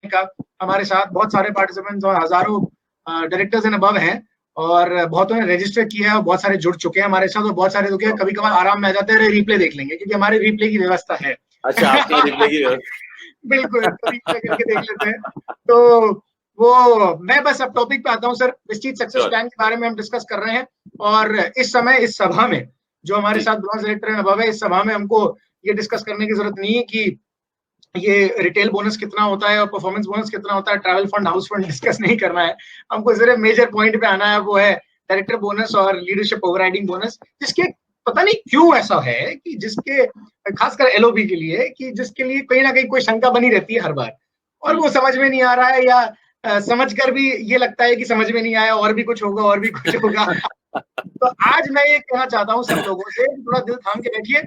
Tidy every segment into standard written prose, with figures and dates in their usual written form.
का। हमारे साथ बहुत सारे पार्टिसिपेंट्स और हजारों डायरेक्टर्स एंड अबव हैं, और बहुतों ने रजिस्टर किया है और बहुत सारे जुड़ चुके हैं हमारे साथ, और बहुत सारे रुके कभी कभार आराम में आ जाते हैं, रिप्ले देख लेंगे क्योंकि हमारे रिप्ले की व्यवस्था है। अच्छा, आपके रिप्ले की बिल्कुल, तो रिप्ले करके देख लेते हैं। तो वो मैं बस अब टॉपिक पे आता हूँ सर। विस्टीज सक्सेस प्लान के बारे में हम डिस्कस कर रहे हैं, और इस समय इस सभा में जो हमारे साथ ब्रॉन्ज डायरेक्टर एंड अबव है, इस सभा में हमको ये डिस्कस करने की जरूरत नहीं है कि ये रिटेल बोनस कितना होता है और परफॉर्मेंस बोनस कितना होता है, travel fund, house fund discuss नहीं करना है। हमको सिर्फ मेजर पॉइंट पे आना है, वो है डायरेक्टर बोनस और लीडरशिप ओवरराइडिंग बोनस, जिसके पता नहीं क्यों ऐसा है कि जिसके खासकर एलओबी के लिए, कि जिसके लिए कहीं ना कहीं कोई शंका बनी रहती है हर बार, और वो समझ में नहीं आ रहा है, या समझ कर भी ये लगता है कि समझ में नहीं आया, और भी कुछ होगा, और भी कुछ होगा। तो आज मैं ये कहना चाहता हूँ सब लोगों से, थोड़ा दिल थाम के बैठिए,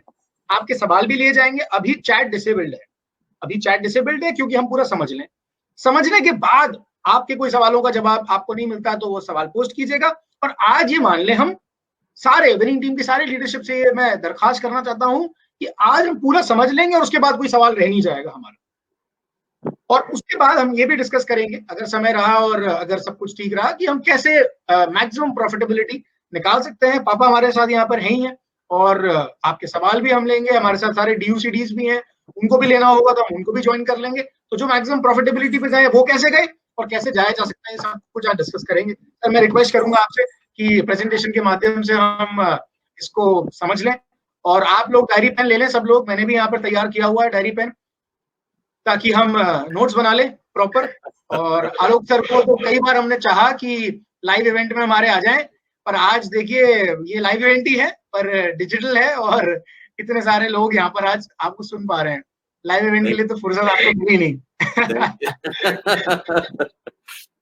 आपके सवाल भी लिए जाएंगे। अभी चैट डिसेबल्ड है, अभी चैट डिसेबल्ड है क्योंकि हम पूरा समझ लें। समझने के बाद आपके कोई सवालों का जवाब आपको नहीं मिलता तो वो सवाल पोस्ट कीजिएगा। और आज ये मान लें, हम सारे विनिंग टीम की सारी लीडरशिप से ये मैं दरखास्त करना चाहता हूं कि आज हम पूरा समझ लेंगे और उसके बाद कोई सवाल रह नहीं जाएगा हमारा। और उसके बाद हम ये भी डिस्कस करेंगे, अगर समय रहा और अगर सब कुछ ठीक रहा, कि हम कैसे मैक्सिमम प्रॉफिटेबिलिटी निकाल सकते हैं। पापा हमारे साथ यहाँ पर है ही हैं, और आपके सवाल भी हम लेंगे। हमारे साथ सारे डीयूसीडीज भी हैं, उनको भी लेना होगा तो हम उनको भी ज्वाइन कर लेंगे। तो जो मैक्सिमम प्रॉफिटेबिलिटी पे गए वो कैसे गए और कैसे जाया जा सकता है, सब कुछ आज डिस्कस करेंगे। सर मैं रिक्वेस्ट करूंगा आपसे कि प्रेजेंटेशन के माध्यम से हम इसको समझ लें, और आप लोग डायरी पेन ले लें सब लोग। मैंने भी यहाँ पर तैयार किया हुआ है डायरी पेन, ताकि हम नोट्स बना लें प्रॉपर। और आलोक सर को तो कई बार हमने चाहा कि लाइव इवेंट में हमारे आ जाएं, पर आज देखिए ये लाइव इवेंट ही है पर डिजिटल है, और इतने सारे लोग यहाँ पर आज आपको सुन पा रहे हैं। लाइव इवेंट के लिए तो फुर्सत आपको मिली नहीं।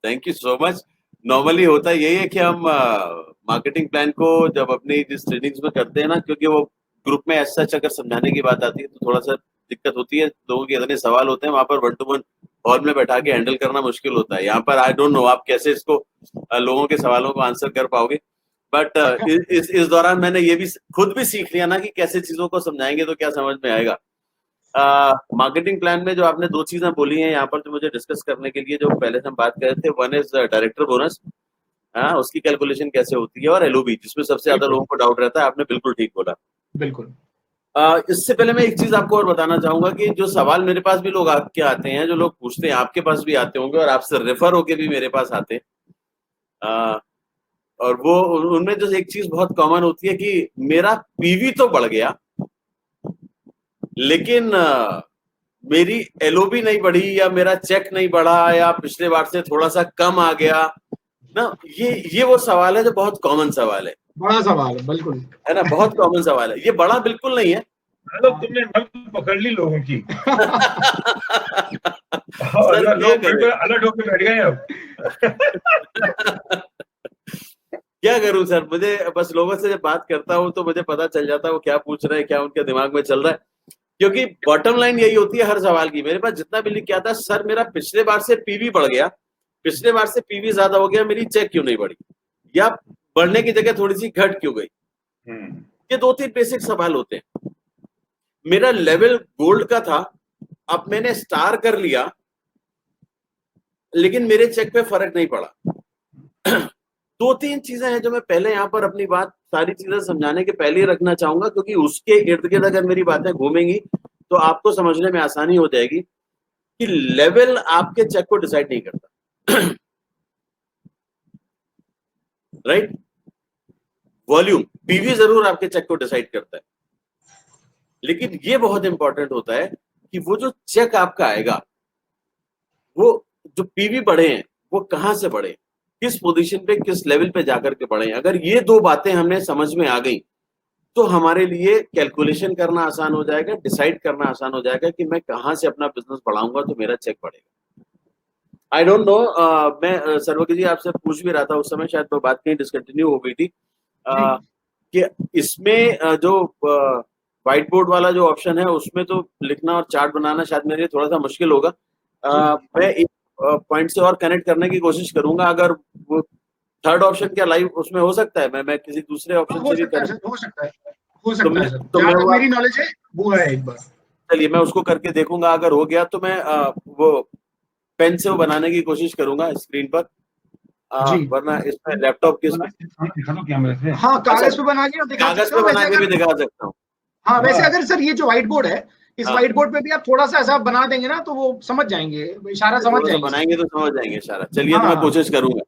Thank you so much. Normally होता यही है कि हम मार्केटिंग प्लान को जब अपनी जिस ट्रेनिंग्स में करते हैं ना, क्योंकि वो ग्रुप में ऐसा अगर समझाने की बात आती है तो थोड़ा सा दिक्कत होती है, लोगों के इतने सवाल होते हैं, वहां पर 1 to 1 हॉल में बैठा के हैंडल करना मुश्किल होता है। यहाँ पर आई डोंट नो आप कैसे इसको लोगों के सवालों को आंसर कर पाओगे, बट इस दौरान मैंने ये भी खुद भी सीख लिया ना कि कैसे चीजों को समझाएंगे तो क्या समझ में आएगा। मार्केटिंग प्लान में जो आपने 2 चीजें बोली हैं यहाँ पर जो मुझे डिस्कस करने के लिए, जो पहले से हम बात कर रहे थे, वन इज डायरेक्टर बोनस, उसकी कैलकुलेशन कैसे होती है, और एलओबी जिसमें सबसे ज्यादा लोगों को डाउट रहता है। आपने बिल्कुल ठीक बोला। बिल्कुल। इससे पहले मैं एक चीज आपको और बताना चाहूंगा कि जो सवाल मेरे पास भी लोग आपके आते हैं, जो लोग पूछते हैं आपके पास भी आते होंगे, और आपसे रेफर होके भी मेरे पास आते हैं, और वो उनमें जो एक चीज बहुत कॉमन होती है कि मेरा पीवी तो बढ़ गया लेकिन मेरी एलओबी नहीं बढ़ी, या मेरा चेक नहीं बढ़ा, या पिछले बार से थोड़ा सा कम आ गया ना। ये वो सवाल है जो बहुत कॉमन सवाल है, बड़ा सवाल है, बिल्कुल है ना, बहुत कॉमन सवाल है। ये बड़ा बिल्कुल नहीं है। मतलब तुमने नल पकड़ ली लोगों की। सर लोग अलर्ट होकर बैठ गए अब। क्या करूं सर, मुझे बस लोगों से जब बात करता हूं तो मुझे पता चल जाता है वो क्या पूछ रहे हैं, क्या उनके दिमाग में चल रहा है। क्योंकि बॉटम लाइन यही होती है हर सवाल की। मेरे पास जितना भी लिख के आता है, सर मेरा पिछले बार से पीवी बढ़ गया, पिछले बार से पीवी ज्यादा हो गया, मेरी चेक क्यों नहीं बढ़ी, या बढ़ने की जगह थोड़ी सी घट क्यों गई। ये 2-3 बेसिक सवाल होते हैं। मेरा लेवल गोल्ड का था, अब मैंने स्टार कर लिया, लेकिन मेरे चेक पे फर्क नहीं पड़ा। 2-3 चीजें हैं जो मैं पहले यहाँ पर अपनी बात सारी चीजें समझाने के पहले ही रखना चाहूंगा, क्योंकि उसके इर्द गिर्द अगर मेरी बातें घूमेंगी तो आपको समझने में आसानी हो जाएगी कि लेवल आपके चेक को डिसाइड नहीं करता। राइट, वॉल्यूम, पीवी जरूर आपके चेक को डिसाइड करता है, लेकिन ये बहुत इंपॉर्टेंट होता है कि वो जो चेक आपका आएगा, वो जो पीवी बढ़े हैं वो कहां से बढ़े, किस पोजीशन पे, किस लेवल पे जाकर के बढ़े। अगर ये 2 बातें हमें समझ में आ गई तो हमारे लिए कैलकुलेशन करना आसान हो जाएगा, डिसाइड करना आसान हो जाएगा कि मैं कहां से अपना बिजनेस बढ़ाऊंगा तो मेरा चेक बढ़ेगा। आई डोंट नो, मैं सर्वज्ञ जी आपसे पूछ भी रहा था उस समय, शायद वो बात कहीं डिसकंटिन्यू हो गई थी, कि इसमें जो व्हाइट बोर्ड वाला जो ऑप्शन है उसमें तो लिखना और चार्ट बनाना शायद मेरे लिए थोड़ा सा मुश्किल होगा। मैं एक पॉइंट से और कनेक्ट करने की कोशिश करूंगा। अगर वो थर्ड ऑप्शन क्या लाइव उसमें हो सकता है, मैं किसी दूसरे ऑप्शन से भी हो सकता है तो मेरी नॉलेज है वो है। एक बार चलिए मैं उसको करके देखूंगा, अगर हो गया तो मैं वो पेन से वो बनाने की कोशिश करूंगा स्क्रीन पर, जी। वरना इसमें लैपटॉप के दिखा दो कैमरे से। हाँ, कागज पे बना के और दिखा कागज सकते पे हो। बना वैसे के भी अगर, दिखा सकता हूँ। हाँ वैसे हाँ। अगर सर ये जो व्हाइट बोर्ड है, इस हाँ। व्हाइट बोर्ड पे भी आप थोड़ा सा ऐसा बना देंगे ना तो वो समझ जाएंगे, इशारा समझ थोड़ा सा जाएंगे। बनाएंगे तो समझ जाएंगे इशारा। चलिए, तो हाँ मैं हाँ, कोशिश करूंगा।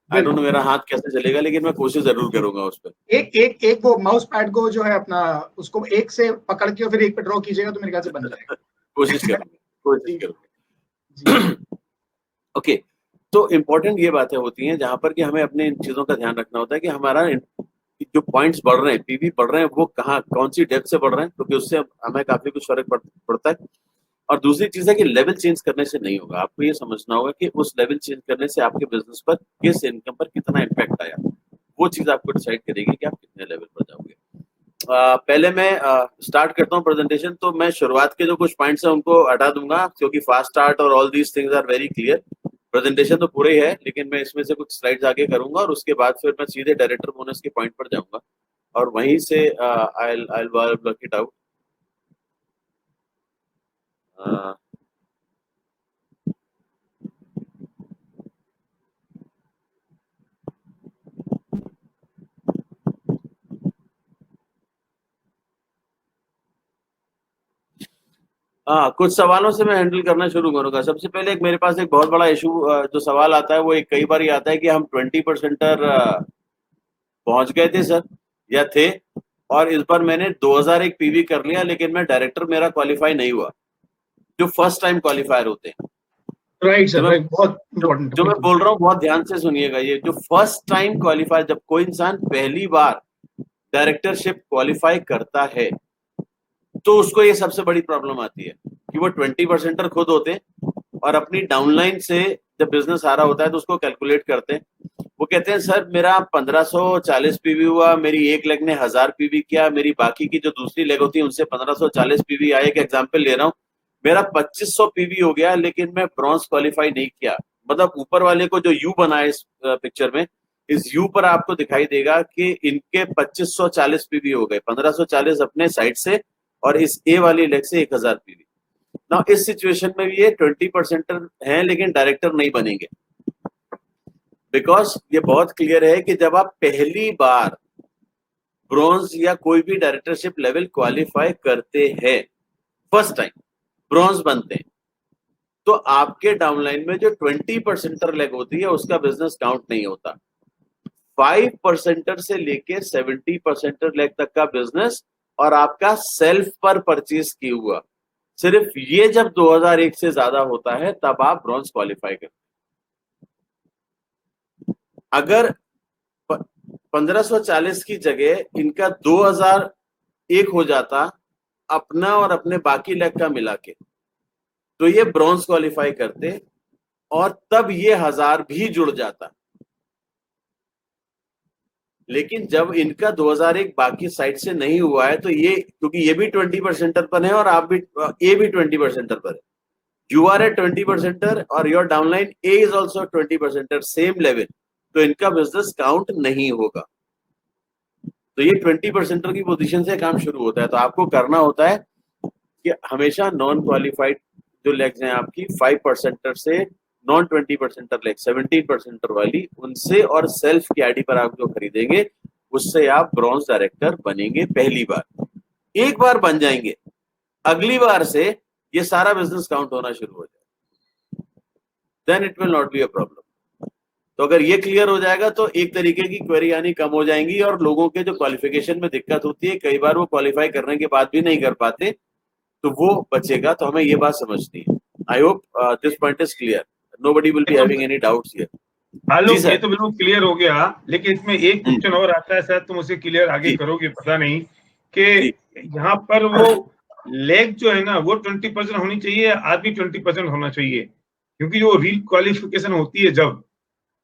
आई डोंट नो बिल्कुल। मेरा हाथ कैसे चलेगा, लेकिन मैं कोशिश जरूर जी। करूंगा उस पर। एक एक एक वो माउस पैड को जो है अपना, उसको एक से पकड़ के और फिर एक पे ड्रॉ कीजिएगा तो मेरे ख्याल से बन कोशिश जाएगा। करूंगा, कोशिश जी जी करूंगा। ओके, तो इम्पोर्टेंट ये बातें होती हैं जहां पर कि हमें अपने इन चीजों का ध्यान रखना होता है कि हमारा जो पॉइंट्स बढ़ रहे हैं, पीवी बढ़ रहे हैं, वो कहाँ, कौन सी डेप्थ से बढ़ रहे हैं, क्योंकि उससे हमें काफी कुछ फर्क पड़ता है। और दूसरी चीज है कि लेवल चेंज करने से नहीं होगा। आपको ये समझना होगा कि उस लेवल चेंज करने से आपके बिजनेस पर, किस इनकम पर कितना इम्पैक्ट आया। वो चीज आपको डिसाइड करेगी कि आप कितने लेवल पर जाओगे। पहले मैं स्टार्ट करता हूँ प्रेजेंटेशन। तो मैं शुरुआत के जो कुछ पॉइंट्स हैं उनको हटा दूंगा, क्योंकि फास्ट स्टार्ट और all these things are very clear. Presentation तो पूरे ही है, लेकिन मैं इसमें से कुछ स्लाइड्स आगे करूंगा और उसके बाद फिर मैं सीधे डायरेक्टर बोनस के पॉइंट पर जाऊंगा और वहीं से आई वर्क इट आउट। कुछ सवालों से मैं हैंडल करना शुरू करूंगा। सबसे पहले एक मेरे पास एक बहुत बड़ा इशू जो सवाल आता है, वो एक कई बार ये आता है कि हम 20% पहुंच गए थे सर, या थे, और इस बार मैंने 2001 पीवी कर लिया, लेकिन मैं डायरेक्टर, मेरा क्वालिफाई नहीं हुआ। जो फर्स्ट टाइम क्वालिफायर होते हैं, राइट सर, जो मैं राइट, बहुत इंपॉर्टेंट। जो मैं बोल रहा हूँ बहुत ध्यान से सुनिएगा। ये जो फर्स्ट टाइम क्वालिफायर, जब कोई इंसान पहली बार डायरेक्टरशिप क्वालिफाई करता है, तो उसको ये सबसे बड़ी प्रॉब्लम आती है कि वो 20%er खुद होते हैं और अपनी डाउनलाइन से जब बिजनेस आ रहा होता है तो उसको कैलकुलेट करते हैं। वो कहते हैं सर मेरा 1540 पीवी हुआ, मेरी एक लेग ने 1000 पीवी किया, मेरी बाकी की जो दूसरी लेग होती है उनसे 1540 पीवी आया। एक एग्जाम्पल ले रहा हूँ, मेरा 2500 पीवी हो गया, लेकिन मैं ब्रॉन्ज क्वालिफाई नहीं किया। मतलब ऊपर वाले को जो यू बना है इस पिक्चर में, इस यू पर आपको दिखाई देगा कि इनके 2540 पीवी हो गए, 1540 अपने साइड से और इस ए वाली लेग से 1000 पीवी। ना इस सिचुएशन में भी ये 20%er हैं, लेकिन डायरेक्टर नहीं बनेंगे। बिकॉज ये बहुत क्लियर है कि जब आप पहली बार ब्रॉन्ज या कोई भी डायरेक्टरशिप लेवल क्वालिफाई करते हैं, फर्स्ट टाइम ब्रॉन्ज बनते हैं, तो आपके डाउनलाइन में जो 20%er लेग होती है उसका बिजनेस काउंट नहीं होता। 5%er से लेके 70%er लेग तक का बिजनेस और आपका सेल्फ पर परचेज किया हुआ, सिर्फ ये जब 2001 से ज्यादा होता है तब आप ब्रॉन्ज क्वालिफाई करते हैं। अगर 1540 की जगह इनका 2001 हो जाता अपना और अपने बाकी लेग का मिला के, तो ये ब्रॉन्ज क्वालिफाई करते और तब ये 1000 भी जुड़ जाता। लेकिन जब इनका 2001 बाकी साइड से नहीं हुआ है, तो ये, क्योंकि ये भी 20%er पर है और आप भी, ए भी 20%er पर है, यू आर ए 20%er और your downline A is also 20%er, same level, तो इनका बिजनेस काउंट नहीं होगा। तो ये 20%er की पोजीशन से काम शुरू होता है। तो आपको करना होता है कि हमेशा नॉन क्वालिफाइड जो लेग्स हैं आपकी 5%er से, नॉन 20%er लेग 17%er वाली, उनसे और सेल्फ की आईडी पर आप जो खरीदेंगे उससे आप ब्रॉन्ज डायरेक्टर बनेंगे पहली बार। एक बार बन जाएंगे, अगली बार से ये सारा बिजनेस काउंट होना शुरू हो जाएगा, then it will not be a problem. तो अगर ये क्लियर हो जाएगा तो एक तरीके की क्वेरी आनी कम हो जाएंगी और लोगों के जो क्वालिफिकेशन में दिक्कत होती है, कई बार वो क्वालिफाई करने के बाद भी नहीं कर पाते, तो वो बचेगा। तो हमें ये बात समझनी है। I hope this point is clear, nobody will be having any doubts here. Alok, ये तो बिल्कुल क्लियर हो गया, लेकिन इसमें एक क्वेश्चन और आता है, शायद तुम उसे क्लियर आगे करोगे, पता नहीं, कि यहाँ पर वो लेग जो है ना वो 20% होनी चाहिए, आदमी 20% होना चाहिए, क्योंकि जो री क्वालिफिकेशन होती है जब,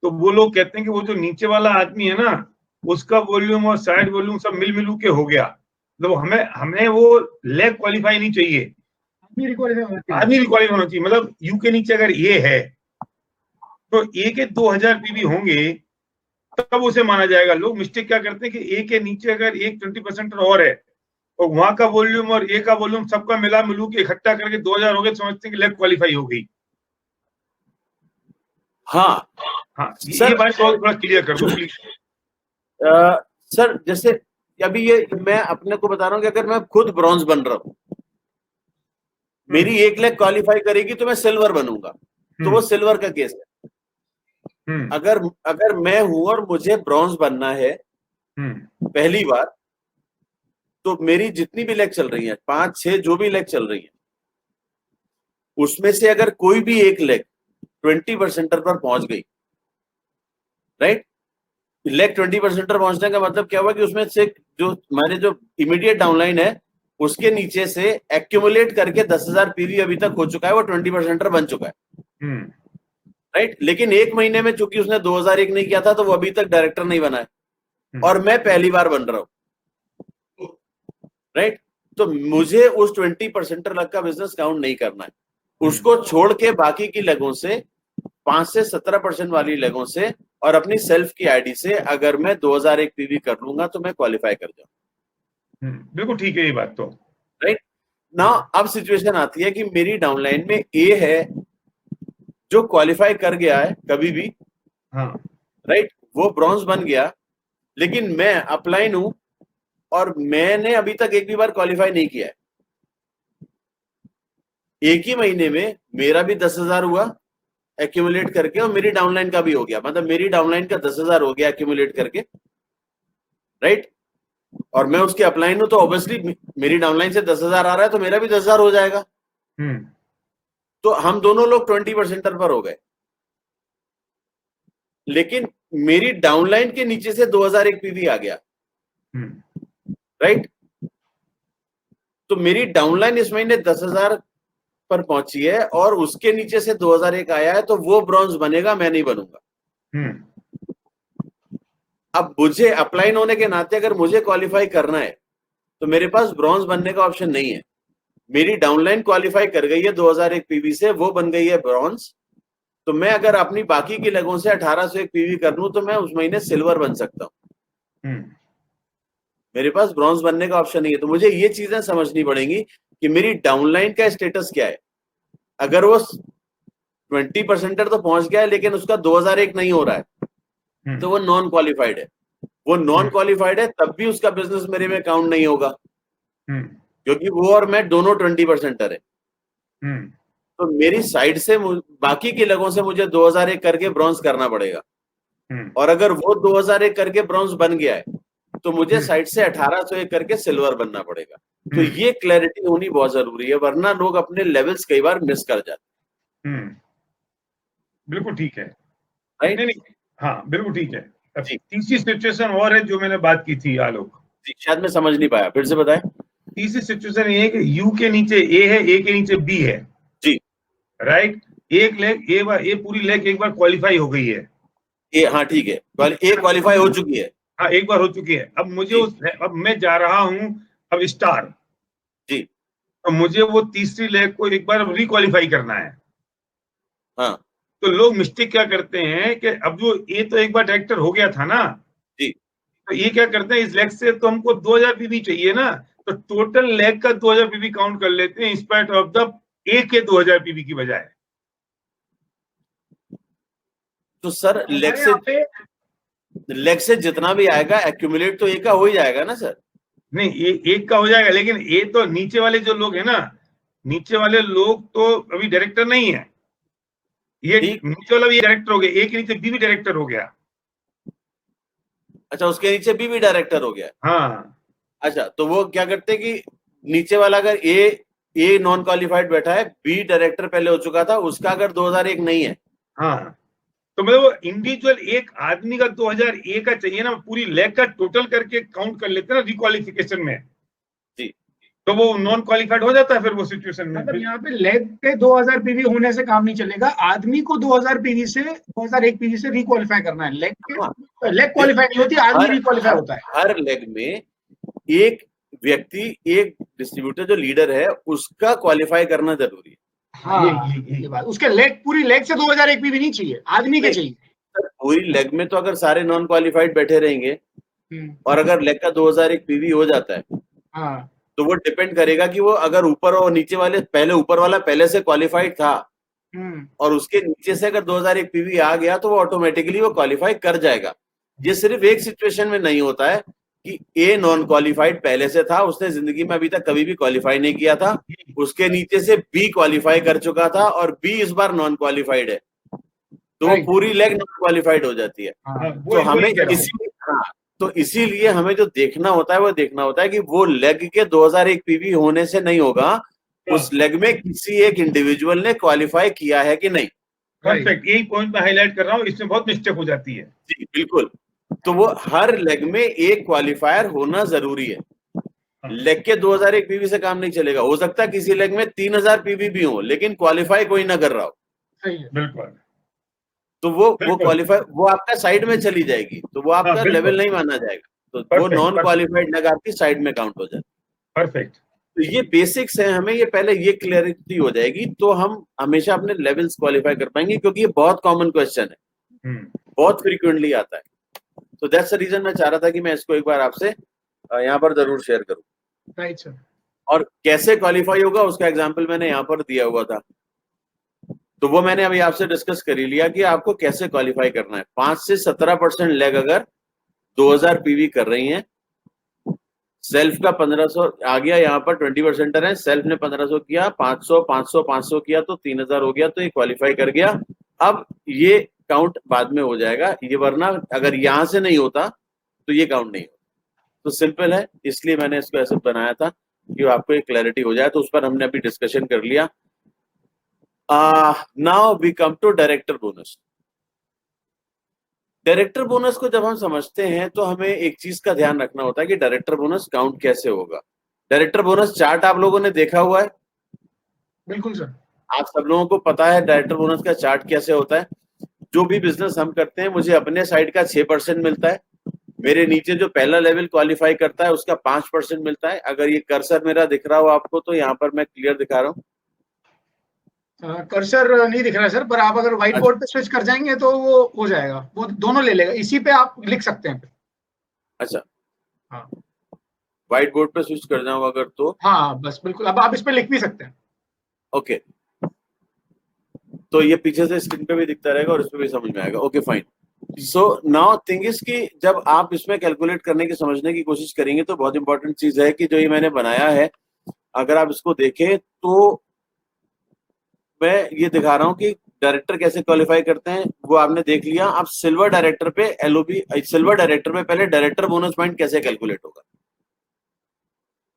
तो वो लोग कहते हैं कि वो जो नीचे वाला आदमी है ना, उसका वॉल्यूम और साइड वॉल्यूम सब मिलू के हो गया, तो हमें वो लेग क्वालिफाई नहीं चाहिए, आदमी रिक्वालिफाई होना चाहिए। मतलब यू के नीचे अगर ये है तो ए के 2000 पीवी होंगे तब उसे माना जाएगा। लोग मिस्टेक क्या करते हैं कि ए के नीचे अगर एक 20% और है और वहां का वॉल्यूम और ए का वॉल्यूम सबका मिलू के इकट्ठा करके 2000 हो गए, समझते हैं कि लेग क्वालिफाई हो गई। हाँ हाँ, सर, ये बात और थोड़ा क्लियर कर दो प्लीज। सर जैसे अभी ये मैं अपने को बता रहा हूँ कि अगर मैं खुद ब्रॉन्ज बन रहा हूँ, मेरी 1 लाख क्वालिफाई करेगी तो मैं सिल्वर बनूंगा, तो वो सिल्वर का केस है। अगर मैं हूं और मुझे ब्रॉन्ज बनना है पहली बार, तो मेरी जितनी भी लेग चल रही है, 5-6 जो भी लेग चल रही है, उसमें से अगर कोई भी एक लेग 20% पर पहुंच गई, राइट, लेग 20% पर पहुंचने का मतलब क्या हुआ कि उसमें से जो हमारे जो इमीडिएट डाउनलाइन है उसके नीचे से एक्यूमुलेट करके 10,000 पीवी अभी तक हो चुका है, वो 20% बन चुका है, राइट। लेकिन 1 महीने में चूंकि उसने 2001 नहीं किया था तो वो अभी तक डायरेक्टर नहीं बना है और मैं पहली बार बन रहा हूं, राइट। तो मुझे उस 20% लग का बिजनेस काउंट नहीं करना है, उसको छोड़ के बाकी की लगों से 5 से 17% वाली लगों से और अपनी सेल्फ की आईडी से अगर मैं 2001 पीवी कर लूंगा तो मैं क्वालिफाई कर जाऊं। बिल्कुल ठीक है ये बात तो, राइट ना। अब सिचुएशन आती है कि मेरी डाउनलाइन में ए है जो क्वालिफाई कर गया है कभी भी, हाँ राइट, वो ब्रॉन्ज बन गया, लेकिन मैं अपलाइन हूं और मैंने अभी तक एक भी बार क्वालिफाई नहीं किया है। एक ही महीने में मेरा भी 10,000 हुआ एक्यूमुलेट करके और मेरी डाउनलाइन का भी हो गया, मतलब मेरी डाउनलाइन का 10,000 हो गया एक्यूमुलेट करके, राइट। और मैं उसके अपलाइन हूं तो ऑब्वियसली मेरी डाउनलाइन से 10,000 आ रहा है तो मेरा भी 10,000 हो जाएगा। तो हम दोनों लोग 20% पर हो गए, लेकिन मेरी डाउनलाइन के नीचे से 2001 पीवी आ गया, राइट। तो मेरी डाउनलाइन इस महीने 10,000 पर पहुंची है और उसके नीचे से 2001 आया है, तो वो ब्रॉन्ज बनेगा, मैं नहीं बनूंगा। अब मुझे अपलाइन होने के नाते अगर मुझे क्वालिफाई करना है तो मेरे पास ब्रॉन्ज बनने का ऑप्शन नहीं है। मेरी डाउनलाइन क्वालिफाई कर गई है 2001 पीवी से, वो बन गई है ब्रॉन्ज, तो मैं अगर अपनी बाकी की लगों से 1801 पीवी कर लूं तो मैं उस महीने सिल्वर बन सकता हूं। मेरे पास ब्रॉन्ज बनने का ऑप्शन नहीं है। तो मुझे ये चीजें समझनी पड़ेंगी कि मेरी डाउनलाइन का स्टेटस क्या है। अगर वो 20% तो पहुंच गया है लेकिन उसका 2001 नहीं हो रहा है तो वो नॉन क्वालिफाइड है। वो नॉन क्वालिफाइड है तब भी उसका बिजनेस मेरे में काउंट नहीं होगा, क्योंकि वो और मैं दोनों 20% है। तो मेरी साइड से बाकी की लगों से मुझे 2001 करके ब्रॉन्ज करना पड़ेगा, और अगर वो 2001 करके ब्रॉन्ज बन गया है तो मुझे साइड से 1801 करके सिल्वर बनना पड़ेगा। तो ये क्लैरिटी होनी बहुत जरूरी है, वरना लोग अपने लेवल्स कई बार मिस कर जाते हैं। बिल्कुल ठीक है, राइट। नहीं हाँ बिल्कुल ठीक है। तीसरी सिचुएशन और है जो मैंने बात की थी आलोक, शायद मैं समझ नहीं पाया, फिर से बताएं। तीसरी सिचुएशन ये है कि यू के नीचे ए है, ए के नीचे बी है, जी, राइट। एक लेग ए पूरी लेग एक बार क्वालिफाई हो गई है, हाँ ठीक है, ए क्वालिफाई हो चुकी है, हाँ एक बार हो चुकी है। अब मुझे अब मैं जा रहा हूं अब स्टार, जी, तो मुझे वो तीसरी लेग को एक बार रिक्वालिफाई करना है। हाँ तो लोग मिस्टेक क्या करते हैं कि अब जो ए तो एक बार डायरेक्टर हो गया था ना जी, तो ये क्या करते हैं, इस लेग से तो हमको 2000 पीवी चाहिए ना, तो टोटल लेग का 2000 पीवी काउंट कर लेते हैं इंस्पाइट ऑफ द ए के 2000 पीवी की बजाय। तो सर लेग से जितना भी आएगा एक्यूमुलेट तो ए का हो ही जाएगा ना सर। नहीं एक का हो जाएगा, लेकिन ए तो नीचे वाले जो लोग हैं ना, नीचे वाले लोग तो अभी डायरेक्टर नहीं है, ये नीचे वाला भी डायरेक्टर हो गया, ए के नीचे बी भी डायरेक्टर हो गया। अच्छा, उसके नीचे बी भी डायरेक्टर हो गया। हाँ अच्छा, तो वो क्या करते हैं कि नीचे वाला अगर ए नॉन क्वालिफाइड बैठा है, बी डायरेक्टर पहले हो चुका था, उसका अगर 2001 नहीं है, हाँ, तो मतलब इंडिविजुअल एक आदमी का 2001 का चाहिए ना, पूरी लेग का टोटल करके काउंट कर लेते हैं ना रिक्वालिफिकेशन में जी, तो वो नॉन क्वालिफाइड हो जाता है फिर वो सिचुएशन में। मतलब यहाँ पे लेग पे 2000 पीवी होने से काम नहीं चलेगा, आदमी को 2000 पीवी से 2001 पीवी से रिक्वालिफाई करना है। लेग के लेग क्वालिफाई नहीं होती, आदमी रिक्वालिफाई होता है। हर लेग में एक व्यक्ति, एक डिस्ट्रीब्यूटर जो लीडर है उसका क्वालिफाई करना जरूरी है। हाँ ये बात, उसके लेग पूरी लेग से 2001 पीवी नहीं चाहिए, आदमी के चाहिए। पूरी लेग में तो अगर सारे नॉन क्वालिफाइड बैठे रहेंगे और अगर लेग का 2001 पीवी हो जाता है, हाँ, तो वो डिपेंड करेगा कि वो अगर ऊपर और नीचे वाले, पहले ऊपर वाला पहले से क्वालिफाइड था और उसके नीचे से अगर 2001 पीवी आ गया तो वो ऑटोमेटिकली वो क्वालिफाई कर जाएगा। ये सिर्फ एक सिचुएशन में नहीं होता है कि ए नॉन क्वालिफाइड पहले से था, उसने जिंदगी में अभी तक कभी भी क्वालिफाई नहीं किया था, उसके नीचे से बी क्वालिफाई कर चुका था और बी इस बार नॉन क्वालिफाइड है, तो वो पूरी लेग नॉन क्वालिफाइड हो जाती है। तो हमें तो इसीलिए हमें जो देखना होता है वो देखना होता है कि वो लेग के 2001 पीवी होने से नहीं होगा, उस लेग में किसी एक इंडिविजुअल ने क्वालिफाई किया है कि नहीं। परफेक्ट, यही पॉइंट मैं हाईलाइट कर रहा हूँ, इसमें बहुत मिस्टेक हो जाती है। जी बिल्कुल, तो वो हर लेग में एक क्वालिफायर होना जरूरी है। लेग के 2001 पीवी से काम नहीं चलेगा। हो सकता है किसी लेग में 3000 पीवी भी हो लेकिन क्वालिफाई कोई ना कर रहा हो, बिल्कुल, तो वो क्वालिफाई वो आपका साइड में चली जाएगी, तो वो आपका लेवल नहीं माना जाएगा, तो वो नॉन क्वालिफाइड लेग आपकी साइड में काउंट हो जाती है। परफेक्ट, तो ये बेसिक्स है, हमें ये पहले ये क्लियरिटी हो जाएगी तो हम हमेशा अपने लेवल्स क्वालिफाई कर पाएंगे, क्योंकि ये बहुत कॉमन क्वेश्चन है, बहुत फ्रीक्वेंटली आता है। तो दैट्स द रीजन मैं चाह रहा था कि मैं इसको एक बार आपसे यहाँ पर जरूर शेयर करूं। Right sir. और कैसे क्वालिफाई होगा उसका एग्जांपल मैंने यहाँ पर दिया हुआ था, तो वो मैंने अभी आपसे डिस्कस कर ही लिया कि आपको कैसे क्वालिफाई करना है। 5 से 17% लेग अगर 2000 पीवी कर रही हैं, सेल्फ का 1500 आ गया, यहाँ पर 20% है, सेल्फ ने 1500 किया, 500 किया तो 3000 हो गया, तो ये क्वालिफाई कर गया। अब ये काउंट बाद में हो जाएगा ये, वरना अगर यहां से नहीं होता तो ये काउंट नहीं होता। तो सिंपल है, इसलिए मैंने इसको ऐसे बनाया था कि आपको एक क्लैरिटी हो जाए। तो उस पर हमने अभी डिस्कशन कर लिया। Now we come to director bonus. Director bonus को जब हम समझते हैं तो हमें एक चीज का ध्यान रखना होता है कि डायरेक्टर बोनस काउंट कैसे होगा। डायरेक्टर बोनस चार्ट आप लोगों ने देखा हुआ है? बिल्कुल सर, आप सब लोगों को पता है डायरेक्टर बोनस का चार्ट कैसे होता है। जो भी बिजनेस हम करते हैं, मुझे अपने साइड का 6% मिलता है, मेरे नीचे जो पहला लेवल क्वालिफाई करता है उसका 5% मिलता है। अगर ये कर्सर मेरा दिख रहा हो आपको तो यहाँ पर मैं क्लियर दिखा रहा हूँ। कर्सर नहीं दिख रहा है सर, पर आप अगर व्हाइट बोर्ड पे स्विच कर जाएंगे तो वो हो जाएगा, वो दोनों ले लेगा, इसी पे आप लिख सकते हैं। अच्छा, हाँ, व्हाइट बोर्ड पे स्विच कर जाऊं अगर तो हाँ बस बिल्कुल, अब आप इस पे लिख भी सकते हैं। ओके, तो ये पीछे से स्क्रीन पे भी दिखता रहेगा और इस पे भी समझ में आएगा। Okay fine. So now thing is कि जब आप इसमें कैलकुलेट करने की समझने की कोशिश करेंगे तो बहुत इंपॉर्टेंट चीज है कि जो ये मैंने बनाया है, अगर आप इसको देखें तो मैं ये दिखा रहा हूँ कि डायरेक्टर कैसे क्वालिफाई करते हैं, वो आपने देख लिया। आप सिल्वर डायरेक्टर पे एलओबी, सिल्वर डायरेक्टर में पहले डायरेक्टर बोनस पॉइंट कैसे कैलकुलेट होगा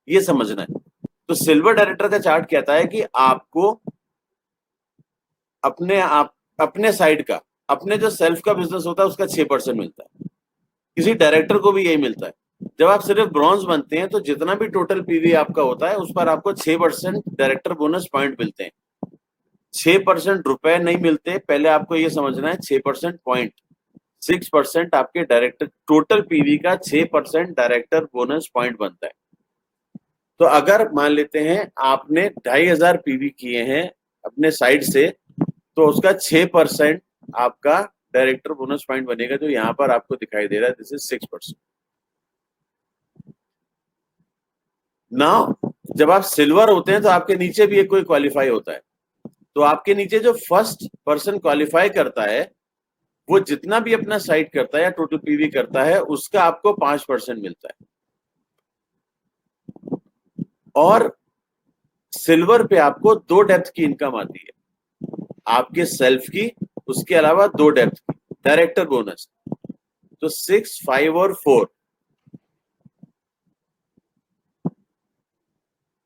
ये समझना है। तो सिल्वर डायरेक्टर का चार्ट कहता है कि आपको अपने साइड का, अपने जो सेल्फ का बिजनेस होता है उसका 6% मिलता है, किसी डायरेक्टर को भी यही मिलता है। जब आप सिर्फ ब्रॉन्ज बनते हैं तो जितना भी टोटल पीवी आपका होता है उस पर आपको 6% डायरेक्टर बोनस पॉइंट मिलते हैं। 6% रुपए नहीं मिलते, पहले आपको ये समझना है। 6% पॉइंट, 6% आपके डायरेक्टर टोटल पीवी का 6% डायरेक्टर बोनस पॉइंट बनता है। तो अगर मान लेते हैं आपने 2500 पीवी किए हैं अपने साइड से, तो उसका 6% आपका डायरेक्टर बोनस पॉइंट बनेगा, जो यहाँ पर आपको दिखाई दे रहा है, दिस इज 6%। नाउ जब आप सिल्वर होते हैं तो आपके नीचे भी एक कोई क्वालिफाई होता है, तो आपके नीचे जो फर्स्ट पर्सन क्वालिफाई करता है वो जितना भी अपना साइड करता है या टोटल पीवी करता है उसका आपको 5% मिलता है। और सिल्वर पे आपको 2 डेप्थ की इनकम आती है, आपके सेल्फ की, उसके अलावा 2 डेप्थ की डायरेक्टर बोनस। तो 6, 5 और 4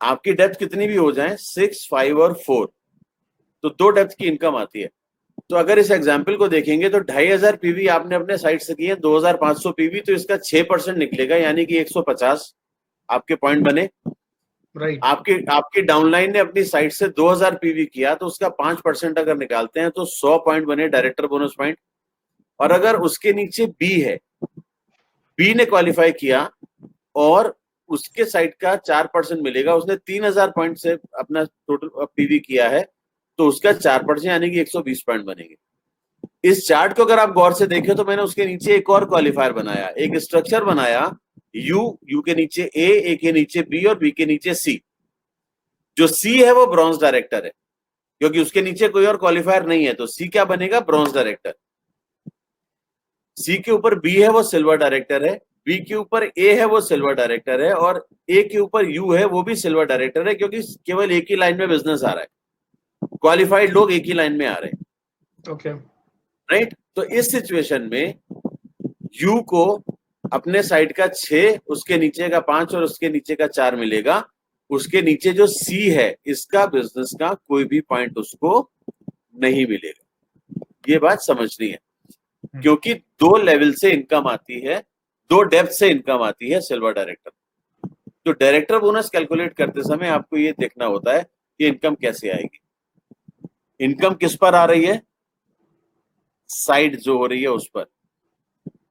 आपकी डेप्थ कितनी भी हो जाए, 6, 5 और 4, तो 2 डेप्थ की इनकम आती है। तो अगर इस एग्जाम्पल को देखेंगे तो 2500 पीवी आपने अपने साइड से किए, 2500 पीवी, तो इसका 6% निकलेगा, यानी कि 150 आपके पॉइंट बने। राइट, आपकी डाउनलाइन ने अपनी साइड से 2000 पीवी किया तो उसका 5% अगर निकालते हैं तो 100 पॉइंट बने डायरेक्टर बोनस पॉइंट। और अगर उसके नीचे बी है, बी ने क्वालिफाई किया और उसके साइड का 4% मिलेगा, उसने 3000 पॉइंट से अपना टोटल पीवी किया है, तो उसका 4% यानी कि 120 पॉइंट बनेंगे। इस चार्ट को अगर आप गौर से देखें तो मैंने उसके नीचे एक और क्वालिफायर बनाया, एक स्ट्रक्चर बनाया, यू के नीचे ए के नीचे बी और बी के नीचे सी। जो सी है वो ब्रॉन्ज डायरेक्टर है, क्योंकि उसके नीचे कोई और क्वालिफायर नहीं है। तो सी क्या बनेगा? Bronze director. सी के ऊपर बी है वो सिल्वर डायरेक्टर है, बी के ऊपर ए है वो सिल्वर डायरेक्टर है, और ए के ऊपर यू है वो भी सिल्वर डायरेक्टर है, क्योंकि केवल एक ही लाइन में बिजनेस आ रहा है, क्वालिफाइड लोग एक ही लाइन में आ रहे हैं। Okay, right. तो इस सिचुएशन में यू को अपने साइड का 6, उसके नीचे का 5 और उसके नीचे का 4 मिलेगा। उसके नीचे जो सी है इसका बिजनेस का कोई भी पॉइंट उसको नहीं मिलेगा। ये बात समझनी है, क्योंकि 2 लेवल से इनकम आती है, 2 डेप्थ से इनकम आती है सिल्वर डायरेक्टर। तो डायरेक्टर बोनस कैलकुलेट करते समय आपको ये देखना होता है कि इनकम कैसे आएगी। इनकम किस पर आ रही है? साइड जो हो रही है उस पर।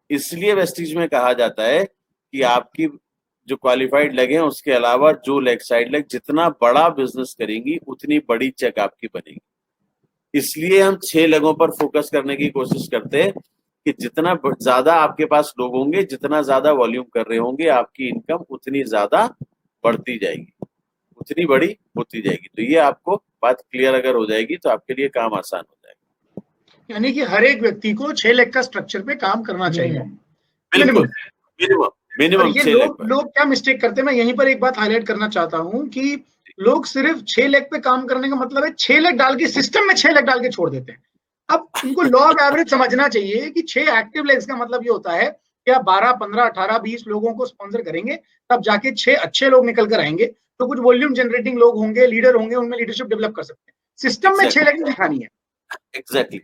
इसलिए वेस्टीज में कहा जाता है कि आपकी जो क्वालिफाइड लेग हैं उसके अलावा जो लेग, साइड लेग, जितना बड़ा बिजनेस करेंगी उतनी बड़ी चेक आपकी बनेगी। इसलिए हम 6 लेगों पर फोकस करने की कोशिश करते हैं कि जितना ज्यादा आपके पास लोग होंगे, जितना ज्यादा वॉल्यूम कर रहे होंगे, आपकी इनकम उतनी ज्यादा बढ़ती जाएगी, उतनी बड़ी होती जाएगी। तो ये आपको बात क्लियर अगर हो जाएगी तो आपके लिए काम आसान हो जाएगा। यानी कि हर एक व्यक्ति को 6 लेग का स्ट्रक्चर पे काम करना चाहिए। बिल्कुल, मिनिमम 6 लेग पर। लोग क्या मिस्टेक करते हैं, मैं यहीं पर एक बात हाईलाइट करना चाहता हूं कि लोग सिर्फ 6 लेग पे काम करने का मतलब है 6 लेग डाल के सिस्टम में 6 लेग डाल के छोड़ देते हैं। अब उनको लॉ ऑफ एवरेज समझना चाहिए कि 6 एक्टिव लेग्स का मतलब ये होता है कि आप 12, 15, 18, 20 लोगों को स्पॉन्सर करेंगे, तब जाके 6 अच्छे लोग निकल कर आएंगे, तो कुछ वॉल्यूम जनरेटिंग लोग होंगे, लीडर होंगे, उनमें लीडरशिप डेवलप कर सकते हैं। सिस्टम में 6 लेग दिखानी है। एग्जैक्टली।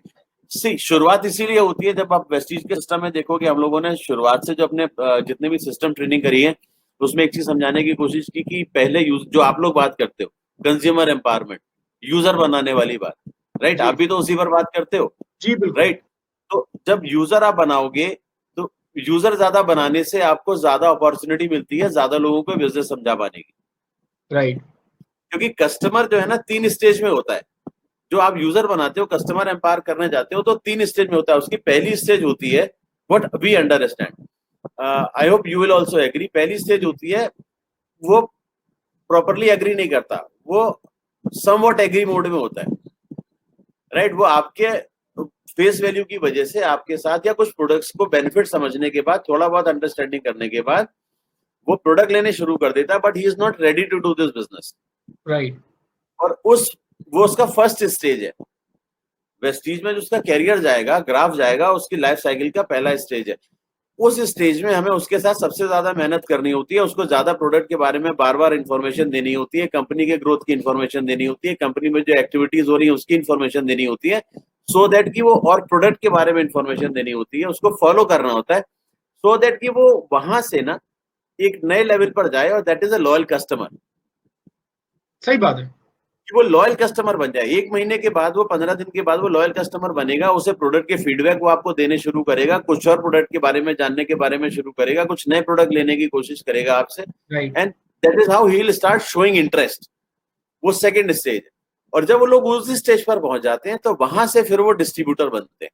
सी शुरुआत इसीलिए होती है, जब आप वेस्टीज के सिस्टम में देखोगे, हम लोगों ने शुरुआत से जो अपने जितने भी सिस्टम ट्रेनिंग करी है उसमें एक चीज समझाने की कोशिश की कि पहले जो आप लोग बात करते हो कंज्यूमर एम्पावरमेंट, यूजर बनाने वाली बात, राइट, आप भी तो उसी पर बात करते हो जी बिल्कुल, राइट। तो जब यूजर आप बनाओगे तो यूजर ज्यादा बनाने से आपको ज्यादा अपॉर्चुनिटी मिलती है ज्यादा लोगों को बिजनेस समझा पाने की, राइट। क्योंकि कस्टमर जो है ना 3 स्टेज में होता है। जो आप यूजर बनाते हो, कस्टमर एम्पावर करने जाते हो, तो 3 स्टेज में होता है। उसकी पहली स्टेज होती है what we understand, I hope you will also agree. पहली स्टेज होती है वो प्रॉपरली एग्री नहीं करता, वो समवॉट एग्री मोड में होता है, राइट। वो आपके फेस वैल्यू की वजह से आपके साथ या कुछ प्रोडक्ट्स को बेनिफिट समझने के बाद, थोड़ा बहुत अंडरस्टैंडिंग करने के बाद वो प्रोडक्ट लेने शुरू कर देता है, but he is not ready to do this business, right. और वो उसका फर्स्ट स्टेज है। वेस्टीज में जो उसका कैरियर जाएगा, ग्राफ जाएगा, उसकी लाइफ साइकिल का पहला स्टेज है। उस स्टेज में हमें उसके साथ सबसे ज्यादा मेहनत करनी होती है, उसको ज्यादा प्रोडक्ट के बारे में बार बार इंफॉर्मेशन देनी होती है, कंपनी के ग्रोथ की इंफॉर्मेशन देनी होती है, कंपनी में जो एक्टिविटीज हो रही है उसकी इंफॉर्मेशन देनी होती है, सो दैट कि वो और प्रोडक्ट के बारे में इंफॉर्मेशन देनी होती है, उसको फॉलो करना होता है, सो दैट कि वो वहां से ना एक नए लेवल पर जाए, और that is a loyal customer. सही बात है कि वो लॉयल कस्टमर बन जाए। 1 महीने के बाद, वो 15 दिन के बाद वो लॉयल कस्टमर बनेगा, उसे प्रोडक्ट के फीडबैक वो आपको देने शुरू करेगा, कुछ और प्रोडक्ट के बारे में जानने के बारे में शुरू करेगा, कुछ नए प्रोडक्ट लेने की कोशिश करेगा आपसे, right. And that is how he will start showing interest. वो सेकंड स्टेज। और जब वो लोग उस स्टेज पर पहुंच जाते हैं तो वहां से फिर वो डिस्ट्रीब्यूटर बनते हैं,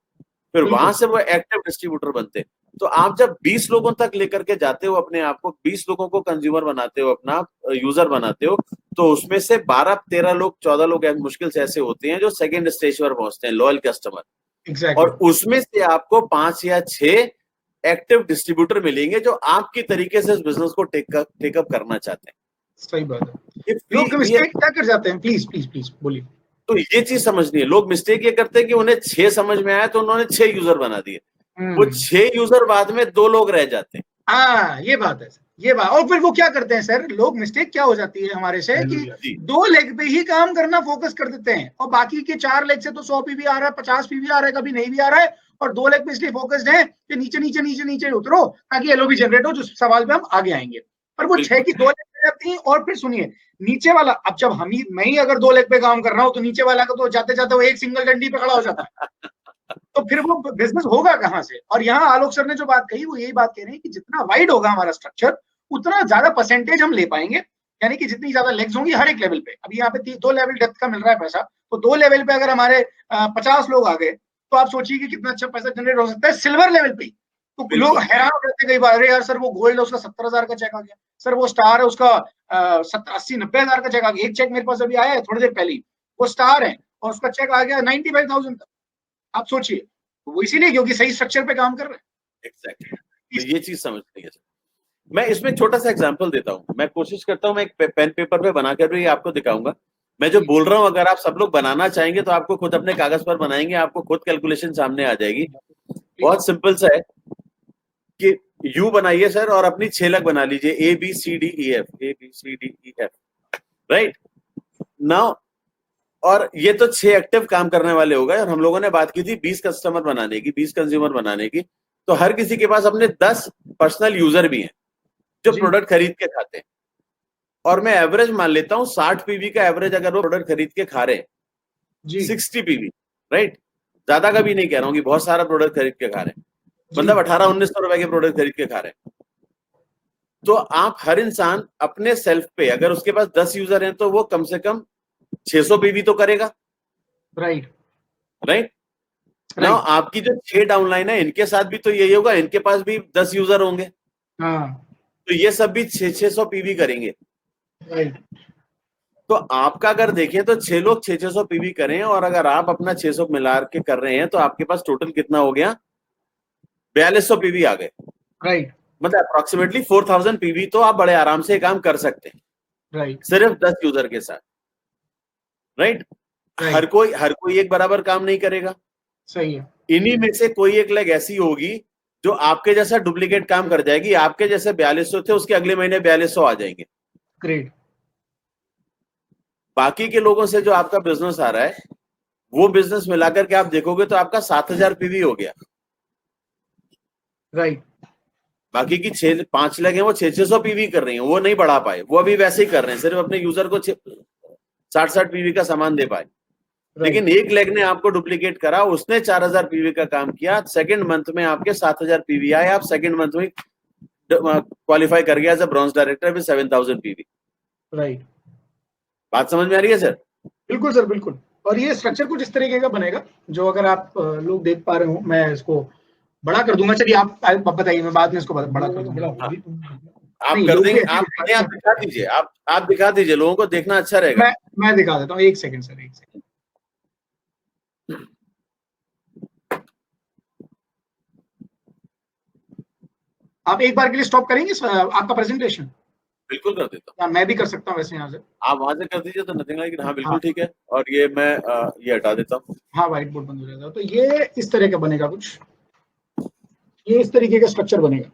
फिर वहां से वो एक्टिव डिस्ट्रीब्यूटर बनते हैं। तो आप जब 20 लोगों तक लेकर के जाते हो अपने आप को, 20 लोगों को कंज्यूमर बनाते हो, अपना यूजर बनाते हो, तो उसमें से 12-13 लोग, 14 लोग मुश्किल से ऐसे होते हैं जो सेकंड स्टेज पर पहुंचते हैं, लॉयल कस्टमर। एग्जैक्टली। और उसमें से आपको 5 या 6 एक्टिव डिस्ट्रीब्यूटर मिलेंगे जो आपकी तरीके से इस बिजनेस को टेकअप करना चाहते हैं। सही बात है। लोग मिस्टेक क्या कर जाते हैं, प्लीज प्लीज प्लीज बोलिए। तो ये चीज समझनी है। लोग मिस्टेक ये करते हैं कि उन्हें 6 समझ में आया तो उन्होंने 6 यूजर बना दिए, वो 6 यूजर बाद में 2 लोग रह जाते हैं। हाँ, ये बात है, ये बात। और फिर वो क्या करते हैं सर, लोग मिस्टेक क्या हो जाती है हमारे से कि 2 लेग पे ही काम करना फोकस कर देते हैं, और बाकी के 4 लेग से तो 100 पीवी आ रहा है, 50 पीवी आ रहा है, कभी नहीं भी आ रहा है, और 2 लेग पे इसलिए फोकस्ड है कि नीचे नीचे नीचे नीचे उतरो ताकि एलओबी जनरेट हो, जो सवाल पे हम आगे आएंगे। और वो 6 की 2 लेग पे जाती है। और फिर सुनिए, नीचे वाला, अब जब मैं ही अगर 2 लेग पे काम कर रहा हूँ तो नीचे वाला का तो जाते जाते वो एक सिंगल डंडी पे खड़ा हो जाता है, तो फिर वो बिजनेस होगा कहां से। और यहाँ आलोक सर ने जो बात कही वो यही बात कह रहे हैं कि जितना वाइड होगा हमारा स्ट्रक्चर उतना ज्यादा परसेंटेज हम ले पाएंगे, यानी कि जितनी ज्यादा लेग्स होंगी हर एक लेवल पे। अभी यहाँ पे 2 लेवल डेप्थ का मिल रहा है पैसा, तो 2 लेवल पे अगर हमारे 50 लोग आ गए तो आप सोचिए कि कितना अच्छा पैसा जनरेट हो सकता है सिल्वर लेवल पे। तो लोग हैरान हो जाते कई बार, अरे यार सर वो गोल्ड है उसका 70,000 का चेक आ गया, सर वो स्टार है उसका 70-80-90 हजार का चेक आ गया। एक चेक मेरे पास अभी आया है थोड़ी देर पहले, वो स्टार है और उसका चेक आ गया 95,000 तक। आप सोचिए, वो इसीलिए क्योंकि सही स्ट्रक्चर पे काम कर रहे हैं। एग्जैक्टली, तो ये चीज समझनी है। मैं इसमें छोटा सा एग्जांपल देता हूं, मैं कोशिश करता हूं, मैं एक पेन पेपर पे बनाकर भी आपको दिखाऊंगा। मैं जो बोल रहा हूं अगर आप सब लोग बनाना चाहेंगे तो आपको खुद अपने कागज पर बनाएंगे, आपको खुद कैलकुलेशन सामने आ जाएगी। बहुत सिंपल सा है कि यू बनाइए सर और अपनी 6 लाख बना लीजिए, ABCDEF, राइट नाउ। और ये तो 6 एक्टिव काम करने वाले हो गए, और हम लोगों ने बात की थी 20 कस्टमर बनाने की, 20 कंज्यूमर बनाने की। तो हर किसी के पास अपने 10 पर्सनल यूजर भी हैं जो प्रोडक्ट खरीद के खाते हैं। और मैं एवरेज मान लेता हूं 60 पीवी का एवरेज, अगर वो प्रोडक्ट खरीद के खा रहे हैं 60 पीवी, राइट। ज्यादा का भी नहीं कह रहा हूं कि बहुत सारा प्रोडक्ट खरीद के खा रहे हैं, मतलब 1800-1900 रुपए के प्रोडक्ट खरीद के खा रहे हैं। तो आप हर इंसान अपने सेल्फ पे, अगर उसके पास 10 यूजर हैं तो वो कम से कम 600 पीवी तो करेगा, राइट। नाउ आपकी जो 6 डाउनलाइन है इनके साथ भी तो यही होगा, इनके पास भी 10 यूजर होंगे, तो ये सब भी 600 पीवी करेंगे, राइट। तो आपका अगर देखें तो 6 लोग 600 पीवी करें, और अगर आप अपना 600 मिला के कर रहे हैं तो आपके पास टोटल कितना हो गया, 4200 पीवी आ गए, राइट। मतलब अप्रोक्सीमेटली 4000 पीवी तो आप बड़े आराम से काम कर सकते हैं, राइट, सिर्फ 10 यूजर के साथ, राइट। हर कोई एक बराबर काम नहीं करेगा, सही है। इन्हीं में से कोई एक लेग ऐसी होगी जो आपके जैसा डुप्लीकेट काम कर जाएगी, आपके जैसे 4200 थे उसके अगले महीने 4200 आ जाएंगे, ग्रेट। बाकी के लोगों से जो आपका बिजनेस आ रहा है वो बिजनेस मिलाकर के आप देखोगे तो आपका 7000 पीवी हो गया, राइट। बाकी की 5 लेग हैं वो 600 पीवी कर रही हैं, वो नहीं बढ़ा पाए, वो अभी वैसे ही कर रहे हैं, सिर्फ अपने यूजर को 60 पीवी का सामान दे पाए। लेकिन एक लेग ने आपको डुप्लीकेट करा, उसने 4000 पीवी का काम किया, सेकंड मंथ में आपके 7000 पीवी आए, आप सेकंड मंथ में क्वालिफाई कर गया as a bronze director with 7000 PV, right. बात समझ में आ रही है सर? बिल्कुल सर, बिल्कुल। और ये स्ट्रक्चर कुछ इस तरीके का बनेगा जो अगर आप लोग देख पा रहे हो, मैं इसको बड़ा कर दूंगा। चलिए आप बताइए, मैं बाद में इसको बड़ा कर दूंगा। आप कर देंगे, आप दिखा दीजिए, आप दिखा दीजिए, लोगों को देखना अच्छा रहेगा। मैं दिखा देता हूँ, एक सेकंड सर, एक सेकंड। आप एक बार के लिए स्टॉप करेंगे आपका प्रेजेंटेशन? बिल्कुल कर देता हूँ। मैं भी कर सकता हूँ वैसे, यहाँ से आप वहां से कर दीजिए तो नथिंग, लेकिन हाँ बिल्कुल ठीक है। और ये मैं ये हटा देता हूँ, हाँ व्हाइट बोर्ड बंद हो जाएगा। तो ये इस तरह का बनेगा कुछ, ये इस तरीके का स्ट्रक्चर बनेगा।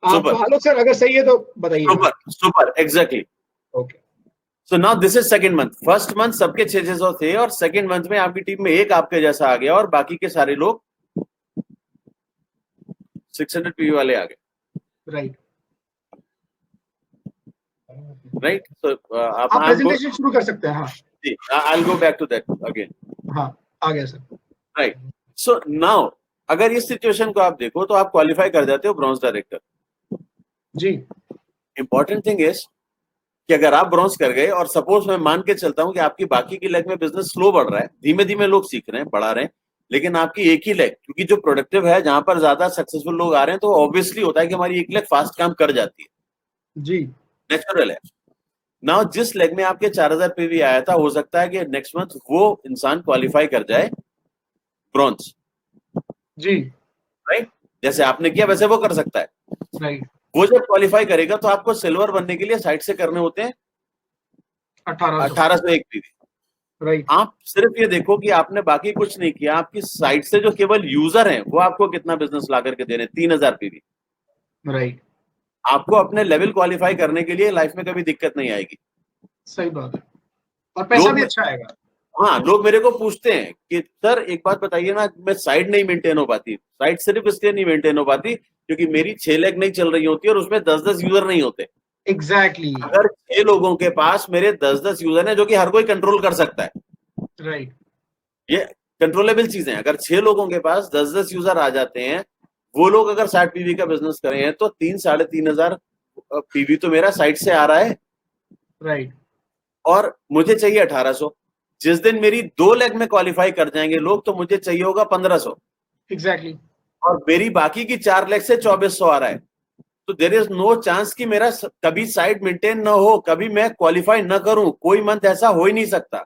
आप आलोक सर अगर सही है तो बताइए। Super exactly, okay. So now this is second month. First month सबके 600 थे, और सेकंड मंथ में आपकी टीम में एक आपके जैसा आ गया, और बाकी के सारे लोग 600 पीवी वाले आ गए, राइट। राइट, so आप प्रेजेंटेशन शुरू कर सकते हैं। हाँ जी, I will go back to that again. हाँ आ गया सर, राइट। सो नाउ अगर इस सिचुएशन को आप देखो तो आप क्वालिफाई कर जाते हो ब्रॉन्ज डायरेक्टर जी। इंपॉर्टेंट थिंग इज कि अगर आप ब्रॉन्ज कर गए, और सपोज मैं मान के चलता हूं कि आपकी बाकी की लेग में बिजनेस स्लो बढ़ रहा है, धीमे धीमे लोग सीख रहे हैं, बढ़ा रहे हैं, लेकिन आपकी एक ही लेग, क्योंकि जो प्रोडक्टिव है, जहां पर ज्यादा सक्सेसफुल लोग आ रहे हैं, तो ऑब्वियसली होता है कि हमारी एक लेग फास्ट काम कर जाती है जी, नेचुरल है। नाउ जिस लेग में आपके 4000 पीवी आया था, हो सकता है कि नेक्स्ट मंथ वो इंसान क्वालिफाई कर जाए ब्रॉन्ज जी, राइट। जैसे आपने किया वैसे वो कर सकता है, राइट। वो जब क्वालिफाई करेगा तो आपको सिल्वर बनने के लिए साइड से करने होते हैं 1801 पीवी, राइट। आप सिर्फ ये देखो कि आपने बाकी कुछ नहीं किया, आपकी साइड से जो केवल यूजर हैं वो आपको कितना बिजनेस ला करके दे रहे हैं, 3000 पीवी, राइट। आपको अपने लेवल क्वालिफाई करने के लिए लाइफ में कभी दिक्कत नहीं आएगी, सही बात है, और पैसा भी अच्छा आएगा। हाँ, लोग मेरे को पूछते हैं कि सर एक बात बताइए ना, मैं साइड नहीं मेंटेन हो पाती। साइड सिर्फ इसलिए नहीं मेंटेन हो पाती क्योंकि मेरी 6 लेग नहीं चल रही होती और उसमें 10-10 यूजर नहीं होते। एग्जैक्टली अगर 6 लोगों के पास मेरे 10-10 यूजर हैं जो कि हर कोई कंट्रोल कर सकता है, राइट, ये कंट्रोलेबल चीजें हैं। अगर 6 लोगों के पास 10-10 यूजर आ जाते हैं, वो लोग अगर 60 पीवी का बिजनेस करें हैं तो 3-3.5 पीवी तो मेरा साइड से आ रहा है, राइट। और मुझे चाहिए 1800। जिस दिन मेरी 2 लेग में क्वालिफाई कर जाएंगे लोग तो मुझे चाहिए होगा 1500, एग्जैक्टली। और मेरी बाकी की 4 लेग से 2400 आ रहा है, तो देयर इज नो चांस कि मेरा कभी साइड मेंटेन ना हो, कभी मैं क्वालिफाई ना करूं। कोई मंथ ऐसा हो ही नहीं सकता,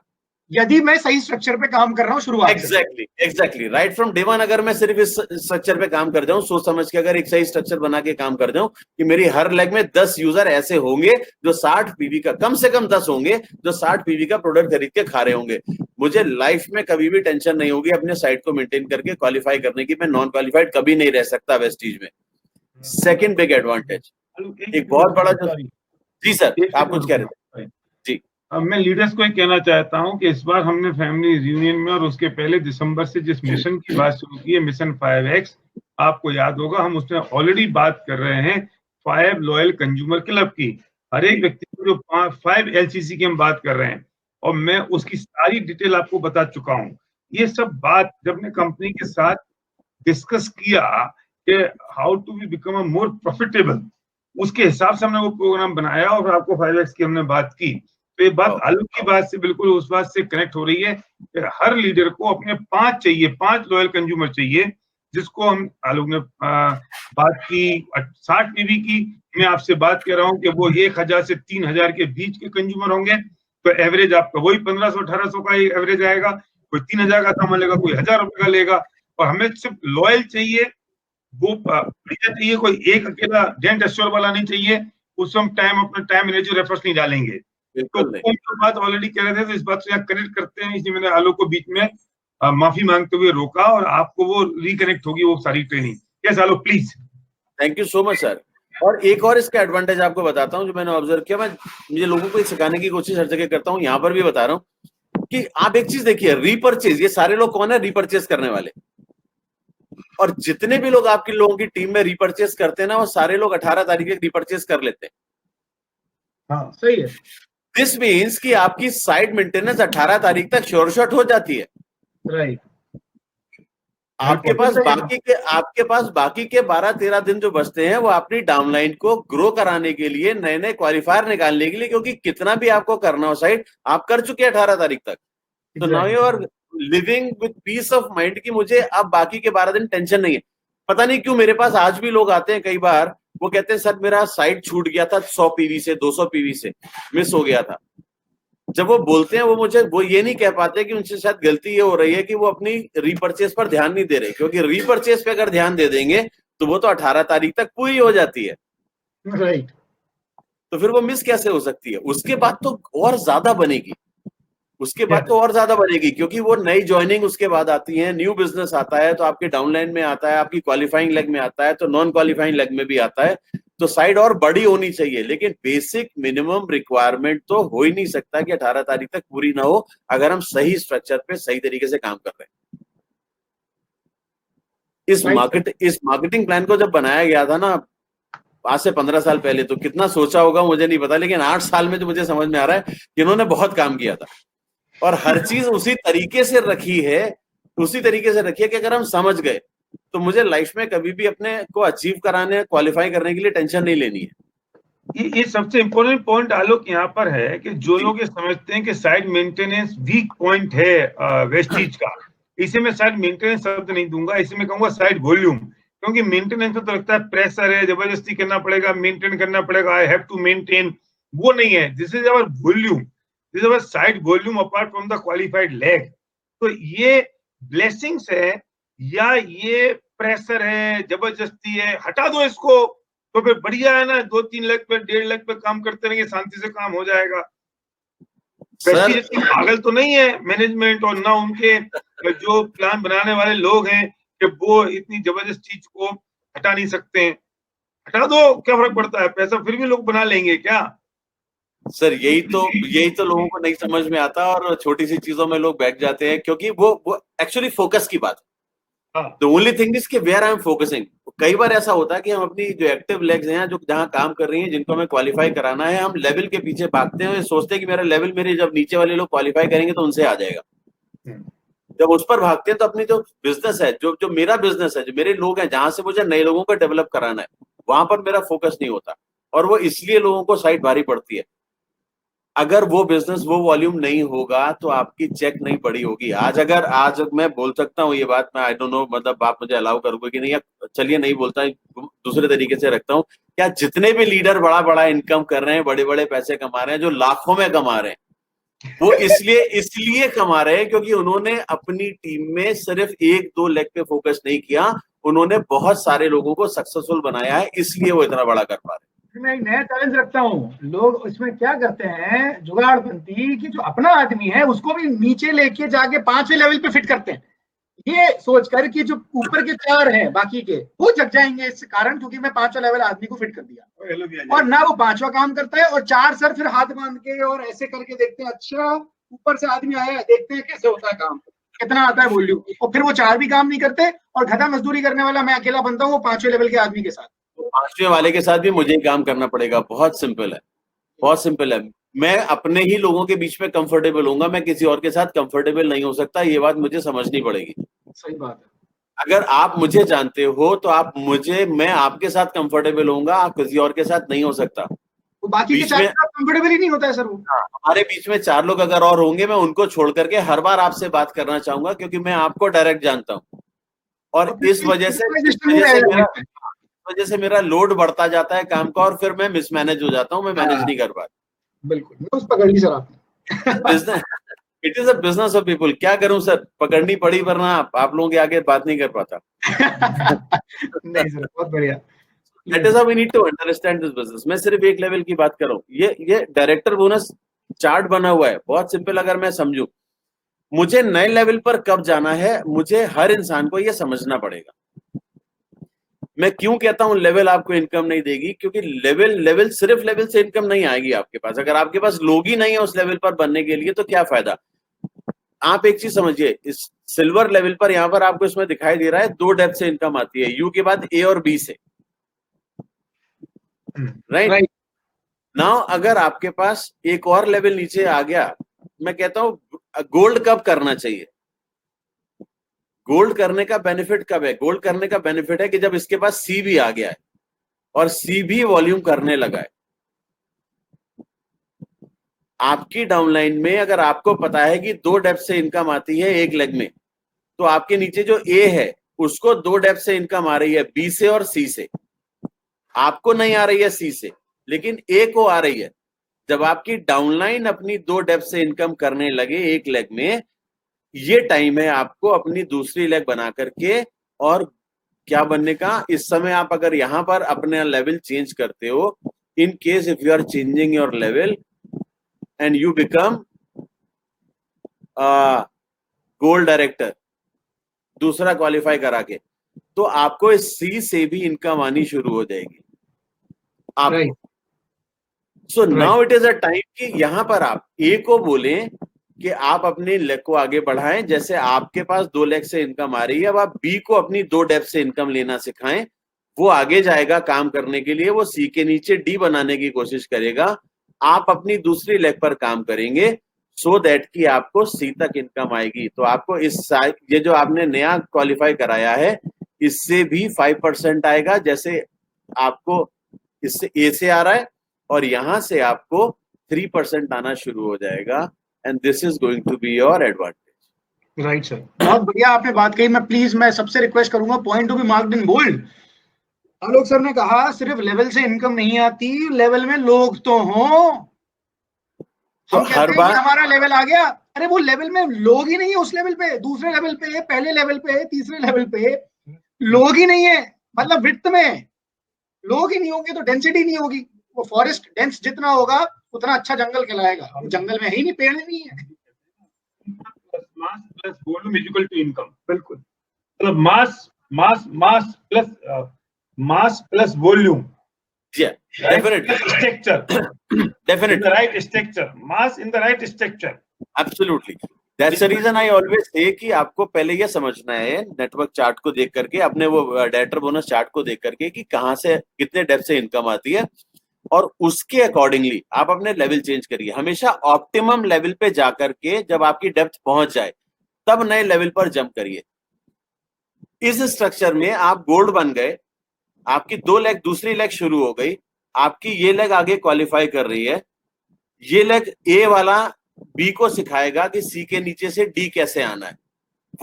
यदि मैं सही स्ट्रक्चर पे काम कर रहा हूँ शुरुआत से। Exactly right from day one अगर मैं सिर्फ इस स्ट्रक्चर पे काम कर जाऊं, सोच समझ के अगर एक सही स्ट्रक्चर बना के काम कर जाऊं कि मेरी हर लेग में 10 यूजर ऐसे होंगे जो 60 पीवी का, कम से कम 10 होंगे जो 60 पीवी का प्रोडक्ट खरीद के खा रहे होंगे, मुझे लाइफ में कभी भी टेंशन नहीं होगी अपने साइट को मेंटेन करके क्वालिफाई करने की। मैं नॉन क्वालिफाइड कभी नहीं रह सकता वेस्टीज में। सेकंड बिग एडवांटेज, एक बहुत बड़ा जो, जी सर आप कुछ कह रहे थे जी। अब मैं लीडर्स को ही कहना चाहता हूं कि इस बार हमने फैमिली रियूनियन में और उसके पहले दिसंबर से जिस मिशन की बात शुरू की है, मिशन 5X, आपको याद होगा हम उसमें ऑलरेडी बात कर रहे हैं 5 लॉयल कंज्यूमर क्लब की। हर एक व्यक्ति को जो 5 LCC की हम बात कर रहे हैं, और मैं उसकी सारी डिटेल आपको बता चुका हूं। ये सब बात जब ने कंपनी के साथ डिस्कस किया कि how to be become a more profitable, उसके हिसाब से हमने वो प्रोग्राम बनाया और आपको 5X की हमने बात की। तो ये बात आलोक की बात से बिल्कुल उस बात से कनेक्ट हो रही है कि हर लीडर को अपने 5 चाहिए, 5 लॉयल कंज्यूमर चाहिए, जिसको हम आलोक ने बात की 60 पीवी की। मैं आपसे बात कर रहा हूं कि वो 1000 से 3000 के बीच के कंज्यूमर होंगे, तो एवरेज आपका वही 1500-1800 का एवरेज आएगा। कोई 3000 का सामान लेगा, कोई 1000 रुपए का लेगा। और हमें सिर्फ लॉयल चाहिए, वो चाहिए, कोई एक अकेला डेंट एश्योर वाला नहीं चाहिए। उस हम अपना टाइम एनर्जी रेफर्स नहीं डालेंगे। तो बात ऑलरेडी कह रहे थे, तो इस बात से कनेक्ट करते हैं, इसलिए मैंने आलोक को बीच में माफी मांगते हुए रोका, और आपको वो रिकनेक्ट होगी वो सारी training. Yes Alok please. Thank you so much sir. और एक और इसका एडवांटेज आपको बताता हूं जो मैंने ऑब्जर्व किया, मैं मुझे लोगों को सिखाने की कोशिश हर जगह करता हूं, यहां पर भी बता रहा हूं कि आप एक चीज देखिए, रीपर्चेज, ये सारे लोग कौन है रीपर्चेज करने वाले, और जितने भी लोग आपके लोगों की टीम में रीपर्चेज करते हैं ना, वो सारे लोग 18 तारीख के रीपर्चेज कर लेते हैं। हाँ सही है। दिस मीन्स कि आपकी साइट मेंटेनेंस 18 तारीख तक श्योर शॉट हो जाती है। राइट। आपके पास बाकी के 12-13 दिन जो बचते हैं वो अपनी डाउनलाइन को ग्रो कराने के लिए, नए नए क्वालिफायर निकालने के लिए, क्योंकि कितना भी आपको करना हो साइट आप कर चुके हैं 18 तारीख तक। तो now you are living with peace of mind कि मुझे अब बाकी के 12 दिन टेंशन नहीं है। पता नहीं क्यों मेरे पास आज भी लोग आते हैं, कई बार वो कहते हैं सर मेरा साइट छूट गया था 100 पीवी से, 200 पीवी से मिस हो गया था। जब वो बोलते हैं वो ये नहीं कह पाते कि उनसे शायद गलती ये हो रही है कि वो अपनी रीपर्चेस पर ध्यान नहीं दे रहे, क्योंकि रीपर्चेस पे अगर ध्यान दे देंगे तो वो तो 18 तारीख तक पूरी हो जाती है। राइट। तो फिर वो मिस कैसे हो सकती है? उसके बाद तो और ज्यादा बनेगी, क्योंकि वो नई ज्वाइनिंग उसके बाद आती है, न्यू बिजनेस आता है, तो आपके डाउनलाइन में आता है, आपकी क्वालिफाइंग लेग में आता है, तो नॉन क्वालिफाइंग लेग में भी आता है। तो साइड और बड़ी होनी चाहिए, लेकिन बेसिक मिनिमम रिक्वायरमेंट तो हो ही नहीं सकता कि 18 तारीख तक पूरी ना हो, अगर हम सही स्ट्रक्चर पे सही तरीके से काम कर रहे हैं। इस मार्केटिंग प्लान को जब बनाया गया था ना आज से 15 साल पहले, तो कितना सोचा होगा मुझे नहीं पता, लेकिन 8 साल में जो मुझे समझ में आ रहा है कि इन्होंने बहुत काम किया था, और हर चीज उसी तरीके से रखी है कि अगर हम समझ गए तो मुझे लाइफ में कभी भी अपने को अचीव कराने, क्वालिफाई करने के लिए टेंशन नहीं लेनी है। ये सबसे इंपॉर्टेंट पॉइंट आलोक यहाँ पर है कि जो लोग ये समझते हैं कि साइट मेंटेनेंस वीक पॉइंट है वेस्टीज का, इसे मैं साइट मेंटेनेंस शब्द नहीं दूंगा, इसे मैं कहूंगा साइट वॉल्यूम। क्योंकि मेंटेनेंस में तो लगता है प्रेशर है, जबरदस्ती करना पड़ेगा, मेंटेन करना पड़ेगा, आई हैव टू मेंटेन, वो नहीं है। This is our volume, this is our site volume apart from the qualified leg. तो ये ब्लेसिंग्स है या ये प्रेशर है, जबरदस्ती है, हटा दो इसको, तो फिर बढ़िया है ना, 2-3 लाख पे 1.5 लाख पे काम करते रहेंगे, शांति से काम हो जाएगा। पागल तो नहीं है मैनेजमेंट, और ना उनके जो प्लान बनाने वाले लोग हैं कि वो इतनी जबरदस्त चीज को हटा नहीं सकते हैं। हटा दो, क्या फर्क पड़ता है, पैसा फिर भी लोग बना लेंगे क्या? सर यही तो लोगों को नहीं समझ में आता, और छोटी सी चीजों में लोग बैठ जाते हैं, क्योंकि वो एक्चुअली फोकस की बात। The only thing is कि where I am focusing। कई बार ऐसा होता है कि हम अपनी जो एक्टिव लेग्स हैं, जो जहां काम कर रही हैं, जिनको हमें क्वालिफाई कराना है, हम लेवल के पीछे भागते हैं, सोचते हैं कि मेरा लेवल, मेरे जब नीचे वाले लोग क्वालिफाई करेंगे तो उनसे आ जाएगा। जब उस पर भागते हैं तो अपनी जो बिजनेस है, जो मेरा बिजनेस है, जो मेरे लोग हैं, जहां से मुझे नए लोगों को डेवलप कराना है, वहां पर मेरा फोकस नहीं होता, और वो इसलिए लोगों को साइट भारी पड़ती है। अगर वो बिजनेस, वो वॉल्यूम नहीं होगा तो आपकी चेक नहीं पड़ी होगी। आज मैं बोल सकता हूँ ये बात, मैं आई डोंट नो, मतलब आप मुझे अलाउ करोगे कि नहीं, चलिए नहीं बोलता, दूसरे तरीके से रखता हूँ। क्या जितने भी लीडर बड़ा बड़ा इनकम कर रहे हैं, बड़े बड़े पैसे कमा रहे हैं, जो लाखों में कमा रहे हैं, वो इसलिए कमा रहे हैं क्योंकि उन्होंने अपनी टीम में सिर्फ 1-2 लेग पे फोकस नहीं किया, उन्होंने बहुत सारे लोगों को सक्सेसफुल बनाया है, इसलिए वो इतना बड़ा कर पा रहे हैं। मैं एक नया चैलेंज रखता हूँ, लोग इसमें क्या करते हैं जुगाड़पंती कि जो अपना आदमी है उसको भी नीचे लेके जाके 5वें लेवल पे फिट करते हैं, ये सोचकर कि जो ऊपर के 4 हैं बाकी के वो जग जाएंगे इस कारण, क्योंकि मैं 5वां लेवल आदमी को फिट कर दिया, और ना वो 5वां काम करता है, और 4 सर फिर हाथ बांध के और ऐसे करके देखते हैं, अच्छा ऊपर से आदमी आया है, देखते हैं कैसे होता है काम, कितना आता है वॉल्यूम, और फिर वो 4 भी काम नहीं करते, और गधा मजदूरी करने वाला मैं अकेला बनता हूँ वो 5वें लेवल के आदमी के साथ। तो 5वें वाले के साथ भी मुझे ही काम करना पड़ेगा। बहुत सिंपल है, बहुत सिंपल है। मैं अपने ही लोगों के बीच में कंफर्टेबल होऊंगा, मैं किसी और के साथ कंफर्टेबल नहीं हो सकता, ये बात मुझे समझनी पड़ेगी। सही बात है। अगर आप मुझे जानते हो तो मैं आपके साथ कंफर्टेबल होऊंगा, आप किसी और के साथ नहीं हो सकता। वो बाकी के 4 कंफर्टेबल ही नहीं होता है सर वो। हमारे बीच में 4 लोग अगर और होंगे, मैं उनको छोड़ करके हर बार आपसे बात करना चाहूंगा, क्योंकि मैं आपको डायरेक्ट जानता हूँ, और इस वजह से मेरा लोड बढ़ता जाता है काम का, और फिर मैं मिसमैनेज हो जाता हूँ, मैं मैनेज नहीं कर पाता। बिल्कुल न्यूज़ पकड़ ली सर आपने। It is a business of people. क्या करूं सर, पकड़नी पड़ी, वरना आप लोगों के आगे बात नहीं कर पाता। नहीं सर, बहुत बढ़िया। That is how we need to understand this business। मैं सिर्फ एक लेवल की बात कर रहा हूँ। ये डायरेक्टर बोनस चार्ट बना हुआ है, बहुत सिंपल। अगर मैं समझूं मुझे नए लेवल पर कब जाना है, मुझे हर इंसान को ये समझना पड़ेगा। मैं क्यों कहता हूं लेवल आपको इनकम नहीं देगी, क्योंकि लेवल सिर्फ लेवल से इनकम नहीं आएगी आपके पास। अगर आपके पास लोग ही नहीं है उस लेवल पर बनने के लिए तो क्या फायदा। आप एक चीज समझिए, इस सिल्वर लेवल पर यहां पर आपको इसमें दिखाई दे रहा है 2 डेप्थ से इनकम आती है, यू के बाद ए और बी से, राइट। नाउ अगर आपके पास एक और लेवल नीचे आ गया, मैं कहता हूं गोल्ड कब करना चाहिए। गोल्ड करने का बेनिफिट कब है? गोल्ड करने का बेनिफिट है कि जब इसके पास सी भी आ गया है और सी भी वॉल्यूम करने लगा है। आपकी डाउनलाइन में अगर आपको पता है कि 2 डेप्थ से इनकम आती है एक लेग में, तो आपके नीचे जो ए है उसको 2 डेप्थ से इनकम आ रही है, बी से और सी से। आपको नहीं आ रही है सी से, लेकिन ए को आ रही है। जब आपकी डाउनलाइन अपनी 2 डेप्थ से इनकम करने लगे एक लेग में, ये टाइम है आपको अपनी दूसरी लेग बना करके और क्या बनने का। इस समय आप अगर यहां पर अपना लेवल चेंज करते हो, in case if you are changing your level and you become gold director दूसरा क्वालिफाई करा के, तो आपको इस सी से भी इनकम आनी शुरू हो जाएगी आपको। So now it is a time कि यहां पर आप ए को बोलें कि आप अपनी लेग को आगे बढ़ाएं। जैसे आपके पास 2 लेग से इनकम आ रही है, अब आप बी को अपनी 2 डेप्थ से इनकम लेना सिखाएं। वो आगे जाएगा काम करने के लिए, वो सी के नीचे डी बनाने की कोशिश करेगा, आप अपनी दूसरी लेग पर काम करेंगे, सो दैट कि आपको सी तक इनकम आएगी। तो आपको ये जो आपने नया क्वालिफाई कराया है, इससे भी 5% आएगा। जैसे आपको इससे ए से आ रहा है और यहां से आपको 3% आना शुरू हो जाएगा, and this is going to be your advantage. Right sir, बहुत बढ़िया आपने बात कही। मैं सबसे रिक्वेस्ट करूंगा, point to be marked in bold. Alok sir ने कहा सिर्फ लेवल से इनकम नहीं आती, लेवल में लोग तो हों। तो हम कहते हैं कि हमारा लेवल आ गया, अरे वो लेवल में लोग ही नहीं है, उस लेवल पे, दूसरे लेवल पे, पहले लेवल पे, तीसरे लेवल पे लोग ही नहीं है। मतलब विड्थ में लोग ही नहीं होंगे तो डेंसिटी नहीं होगी। वो फॉरेस्ट डेंस जितना होगा उतना अच्छा जंगल कहलाएगा। जंगल में है ही नहीं, पेड़ नहीं है। Mass plus volume is equal to income. बिल्कुल, मतलब mass plus volume, definitely structure, definitely in the right structure, mass in the right structure, absolutely। That's the reason I always say कि आपको पहले ये समझना है नेटवर्क चार्ट को देख करके, अपने वो डायरेक्टर बोनस चार्ट को देख करके कि कहां से कितने डेप्थ से इनकम आती है, और उसके अकॉर्डिंगली आप अपने लेवल चेंज करिए। हमेशा ऑप्टिमम लेवल पे जाकर के जब आपकी डेप्थ पहुंच जाए तब नए लेवल पर जंप करिए। इस स्ट्रक्चर में आप गोल्ड बन गए, आपकी 2 लेग, दूसरी लेग शुरू हो गई, आपकी ये लेग आगे क्वालिफाई कर रही है, ये लेग ए वाला बी को सिखाएगा कि सी के नीचे से डी कैसे आना है,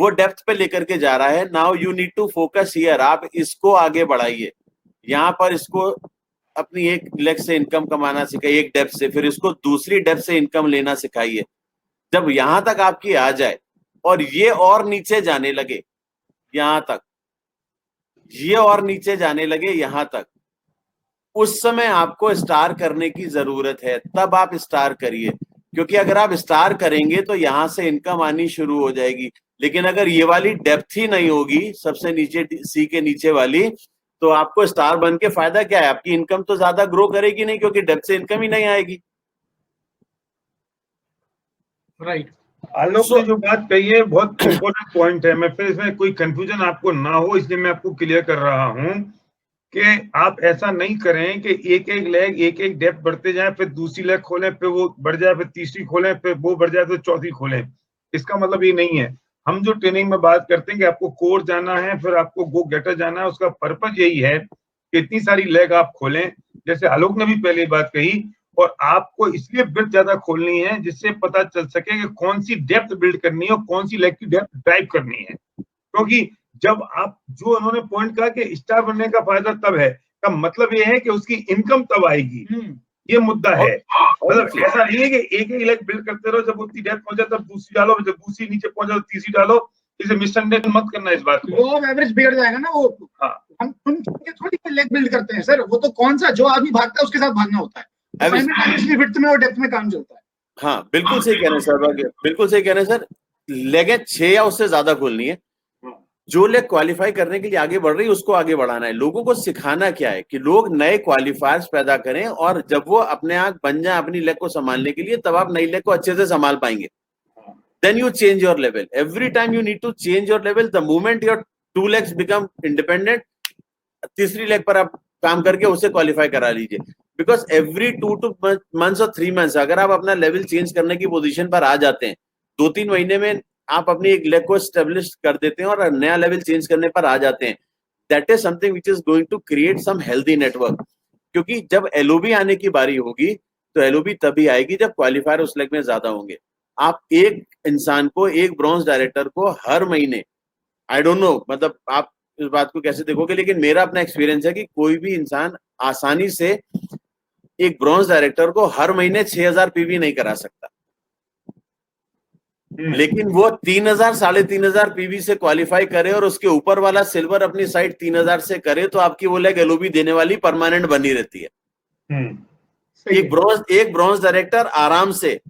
वो डेप्थ पे लेकर के जा रहा है। Now you need to focus here, आप इसको आगे बढ़ाइए। यहां पर इसको अपनी एक लेग से इनकम कमाना सिखाइए, एक डेप्थ से, फिर इसको दूसरी डेप्थ से इनकम लेना सिखाइए। जब यहां तक आपकी आ जाए और ये और नीचे जाने लगे, यहां तक, ये और नीचे जाने लगे यहां तक, उस समय आपको स्टार करने की जरूरत है। तब आप स्टार करिए, क्योंकि अगर आप स्टार करेंगे तो यहां से इनकम आनी शुरू हो जाएगी। लेकिन अगर ये वाली डेप्थ ही नहीं होगी, सबसे नीचे सी के नीचे वाली, तो आपको स्टार बन के फायदा क्या है? आपकी इनकम तो ज्यादा ग्रो करेगी नहीं, क्योंकि डेप्थ से इनकम ही नहीं आएगी। राइट। आलोक ने जो बात कही है बहुत इंपॉर्टेंट पॉइंट है। मैं फिर इसमें कोई कंफ्यूजन आपको ना हो इसलिए मैं आपको क्लियर कर रहा हूं कि आप ऐसा नहीं करें कि एक एक लेग एक एक डेप्थ बढ़ते जाए, फिर दूसरी लेग खोलें, फिर वो बढ़ जाए, फिर तीसरी खोलें, फिर वो बढ़ जाए तो चौथी खोलें। इसका मतलब ये नहीं है। हम जो ट्रेनिंग में बात करते हैं कि आपको कोर जाना है, फिर आपको गो गेटर जाना है, उसका पर्पज यही है कि इतनी सारी लेग आप खोलें, जैसे आलोक ने भी पहले बात कही, और आपको इसलिए ब्रेथ ज्यादा खोलनी है जिससे पता चल सके कि कौन सी डेप्थ बिल्ड करनी है और कौन सी लेग की डेप्थ ड्राइव करनी है। क्योंकि जब आप, जो उन्होंने पॉइंट कहा कि स्टार बनने का फायदा तब है, का मतलब ये है कि उसकी इनकम तब आएगी। ये मुद्दा है। मतलब ऐसा नहीं है कि एक एक लेग बिल्ड करते रहो, जब उतनी डेप्थ पहुंचे तब दूसरी डालो, जब दूसरी नीचे पहुंचे तो तीसरी डालो। इसे मिसअंडरस्टैंड मत करना इस बात को। लॉ ऑफ एवरेज बिगड़ जाएगा ना वो। हाँ, हम थोड़ी लेग बिल्ड करते हैं सर, वो तो कौन सा जो आदमी भागता है उसके साथ भागना होता है। साइमल्टेनियसली विड्थ में और डेप्थ में काम चलता है। हाँ, बिल्कुल सही कह रहे हैं सर, बिल्कुल सही कह रहे हैं सर। लेगें 6 या उससे ज्यादा खोलनी है। जो लेग क्वालिफाई करने के लिए आगे बढ़ रही है उसको आगे बढ़ाना है। लोगों को सिखाना क्या है कि लोग नए क्वालिफायर्स पैदा करें, और जब वो अपने आप बन जाए अपनी लेग को संभालने के लिए, तब आप नई लेग को अच्छे से संभाल पाएंगे। Then you change your level. Every time you need to change your level. The moment your 2 legs become independent, तीसरी लेग पर आप काम करके उसे क्वालिफाई करा लीजिए। बिकॉज एवरी 2 months और 3 months अगर आप अपना लेवल चेंज करने की पोजीशन पर आ जाते हैं, 2-3 महीने में आप अपनी एक लेग को स्टेब्लिश कर देते हैं और नया लेवल चेंज करने पर आ जाते हैं, that is something which is going to create some healthy network. क्योंकि जब एलओबी आने की बारी होगी तो एलओबी तभी आएगी जब क्वालिफायर उस लेग में ज्यादा होंगे। आप एक इंसान को, एक ब्रॉन्ज डायरेक्टर को हर महीने, आई डोंट नो मतलब आप इस बात को कैसे देखोगे, लेकिन मेरा अपना एक्सपीरियंस है कि कोई भी इंसान आसानी से एक ब्रॉन्ज डायरेक्टर को हर महीने 6000 पीवी नहीं करा सकता। लेकिन वो 3000 3500 पीवी से क्वालिफाई करे और उसके ऊपर वाला सिल्वर अपनी साइड 3000 से करे, तो आपकी वो लेग एलओबी देने वाली परमानेंट बनी रहती है। एक ब्रॉन्ज डायरेक्टर आराम से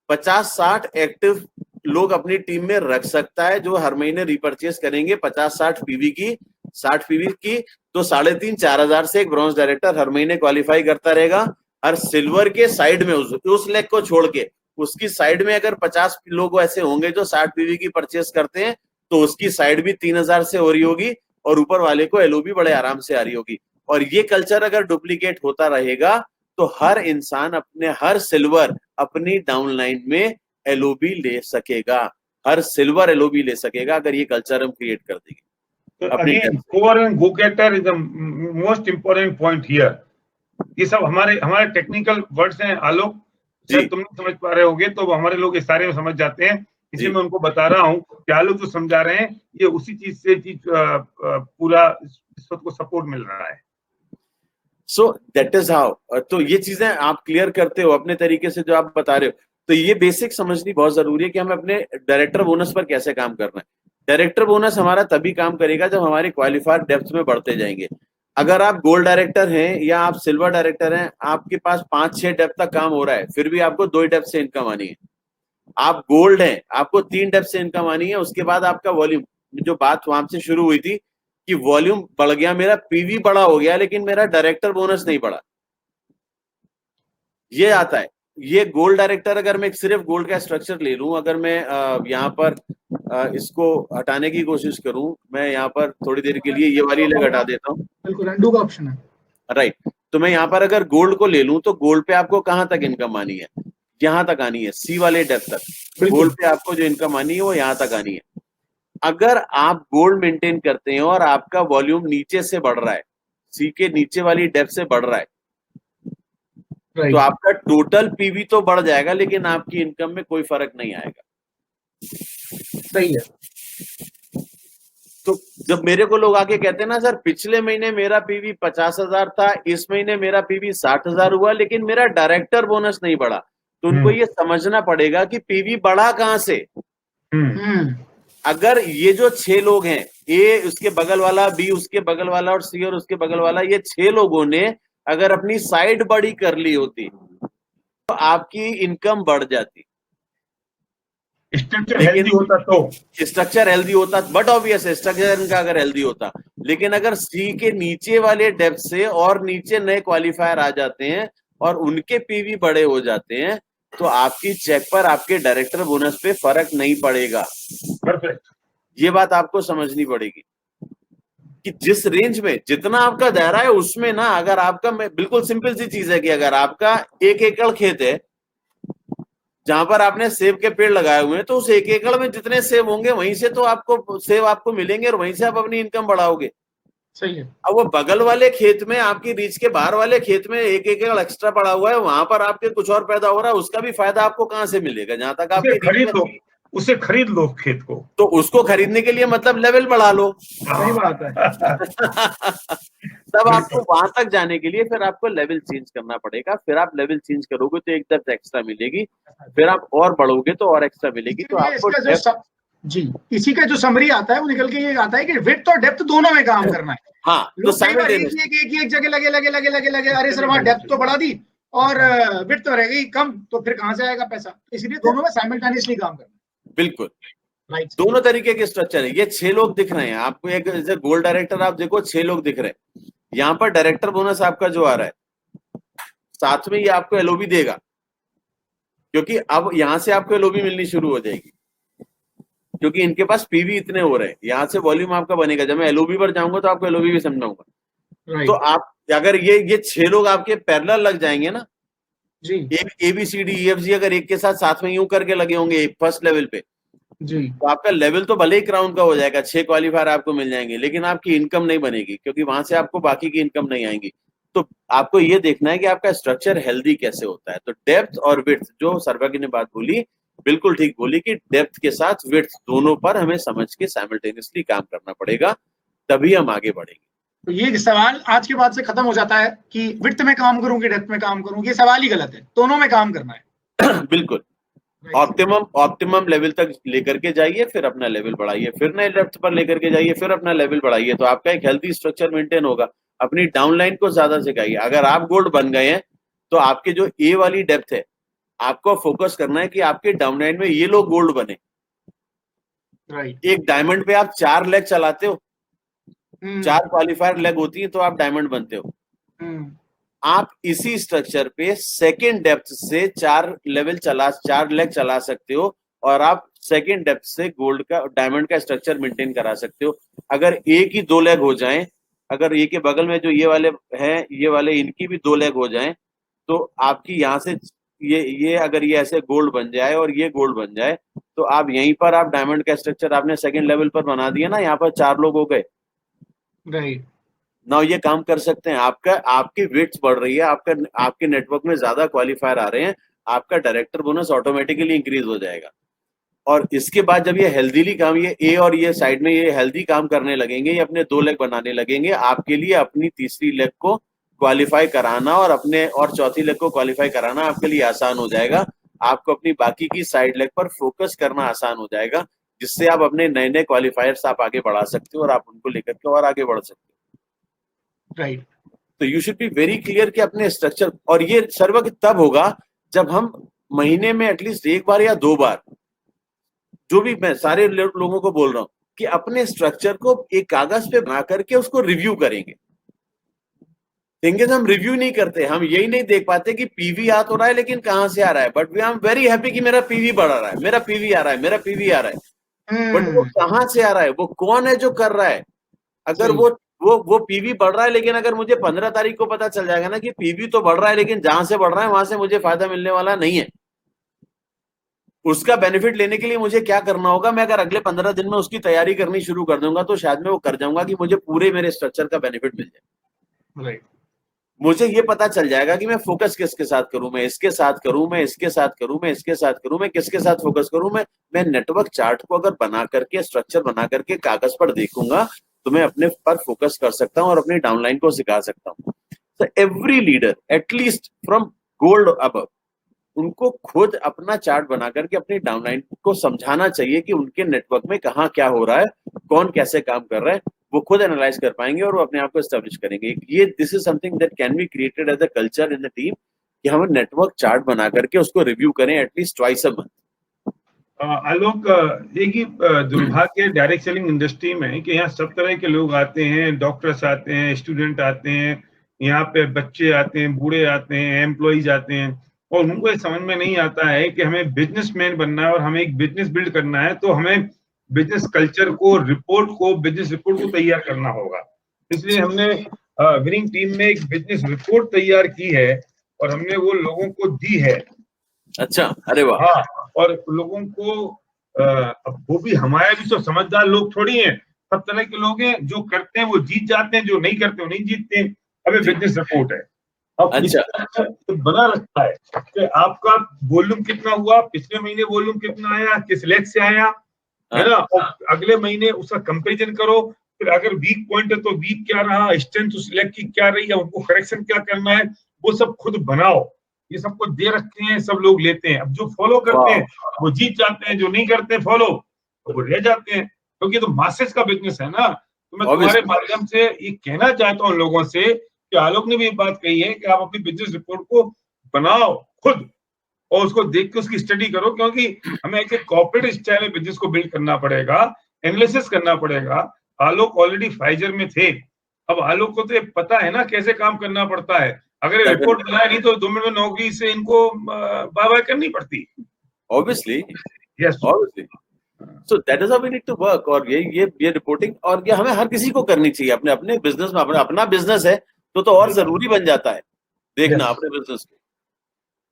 50-60 एक्टिव लोग अपनी टीम में रख सकता है, जो हर महीने रिपर्चेस करेंगे 50-60 पीवी की, 60 पीवी की, तो 3500-4000 से एक ब्रॉन्ज डायरेक्टर हर महीने क्वालिफाई करता रहेगा। हर सिल्वर के साइड में उस लेग को छोड़ के उसकी साइड में अगर 50 लोग ऐसे होंगे जो 60 पीवी की परचेस करते हैं, तो उसकी साइड भी 3000 से हो रही होगी और ऊपर वाले को एलओबी बड़े आराम से आ रही होगी। और ये कल्चर अगर डुप्लीकेट होता रहेगा तो हर इंसान अपने हर सिल्वर अपनी डाउनलाइन में एलओबी ले सकेगा, हर सिल्वर एलओबी ले सकेगा, अगर ये कल्चर हम क्रिएट कर देंगे। तो again core and go getter is the most important point here. ये सब हमारे टेक्निकल वर्ड्स हैं आलोक, शायद तुम नहीं समझ पा रहे होगे, तो हमारे लोग इस सारे में समझ जाते हैं, इसलिए मैं उनको बता रहा हूँ कि आलोक जो समझा रहे हैं ये उसी चीज से पूरा को सपोर्ट मिल रहा है। सो दैट इज हाउ। तो ये चीजें आप क्लियर करते हो अपने तरीके से जो आप बता रहे हो, तो ये बेसिक समझनी बहुत जरूरी है कि हमें अपने डायरेक्टर बोनस पर कैसे काम करना है। डायरेक्टर बोनस हमारा तभी काम करेगा जब हमारी क्वालिफायर डेप्थ में बढ़ते जाएंगे। अगर आप गोल्ड डायरेक्टर हैं या आप सिल्वर डायरेक्टर हैं, आपके पास 5-6 डेप्थ तक काम हो रहा है, फिर भी आपको 2 डेप्थ से इनकम आनी है। आप गोल्ड हैं, आपको 3 डेप्थ से इनकम आनी है। उसके बाद आपका वॉल्यूम, जो बात वहां से शुरू हुई थी कि वॉल्यूम बढ़ गया, मेरा पीवी बड़ा हो गया, लेकिन मेरा डायरेक्टर बोनस नहीं बढ़ा, ये आता है। ये गोल्ड डायरेक्टर, अगर मैं सिर्फ गोल्ड का स्ट्रक्चर ले लूं, अगर मैं यहाँ पर इसको हटाने की कोशिश करूं, मैं यहाँ पर थोड़ी देर के लिए ये वाली लेग हटा देता हूँ, बिल्कुल अंडू का ऑप्शन है, राइट। तो मैं यहाँ पर अगर गोल्ड को ले लूं तो गोल्ड पे आपको कहां तक इनकम आनी है? यहाँ तक आनी है, सी वाले डेप्थ तक। गोल्ड पे आपको जो इनकम आनी है वो यहाँ तक आनी है। अगर आप गोल्ड मेंटेन करते हैं और आपका वॉल्यूम नीचे से बढ़ रहा है, सी के नीचे वाली डेप्थ से बढ़ रहा है, तो आपका टोटल पीवी तो बढ़ जाएगा, लेकिन आपकी इनकम में कोई फर्क नहीं आएगा। सही है। तो जब मेरे को लोग आके कहते हैं ना, सर पिछले महीने मेरा पीवी 50,000 था, इस महीने मेरा पीवी 60,000 हुआ, लेकिन मेरा डायरेक्टर बोनस नहीं बढ़ा, तो उनको ये समझना पड़ेगा कि पीवी बढ़ा कहां से। अगर ये जो 6 लोग हैं, ए उसके बगल वाला, बी उसके बगल वाला और सी और उसके बगल वाला, ये 6 लोगों ने अगर अपनी साइड बड़ी कर ली होती तो आपकी इनकम बढ़ जाती। स्ट्रक्चर हेल्दी होता तो, स्ट्रक्चर हेल्दी होता, बट ऑब्वियस स्ट्रक्चर इनका अगर हेल्दी होता, लेकिन अगर सी के नीचे वाले डेप्थ से और नीचे नए क्वालिफायर आ जाते हैं और उनके पीवी बड़े हो जाते हैं तो आपकी चेक पर, आपके डायरेक्टर बोनस पे फर्क नहीं पड़ेगा। परफेक्ट। ये बात आपको समझनी पड़ेगी कि जिस रेंज में जितना आपका दायरा है उसमें ना, अगर आपका, बिल्कुल सिंपल सी चीज है कि अगर आपका 1 एकड़ खेत है जहां पर आपने सेब के पेड़ लगाए हुए हैं, तो उस 1 एकड़ में जितने सेब होंगे वहीं से तो आपको सेब आपको मिलेंगे और वहीं से आप अपनी इनकम बढ़ाओगे। सही है। अब वो बगल वाले खेत में, आपकी रीच के बाहर वाले खेत में 1 एकड़ एक्स्ट्रा पड़ा हुआ है, वहां पर आपके कुछ और पैदा हो रहा है, उसका भी फायदा आपको कहां से मिलेगा? जहां तक आपके उसे खरीद लो खेत को, तो उसको खरीदने के लिए मतलब लेवल बढ़ा लो। सही बात है। तब आपको वहां तक जाने के लिए फिर आपको लेवल चेंज करना पड़ेगा। फिर आप लेवल चेंज करोगे तो एक डेप्थ एक्स्ट्रा मिलेगी, फिर आप और बढ़ोगे तो और एक्स्ट्रा मिलेगी। तो आपको जी, इसी का जो समरी आता है वो निकल के ये आता है कि विड्थ और डेप्थ दोनों में काम करना है। हाँ, तो एक जगह लगे, अरे सर वहां डेप्थ तो बढ़ा दी और विड्थ तो रह गई कम, तो फिर कहां से आएगा पैसा? इसलिए दोनों में साइमल्टेनियसली काम करना। बिल्कुल, दोनों तरीके के स्ट्रक्चर है। ये 6 लोग दिख रहे हैं आपको, एक जैसे गोल्ड डायरेक्टर आप देखो 6 लोग दिख रहे हैं। यहाँ पर डायरेक्टर बोनस आपका जो आ रहा है, साथ में ये आपको एलओबी देगा, क्योंकि अब यहां से आपको एलओबी मिलनी शुरू हो जाएगी, क्योंकि इनके पास पीवी इतने हो रहे हैं। यहाँ से वॉल्यूम आपका बनेगा। जब मैं एलओबी पर जाऊंगा तो आपको एलओबी भी समझाऊंगा। तो आप अगर ये 6 लोग आपके पैरेलल लग जाएंगे ना जी, एक ABCD EFG अगर एक के साथ में यूं करके लगे होंगे फर्स्ट लेवल पे जी, तो आपका लेवल तो भले ही क्राउन का हो जाएगा, 6 क्वालिफायर आपको मिल जाएंगे, लेकिन आपकी इनकम नहीं बनेगी, क्योंकि वहां से आपको बाकी की इनकम नहीं आएंगी। तो आपको ये देखना है कि आपका स्ट्रक्चर हेल्दी कैसे होता है। तो डेप्थ और विड्थ, जो सर्वज्ञ ने बात बोली बिल्कुल ठीक बोली कि डेप्थ के साथ विड्थ दोनों पर हमें समझ के साइमल्टेनियसली काम करना पड़ेगा, तभी हम आगे बढ़ेंगे। तो ये सवाल आज के बाद से खत्म हो जाता है कि विड्थ में काम करूं कि डेप्थ में काम करूं, ये सवाल ही गलत है, दोनों में काम करना है। बिल्कुल, ऑप्टिमम लेवल तक लेकर के जाइए, फिर अपना लेवल बढ़ाइए, फिर नए डेप्थ पर लेकर के जाइए, फिर अपना लेवल बढ़ाइए, तो आपका एक हेल्दी स्ट्रक्चर मेंटेन होगा। अपनी डाउनलाइन को ज्यादा सिखाइए। अगर आप गोल्ड बन गए हैं तो आपके जो ए वाली डेप्थ है, आपको फोकस करना है कि आपके डाउनलाइन में ये लोग गोल्ड बने। एक डायमंड पे आप 4 लेग चलाते हो, 4 क्वालिफायर लेग होती है तो आप डायमंड बनते हो। आप इसी स्ट्रक्चर पे सेकेंड डेप्थ से 4 लेग चला सकते हो और आप सेकेंड डेप्थ से गोल्ड का, डायमंड का स्ट्रक्चर मेंटेन करा सकते हो। अगर एक ही 2 लेग हो जाएं, अगर ये के बगल में जो ये वाले हैं, ये वाले इनकी भी 2 लेग हो जाएं, तो आपकी यहाँ से ये अगर ये ऐसे गोल्ड बन जाए और ये गोल्ड बन जाए, तो आप यहीं पर आप डायमंड का स्ट्रक्चर आपने सेकेंड लेवल पर बना दिया ना, यहाँ पर 4 लोग हो गए। राइट, नाउ ये काम कर सकते हैं। आपकी विड्थ बढ़ रही है, आपके नेटवर्क में ज्यादा क्वालिफायर आ रहे हैं, आपका डायरेक्टर बोनस ऑटोमेटिकली इंक्रीज हो जाएगा। और इसके बाद जब ये हेल्दीली काम, ये ए और ये साइड में ये हेल्दी काम करने लगेंगे, ये अपने 2 लेग बनाने लगेंगे, आपके लिए अपनी तीसरी लेग को क्वालिफाई कराना और चौथी लेग को क्वालिफाई कराना आपके लिए आसान हो जाएगा। आपको अपनी बाकी की साइड लेग पर फोकस करना आसान हो जाएगा, जिससे आप अपने नए क्वालिफायर्स आप आगे बढ़ा सकते हो और आप उनको लेकर के और आगे बढ़ सकते हो। राइट, तो you should be very clear कि अपने स्ट्रक्चर, और ये सर्वज्ञ तब होगा जब हम महीने में एटलीस्ट 1 बार या 2 बार, जो भी मैं सारे लोगों को बोल रहा हूं कि अपने स्ट्रक्चर को एक कागज पे बना करके उसको रिव्यू करेंगे। थिंकिंग हम रिव्यू नहीं करते, हम यही नहीं देख पाते कि पीवी आ तो रहा है लेकिन कहां से आ रहा है, but we are very happy कि मेरा पीवी बढ़ रहा है, मेरा पीवी आ रहा है, मेरा पीवी आ रहा है, बट वो कहां से आ रहा है, वो कौन है जो कर रहा है। अगर वो पीवी बढ़ रहा है, लेकिन अगर मुझे 15 तारीख को पता चल जाएगा ना कि पीवी तो बढ़ रहा है, लेकिन जहां से बढ़ रहा है वहां से मुझे फायदा मिलने वाला नहीं है, उसका बेनिफिट लेने के लिए मुझे क्या करना होगा, मैं अगर अगले 15 दिन में उसकी तैयारी करनी शुरू कर दूंगा तो शायद मैं वो कर जाऊंगा कि मुझे पूरे मेरे स्ट्रक्चर का बेनिफिट मिल जाए। राइट, मुझे ये पता चल जाएगा कि मैं फोकस किसके साथ करूं, मैं इसके साथ करूं, मैं इसके साथ करूं, मैं इसके साथ करूं, मैं किसके साथ फोकस करूं। मैं नेटवर्क चार्ट को अगर बना करके, स्ट्रक्चर बना करके कागज पर देखूंगा तो मैं अपने पर फोकस कर सकता हूं और अपनी डाउनलाइन को सिखा सकता हूं। So every leader, at least from gold above, उनको खुद अपना चार्ट बना करके अपनी डाउनलाइन को समझाना चाहिए कि उनके नेटवर्क में कहाँ क्या हो रहा है, कौन कैसे काम कर रहा है, वो खुद एनालाइज कर पाएंगे और वो अपने आप को एस्टेब्लिश करेंगे। ये this is something that can be created as a culture in the team कि हम नेटवर्क चार्ट बना करके उसको रिव्यू करें at least twice a month. Alok, एक ही दुर्भाग्य डायरेक्ट सेलिंग इंडस्ट्री में कि यहाँ सब तरह के लोग आते हैं, डॉक्टर्स आते हैं, स्टूडेंट आते हैं, यहाँ पे बच्चे आते हैं, बूढ़े आते हैं, एम्प्लॉइज आते हैं, और उनको ये समझ में नहीं आता है कि हमें बिजनेसमैन बनना है और हमें एक बिजनेस बिल्ड करना है, तो हमें बिजनेस कल्चर को, बिजनेस रिपोर्ट को तैयार करना होगा। इसलिए हमने विनिंग टीम में एक बिजनेस रिपोर्ट तैयार की है और हमने वो लोगों को दी है। अच्छा, अरे वाह। हाँ, और लोगों को अब वो भी हमारे भी तो समझदार लोग थोड़ी हैं, सब तरह के लोग हैं, जो करते हैं वो जीत जाते हैं, जो नहीं करते वो नहीं जीतते हैं। अबे बिजनेस रिपोर्ट है, अब अच्छा। तो बना रखता है कि आपका वॉल्यूम कितना हुआ, पिछले महीने वॉल्यूम कितना आया, किस लेग से आया, है ना, और अगले महीने उसका कंपैरिजन करो, फिर अगर वीक पॉइंट है तो वीक क्या रहा, स्ट्रेंथ उस लेग की क्या रही है, उनको करेक्शन क्या करना है, वो सब खुद बनाओ। ये सबको दे रखे हैं, सब लोग लेते हैं। अब जो फॉलो करते हैं वो जीत जाते हैं, जो नहीं करते फॉलो तो वो रह जाते हैं, क्योंकि तो मासेस का बिजनेस है ना। तो मैं तुम्हारे माध्यम से ये कहना चाहता हूँ लोगों से कि आलोक ने भी बात कही है कि आप अपनी बिजनेस रिपोर्ट को बनाओ खुद और उसको देख के उसकी स्टडी करो, क्योंकि हमें एक कॉर्पोरेट स्टाइल में बिजनेस को बिल्ड करना पड़ेगा, एनालिसिस करना पड़ेगा। आलोक ऑलरेडी फाइजर में थे, अब आलोक को तो ये पता है ना कैसे काम करना पड़ता है। अगर ये रिपोर्ट बनाए नहीं तो 2 मिनट में नौकरी से इनको बाय बाय करनी पड़ती। Obviously, yes, obviously. So that is how we need to work. और ये रिपोर्टिंग और ये हमें हर किसी को करनी चाहिए अपने अपने बिजनेस में। अपना बिजनेस है तो और जरूरी बन जाता है देखना अपने बिजनेस को।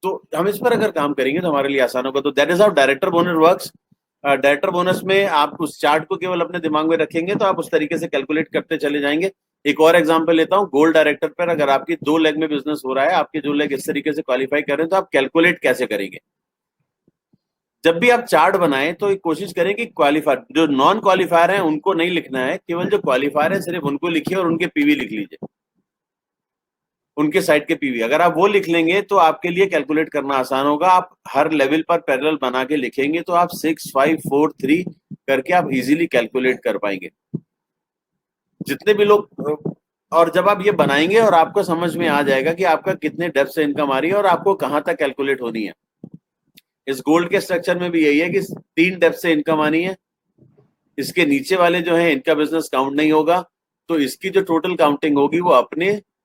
तो हम इस पर अगर काम करेंगे तो हमारे लिए आसान होगा। तो that is how director bonus works. Director bonus में आप उस चार्ट को केवल अपने दिमाग में रखेंगे तो आप उस तरीके से कैलकुलेट करते चले जाएंगे। एक और एग्जांपल लेता हूं, गोल्ड डायरेक्टर पर अगर आपकी 2 लेग में बिजनेस हो रहा है, आपके 2 लेग इस तरीके से क्वालिफाई कर रहे हैं, तो आप कैलकुलेट कैसे करेंगे। जब भी आप चार्ट बनाएं तो कोशिश करें कि क्वालिफायर, जो नॉन क्वालिफायर हैं उनको नहीं लिखना है, केवल जो क्वालिफायर है सिर्फ उनको लिखिए और उनके पीवी लिख लीजिए, उनके साइड के पीवी। अगर आप वो लिख लेंगे तो आपके लिए कैलकुलेट करना आसान होगा। आप हर लेवल पर पैरेलल बना के लिखेंगे तो आप 6, 5, 4, 3 करके आप इजीली कैलकुलेट कर पाएंगे जितने भी लोग। और जब आप ये बनाएंगे और आपको समझ में आ जाएगा कि आपका कितने डेप्थ से इनकम आ रही है और आपको कहां तक कैलकुलेट होनी है। इस गोल्ड के स्ट्रक्चर में भी यही है कि 3 डेप्थ से इनकम आनी है, इसके नीचे वाले जो है इनका बिजनेस काउंट नहीं होगा, तो इसकी जो टोटल काउंटिंग होगी वो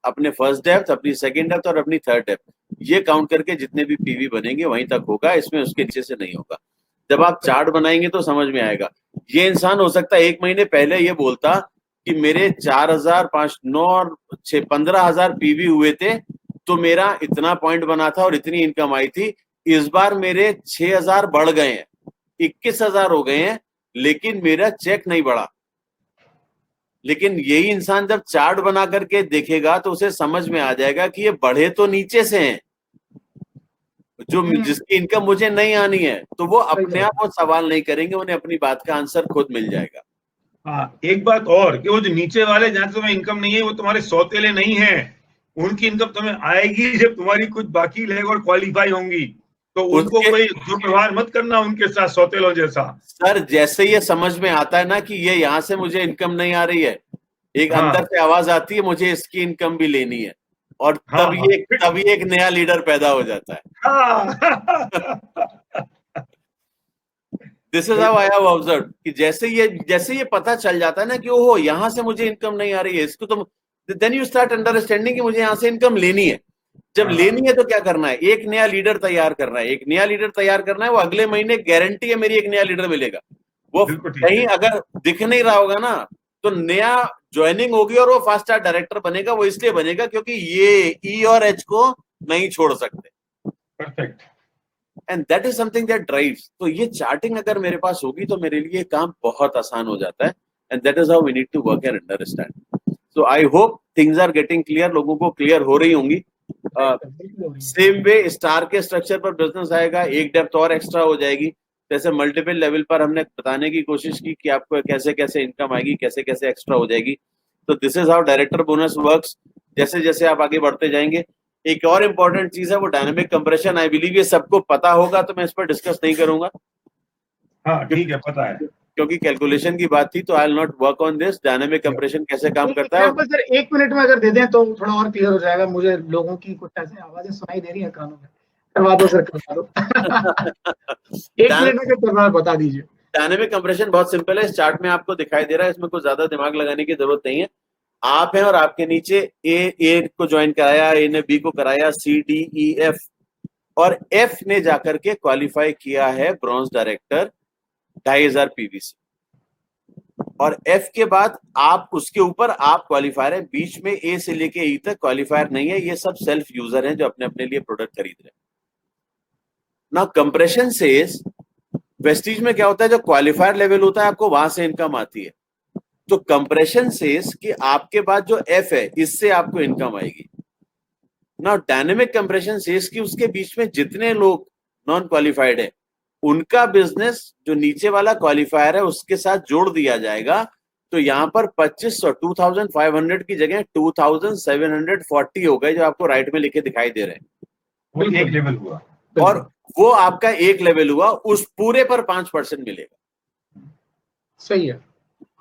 अपने फर्स्ट डेप्थ, अपनी सेकंड डेप्थ और अपनी थर्ड डेप्थ, ये काउंट करके जितने भी पीवी बनेंगे वहीं तक होगा, इसमें उसके नीचे से नहीं होगा। जब आप चार्ट बनाएंगे तो समझ में आएगा। ये इंसान हो सकता है 1 महीने पहले ये बोलता कि मेरे 4,000, 5, 9 और 6, 15,000 पीवी हुए थे तो मेरा इतना पॉइंट बना था और इतनी इनकम आई थी। इस बार मेरे 6,000 बढ़ गए हैं, 21,000 हो गए हैं, लेकिन मेरा चेक नहीं बढ़ा। लेकिन यही इंसान जब चार्ट बना करके देखेगा तो उसे समझ में आ जाएगा कि ये बढ़े तो नीचे से हैं, जो जिसकी इनकम मुझे नहीं आनी है, तो वो अपने आप वो सवाल नहीं करेंगे, उन्हें अपनी बात का आंसर खुद मिल जाएगा। हाँ, एक बात और कि वो जो नीचे वाले जहां तुम्हें इनकम नहीं है वो तुम्हारे सौतेले नहीं है, उनकी इनकम तुम्हें आएगी जब तुम्हारी कुछ बाकी लेग और क्वालिफाई होंगी, तो उनको कोई दुर्व्यवहार मत करना उनके साथ सौतेलों जैसा। सर, जैसे ये समझ में आता है ना कि ये यहाँ से मुझे इनकम नहीं आ रही है, एक अंदर से आवाज आती है मुझे इसकी इनकम भी लेनी है, और तभी एक नया लीडर पैदा हो जाता है। This is how I have observe कि जैसे ये पता चल जाता है ना कि ओहो यहाँ से मुझे इनकम नहीं आ रही है, इसको तो देन यू स्टार्ट अंडरस्टैंडिंग कि मुझे यहाँ से इनकम लेनी है। जब लेनी है तो क्या करना है, एक नया लीडर तैयार करना है। एक नया लीडर तैयार करना है, वो अगले महीने गारंटी है मेरी एक नया लीडर मिलेगा। वो कहीं अगर दिख नहीं रहा होगा ना तो नया ज्वाइनिंग होगी और वो फास्ट स्टार डायरेक्टर बनेगा। वो इसलिए बनेगा क्योंकि ये ई और एच को नहीं छोड़ सकते। Perfect. And that is something that drives. तो ये चार्टिंग अगर मेरे पास होगी तो मेरे लिए काम बहुत आसान हो जाता है। And that is how we need to work and understand. So I hope things are getting clear, लोगों को क्लियर हो रही होंगी। सेम वे स्टार के स्ट्रक्चर पर बिजनेस आएगा, एक डेप्थ और एक्स्ट्रा हो जाएगी। जैसे मल्टीपल लेवल पर हमने बताने की कोशिश की कि आपको कैसे कैसे इनकम आएगी, कैसे कैसे एक्स्ट्रा हो जाएगी। तो this is how director bonus works. जैसे जैसे आप आगे बढ़ते जाएंगे एक और इम्पोर्टेंट चीज है वो डायनेमिक कंप्रेशन। आई बिलीव ये सबको पता होगा, तो मैं इस पर डिस्कस नहीं करूंगा। हाँ ठीक है, पता है। क्योंकि कैलकुलेशन की बात थी, तो I will not work on this. Dynamic compression कैसे काम करता है। एग्जांपल सर 1 मिनट में अगर दे दें तो थोड़ा और क्लियर हो जाएगा। मुझे लोगों की कुछ ऐसी आवाजें सुनाई दे रही है कानों में। करवा दो सर, करवा दो। 1 मिनट में करना है, बता दीजिए। डायनेमिक कंप्रेशन बहुत सिंपल है, इस चार्ट में आपको दिखाई दे रहा है, इसमें कुछ ज्यादा दिमाग लगाने की जरूरत नहीं है। आप हैं और आपके नीचे ए को ज्वाइन कराया, ए ने बी को कराया, सी डी ई एफ, और एफ ने जाकर के क्वालिफाई किया है ब्रॉन्ज डायरेक्टर 2500 पीवीसी, और एफ के बाद आप उसके ऊपर आप क्वालिफायर है। बीच में ए से लेके ई तक क्वालिफायर नहीं है, ये सब सेल्फ यूजर हैं जो अपने अपने लिए प्रोडक्ट खरीद रहे हैं। ना कंप्रेशन सेज वेस्टीज में क्या होता है, जो क्वालिफायर लेवल होता है आपको वहां से इनकम आती है। तो कंप्रेशन सेज कि आपके बाद जो एफ है इससे आपको इनकम आएगी ना। डायनेमिक कंप्रेशन सेज की उसके बीच में जितने लोग नॉन क्वालिफाइड है उनका बिजनेस जो नीचे वाला क्वालिफायर है उसके साथ जोड़ दिया जाएगा। तो यहां पर 2500 की जगह 2740 हो गए, जो आपको राइट में लिखे दिखाई दे रहे हैं। वो एक लेवल हुआ, और वो आपका एक लेवल हुआ, उस पूरे पर 5% मिलेगा। सही है,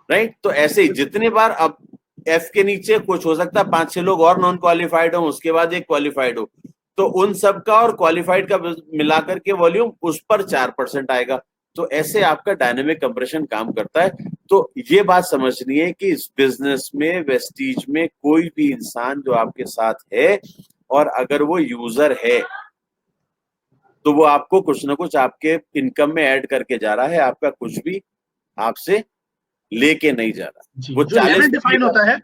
राइट। तो ऐसे ही जितने बार अब एफ के नीचे कुछ हो सकता है 5-6 लोग और नॉन क्वालिफाइड हो, उसके बाद एक क्वालिफाइड हो, तो उन सब का और क्वालिफाइड का मिलाकर के वॉल्यूम उस पर 4% आएगा। तो ऐसे आपका डायनेमिक कंप्रेशन काम करता है। तो ये बात समझनी है कि इस बिजनेस में, वेस्टीज में, कोई भी इंसान जो आपके साथ है और अगर वो यूजर है तो वो आपको कुछ ना कुछ आपके इनकम में ऐड करके जा रहा है, आपका कुछ भी आपसे लेके नहीं जा रहा। वो जो लेवल डिफाइन होता है,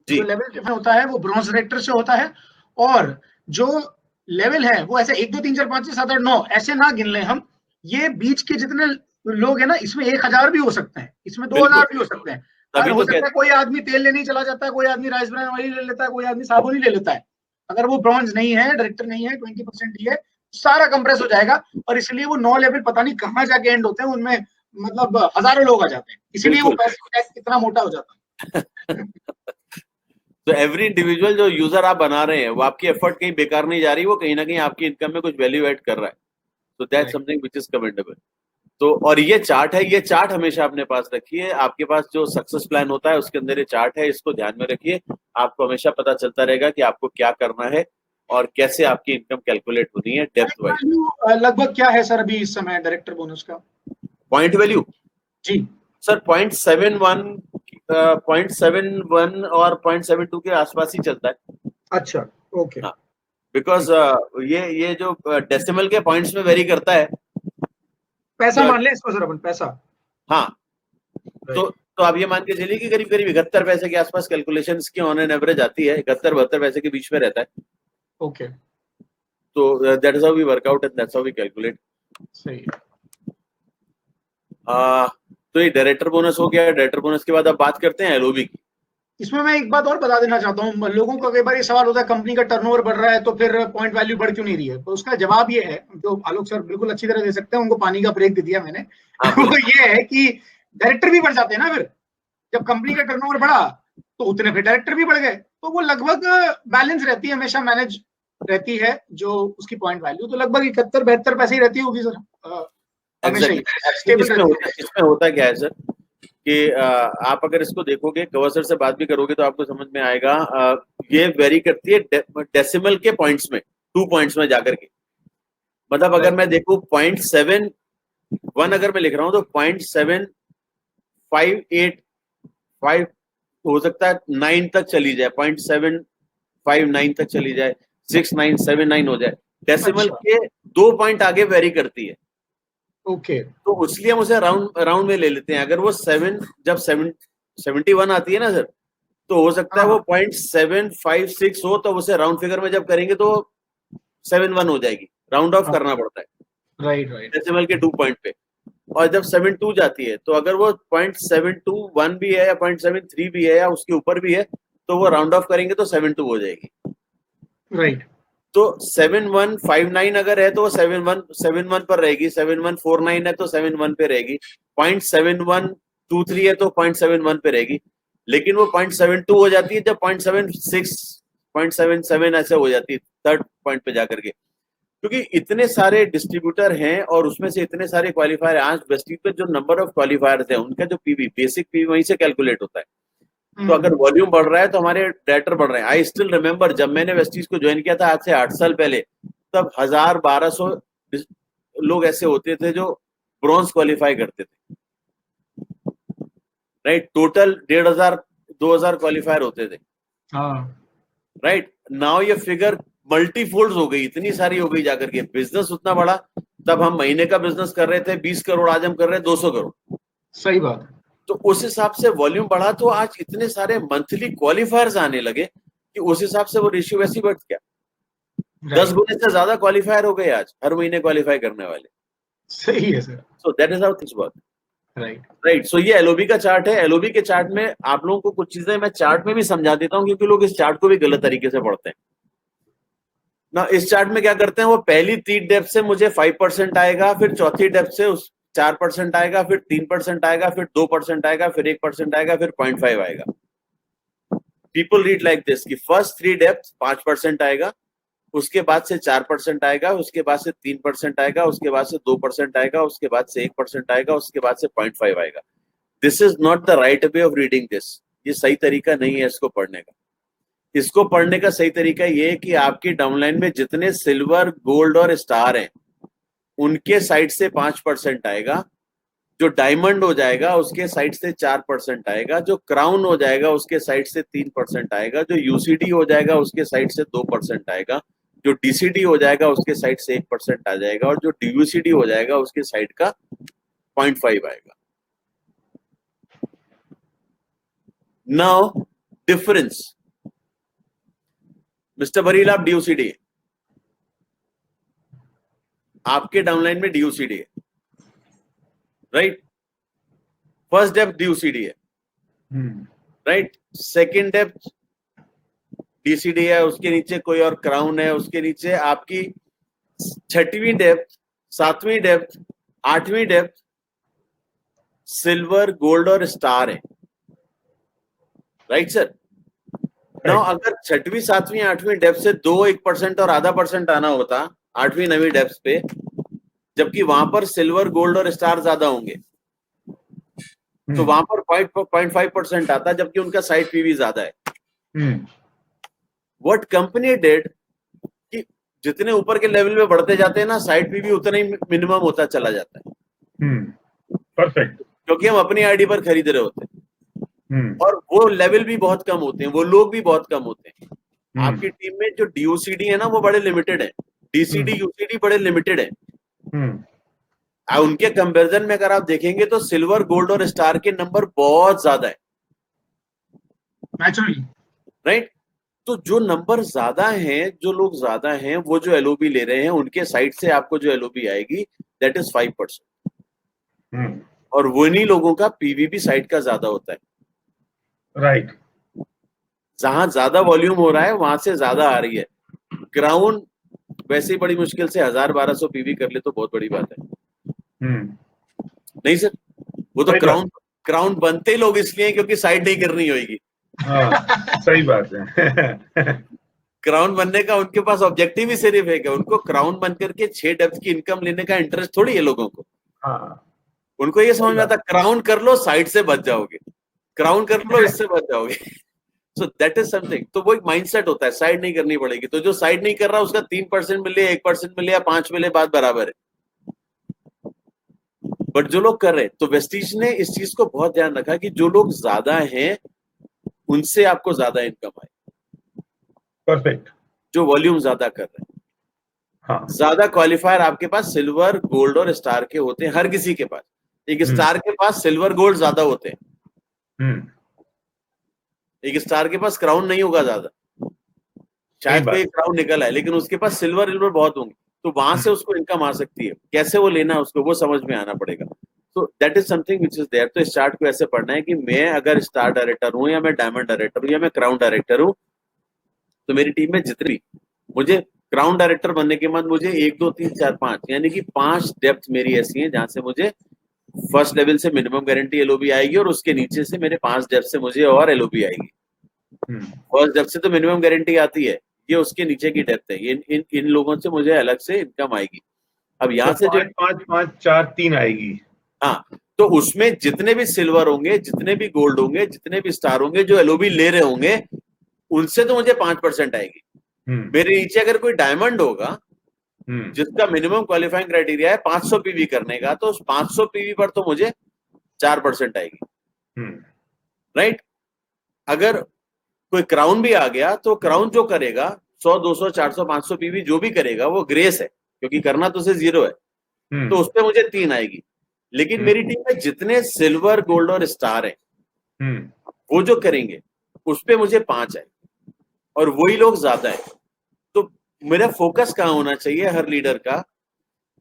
जी, जो लेवल डिफाइन होता है वो ब्रॉन्ज डायरेक्टर से होता है। और जो लेवल है वो ऐसे 1 2 3 4 5 6 7 8 9 ऐसे ना गिन लें हम। ये बीच के जितने लोग हैं ना, इसमें 1000 भी हो सकते हैं, इसमें 2000 भी हो सकते हैं। अगर हो सकता है कोई आदमी तेल लेने ही चला जाता है, कोई आदमी राइस ब्रान ऑयल ले लेता है, कोई आदमी साबुन ही ले लेता है। अगर वो ब्रॉन्ज नहीं है, डायरेक्टर नहीं है, 20% ही है, सारा कंप्रेस हो जाएगा। और इसलिए वो 9 लेवल पता नहीं कहां जाके एंड होते हैं, उनमें मतलब हजारों लोग आ जाते हैं, इसलिए वो पैसे टैग कितना मोटा हो जाता है। तो एवरी इंडिविजुअल जो यूजर आप बना रहे हैं वो आपकी एफर्ट कहीं बेकार नहीं जा रही, वो कहीं ना कहीं आपकी इनकम में कुछ वैल्यू ऐड कर रहा है। तो that's something which is commendable. तो और ये चार्ट है, ये चार्ट हमेशा अपने पास रखिए। आपके पास जो सक्सेस प्लान होता है उसके अंदर ये चार्ट है, इसको ध्यान में रखिए। आपको हमेशा पता चलता रहेगा कि आपको क्या करना है और कैसे आपकी इनकम कैलकुलेट होनी है डेप्थ वाइज। लगभग क्या है सर अभी इस समय डायरेक्टर बोनस का पॉइंट वैल्यू? जी सर 0.71 और 0.72 के आसपास ही चलता है। अच्छा, ओके। हाँ, बिकॉज ये जो डेसिमल के पॉइंट्स में वेरी करता है। पैसा मान ले इसको सर अपन, पैसा। हाँ, तो आप ये मान के चलिए कि करीब करीब 71 पैसे के आसपास कैलकुलेशंस की ऑन एन एवरेज आती है, 71-72 पैसे के बीच में रहता है। ओके, तो that is how we work out and that's how we calculate. सही है। तो ये डायरेक्टर बोनस हो गया। डायरेक्टर बोनस के बाद अब बात करते हैं एलओबी की। इसमें मैं एक बात और बता देना चाहता हूँ, लोगों का कई बार ये सवाल होता है कंपनी का टर्नओवर बढ़ रहा है तो फिर पॉइंट वैल्यू बढ़ क्यों नहीं रही है। तो उसका जवाब ये है, जो आलोक सर बिल्कुल अच्छी तरह दे सकते हैं, उनको पानी का ब्रेक दे दिया मैंने। वो ये है कि डायरेक्टर भी बढ़ जाते हैं ना। फिर जब कंपनी का टर्नओवर बढ़ा तो उतने फिर डायरेक्टर भी बढ़ गए, तो वो लगभग बैलेंस रहती है, हमेशा मैनेज रहती है जो उसकी पॉइंट वैल्यू। तो लगभग 71-72 पैसे ही रहती होगी सर हमेशा ही। इसमें होता क्या है सर कि आप अगर इसको देखोगे, कवर सर से बात भी करोगे तो आपको समझ में आएगा। ये वेरी करती है डेसिमल के पॉइंट्स में, 2 पॉइंट्स में जाकर के। मतलब अगर मैं देखूं 0.71 अगर मैं लिख रहा हूं तो 0.7585 हो सकता है 9 तक चली जाए, 0.759 तक चली जाए, 6979 हो जाए। डेसिमल के 2 पॉइंट आगे वेरी करती है। ओके, तो इसलिए हम उसे राउंड में ले लेते हैं। अगर वो 71 आती है ना सर, तो हो सकता है वो 0.756 हो, तो उसे राउंड फिगर में जब करेंगे तो 71 हो जाएगी। राउंड ऑफ करना पड़ता है राइट डेसिमल के 2 पॉइंट पे। और जब 72 जाती है तो अगर वो 0.721 भी है या 0.73 भी है या उसके ऊपर भी है तो वो राउंड ऑफ करेंगे तो 72 हो जाएगी। राइट। तो 7159 अगर है तो वो 71 पर रहेगी, 7149 है तो 71 पे रहेगी, 0.7123 है तो 0.71 पे रहेगी। लेकिन वो 0.72 हो जाती है जब 0.76 0.77 ऐसे हो जाती है थर्ड पॉइंट पे जाकर के, क्योंकि इतने सारे डिस्ट्रीब्यूटर हैं और उसमें से इतने सारे क्वालिफायर। आज वेस्टीज पे जो नंबर ऑफ क्वालिफायर्स है उनका जो पीवी, बेसिक पीवी वहीं से कैलकुलेट होता है। तो अगर वॉल्यूम बढ़ रहा है तो हमारे डेटर बढ़ रहे हैं। आई स्टिल रिमेम्बर जब मैंने वेस्टीज को ज्वाइन किया था आज से 8 साल पहले, तब 1000-1200 लोग ऐसे होते थे जो ब्रॉन्ज क्वालिफाई करते थे, राइट। टोटल 1500-2000 क्वालिफायर होते थे, राइट। नाउ ये फिगर मल्टीफोल्ड हो गई, इतनी सारी हो गई जाकर के, बिजनेस उतना बड़ा। तब हम महीने का बिजनेस कर रहे थे 20 करोड़, आज हम कर रहे हैं 200 करोड़। सही बात। तो उस हिसाब से वॉल्यूम बढ़ा तो आज इतने सारे मंथली क्वालिफायर्स आने लगे कि उस हिसाब से वो रेशियो वैसी बढ़ गया। 10 गुने से ज्यादा क्वालिफायर हो गए आज हर महीने क्वालिफाई करने वाले। सही है sir. So that is how things work, right. So ये एलओबी का चार्ट है। एलओबी के चार्ट में आप लोगों को कुछ चीजें मैं चार्ट में भी समझा देता हूँ, क्योंकि लोग इस चार्ट को भी गलत तरीके से पढ़ते हैं ना। इस चार्ट में क्या करते हैं, वो पहली 3 डेप्थ से मुझे 5% आएगा, फिर चौथी डेप्थ से उस 4% आएगा, फिर 3% आएगा, फिर 2% आएगा, फिर 1% आएगा, फिर 0.5 आएगा। पीपल रीड लाइक दिस कि फर्स्ट 3 डेप्थ 5% आएगा, उसके बाद से 4% आएगा, उसके बाद से 3% आएगा, उसके बाद से 2% आएगा, उसके बाद से 1% आएगा, उसके बाद से 0.5 आएगा। This is not the right way of reading this. ये सही तरीका नहीं है इसको पढ़ने का। इसको पढ़ने का सही तरीका ये है कि आपकी डाउनलाइन में जितने सिल्वर, गोल्ड और स्टार हैं उनके साइड से 5% आएगा, जो डायमंड हो जाएगा उसके साइड से 4% आएगा, जो क्राउन हो जाएगा उसके साइड से 3% आएगा, जो यूसीडी हो जाएगा उसके साइड से 2% आएगा, जो डीसीडी हो जाएगा उसके साइड से 1% आ जाएगा, और जो डीयूसीडी हो जाएगा उसके साइड का 0.5 आएगा। नाउ डिफरेंस, मिस्टर बरील आप डीयूसीडी है, आपके डाउनलाइन में डीयूसीडी है, राइट। फर्स्ट डेप्थ डीयूसीडी है, राइट। सेकेंड डेप्थ डीसीडी है, उसके नीचे कोई और क्राउन है, उसके नीचे आपकी 6वीं डेप्थ, 7वीं डेप्थ, 8वीं डेप्थ सिल्वर, गोल्ड और स्टार है, राइट सर। नाउ अगर 6वीं, 7वीं, 8वीं डेप्थ से 2-1% और आधा % आना होता 8वीं, 9वीं डेप्थ पे, जबकि वहां पर सिल्वर, गोल्ड और स्टार ज्यादा होंगे, तो वहां पर 0.5% आता, जबकि उनका साइड पीवी ज्यादा है। व्हाट कंपनी डिड कि जितने ऊपर के लेवल में बढ़ते जाते हैं ना, साइड पीवी उतना ही मिनिमम होता चला जाता है। परफेक्ट। क्योंकि हम अपनी आईडी पर खरीद रहे होते हैं, और वो लेवल भी बहुत कम होते हैं, वो लोग भी बहुत कम होते हैं। आपकी टीम में जो डीयूसीडी है ना वो बड़े लिमिटेड है, डीसीडी, यूसीडी बड़े लिमिटेड है। उनके कंपैरिजन में अगर आप देखेंगे तो सिल्वर, गोल्ड और स्टार के नंबर बहुत ज्यादा है, नेचुरली, राइट। तो जो नंबर ज्यादा हैं, जो लोग ज्यादा हैं, वो जो एलओबी ले रहे हैं उनके साइड से आपको जो एलओबी आएगी दैट इज 5%, और वही लोगों का पीवी भी साइड का ज्यादा होता है, राइट। जहां ज्यादा वॉल्यूम हो रहा है वहां से ज्यादा आ रही है। क्राउन वैसे ही बड़ी मुश्किल से 1000-1200 पीवी कर ले तो बहुत बड़ी बात है, नहीं सर। वो तो क्राउन बनते ही लोग इसलिए क्योंकि साइड नहीं करनी होगी। सही बात है। क्राउन बनने का उनके पास ऑब्जेक्टिव ही सिर्फ है कि उनको क्राउन बन करके 6 डेप्थ की इनकम लेने का इंटरेस्ट थोड़ी है लोगों को। उनको ये समझ में आता क्राउन कर लो साइड से बच जाओगे, क्राउन कर लो इससे बच जाओगे। सो दैट इज समथिंग। तो वो एक माइंडसेट होता है, साइड नहीं करनी पड़ेगी। तो जो साइड नहीं कर रहा उसका 3% मिले, 1% मिले या 5 मिले, बात बराबर है। बट जो लोग कर रहे हैं, तो वेस्टीज ने इस चीज को बहुत ध्यान रखा कि जो लोग ज्यादा हैं उनसे आपको ज्यादा इनकम आए। परफेक्ट। जो वॉल्यूम ज्यादा कर रहे हैं, हाँ। ज्यादा क्वालिफायर आपके पास सिल्वर, गोल्ड और स्टार के होते हैं, हर किसी के पास। एक स्टार के पास सिल्वर, गोल्ड ज्यादा होते हैं, एक स्टार के पास क्राउन नहीं होगा ज्यादा, शायद कोई क्राउन निकल है, लेकिन उसके पास सिल्वर सिल्वर बहुत होंगे। तो वहां से उसको इनकम आ सकती है। कैसे वो लेना है उसको वो समझ में आना पड़ेगा। तो that is something which is there. तो इस चार्ट को ऐसे पढ़ना है कि मैं अगर स्टार डायरेक्टर हूं, या मैं डायमंड डायरेक्टर हूं, या मैं क्राउन डायरेक्टर हूं, तो मेरी टीम में जितनी, मुझे क्राउन डायरेक्टर बनने के बाद मुझे 1, 2, 3, 4, 5 यानी कि 5 डेप्थ मेरी ऐसी है जहां से मुझे फर्स्ट लेवल से मिनिमम गारंटी एलओबी आएगी, और उसके नीचे से मेरे 5 डेप्थ से मुझे और एलओबी आएगी। फर्स्ट डेप्थ से तो मिनिमम गारंटी आती है, ये उसके नीचे की डेप्थ है। इन लोगों से मुझे अलग से इनकम आएगी। अब यहाँ से जो 5 5 4 3 आएगी। हाँ, तो उसमें जितने भी सिल्वर होंगे, जितने भी गोल्ड होंगे, जितने भी स्टार होंगे, जो एलओबी ले रहे होंगे, उनसे तो मुझे 5% आएगी। मेरे नीचे अगर कोई डायमंड होगा जिसका मिनिमम क्वालिफाइंग क्राइटेरिया है 500 पीवी करने का, तो उस 500 पीवी पर तो मुझे 4% आएगी। राइट? अगर कोई क्राउन भी आ गया तो क्राउन जो करेगा 100 200 400 500 पीवी जो भी करेगा वो ग्रेस है, क्योंकि करना तो उसे 0 है, तो उस पर मुझे 3 आएगी। लेकिन मेरी टीम में जितने सिल्वर गोल्ड और स्टार हैं वो जो करेंगे उस पे मुझे 5 आएगी, और वही लोग ज्यादा है। तो मेरा फोकस कहाँ होना चाहिए हर लीडर का,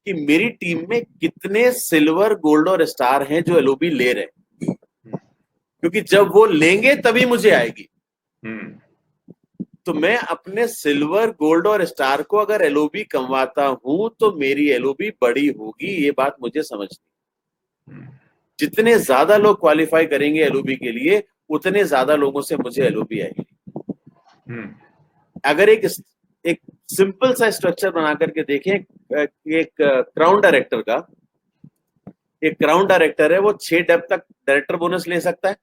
कि मेरी टीम में कितने सिल्वर गोल्ड और स्टार हैं जो एलओबी ले रहे हैं, क्योंकि जब वो लेंगे तभी मुझे आएगी। तो मैं अपने सिल्वर गोल्ड और स्टार को अगर एलओबी कमवाता हूं तो मेरी एलओबी बड़ी होगी, ये बात मुझे समझनी। जितने ज्यादा लोग क्वालिफाई करेंगे एलओबी के लिए उतने ज्यादा लोगों से मुझे एलओबी आएगी। अगर एक सिंपल सा स्ट्रक्चर बना करके देखें, एक क्राउन डायरेक्टर है, वो 6 डेप्थ तक डायरेक्टर बोनस ले सकता है।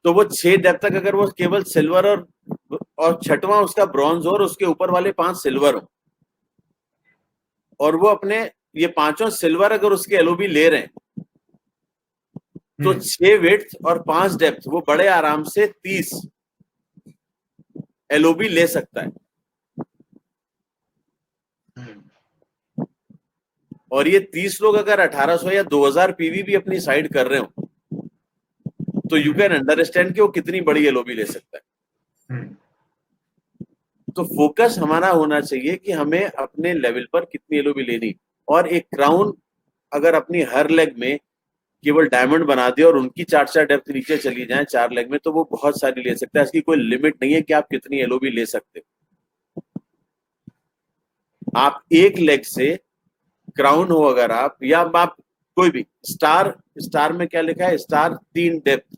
तो वो 6 डेप्थ तक अगर वो केवल सिल्वर और छठवां उसका ब्रॉन्ज हो और उसके ऊपर वाले 5 सिल्वर हो, और वो अपने ये 5 सिल्वर अगर उसके एलओबी ले रहे हैं, तो 6 विड्थ और 5 डेप्थ वो बड़े आराम से 30 एलओबी ले सकता है। और ये 30 लोग अगर 1800 या 2000 पीवी भी अपनी साइड कर रहे हो, तो यू कैन अंडरस्टैंड कि वो कितनी बड़ी एलओबी ले सकता है। तो फोकस हमारा होना चाहिए कि हमें अपने लेवल पर कितनी एलओबी लेनी। और एक क्राउन अगर अपनी हर लेग में केवल डायमंड बना दे और उनकी 4 डेप्थ नीचे चली जाए 4 लेग में, तो वो बहुत सारी ले सकता है। इसकी कोई लिमिट नहीं है कि आप कितनी एलओबी ले सकते हो। आप एक लेग से क्राउन हो अगर आप, या आप कोई भी स्टार में क्या लिखा है, स्टार 3 डेप्थ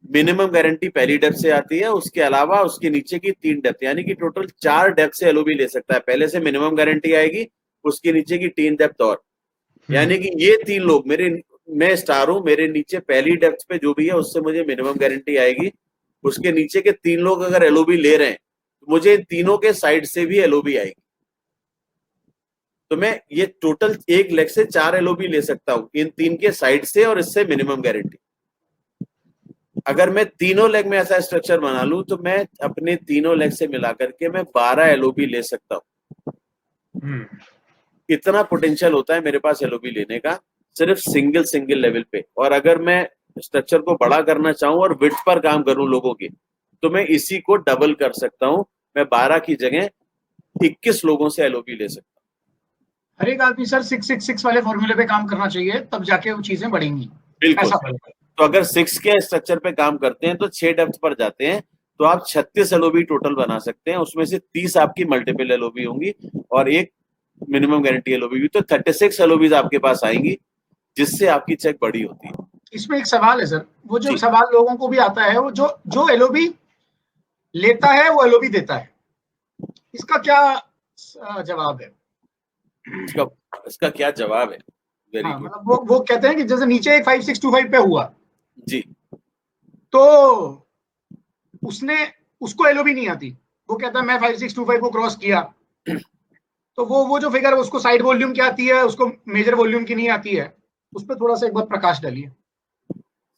मिनिमम गारंटी पहली डेप्थ से आती है, उसके अलावा उसके नीचे की 3 डेप्थ, यानी कि टोटल 4 डेप्थ से एलओबी ले सकता है। पहले से मिनिमम गारंटी आएगी, उसके नीचे की 3 डेप्थ और, यानी कि ये 3 लोग मैं स्टार हूं, मेरे नीचे पहली डेप्थ पे जो भी है उससे मुझे मिनिमम गारंटी आएगी। उसके नीचे के 3 लोग अगर एलओबी ले रहे हैं तो मुझे इन तीनों के साइड से भी एलओबी आएगी। तो मैं ये टोटल एक लेग से 4 एलओबी ले सकता हूं, इन 3 के साइड से और इससे मिनिमम गारंटी। अगर मैं तीनों लेग में ऐसा स्ट्रक्चर बना लूं तो मैं अपने तीनों लेग से मिलाकर के मैं 12 एलओबी ले सकता हूं। इतना पोटेंशियल होता है मेरे पास एलओबी लेने का, सिर्फ सिंगल लेवल पे। और अगर मैं स्ट्रक्चर को बड़ा करना चाहूं और विड्थ पर काम करूं लोगों की, तो मैं इसी को डबल कर सकता हूं। मैं 12 की जगह 21 लोगों से एलओबी ले सकता हूं। हर एक आदमी सर 666 वाले फॉर्मूले पे काम करना चाहिए, तब जाके वो चीजें बढ़ेंगी। बिल्कुल। तो अगर 6 के स्ट्रक्चर पे काम करते हैं तो 6 डेप्थ पर जाते हैं, तो आप 36 एलओबी टोटल बना सकते हैं। उसमें से 30 आपकी मल्टीपल एलओबी होंगी और एक मिनिमम गारंटी एलओबी भी, तो 36 एलओबी आपके पास आएंगी, जिससे आपकी चेक बड़ी होती है। इसमें एक सवाल है सर, वो जो सवाल लोगों को भी आता है, वो जो एलओबी लेता है वो एलओबी देता है, इसका क्या जवाब है? इसका क्या जवाब है? Very good. मतलब वो कहते हैं कि जैसे नीचे एक 5625 पे हुआ जी, तो उसको एलओबी नहीं आती, वो कहता है मैं 5625 को क्रॉस किया, तो वो जो फिगर है उसको साइड वॉल्यूम की आती है, उसको मेजर वॉल्यूम की नहीं आती है। उस पर थोड़ा सा एक बार प्रकाश डालिए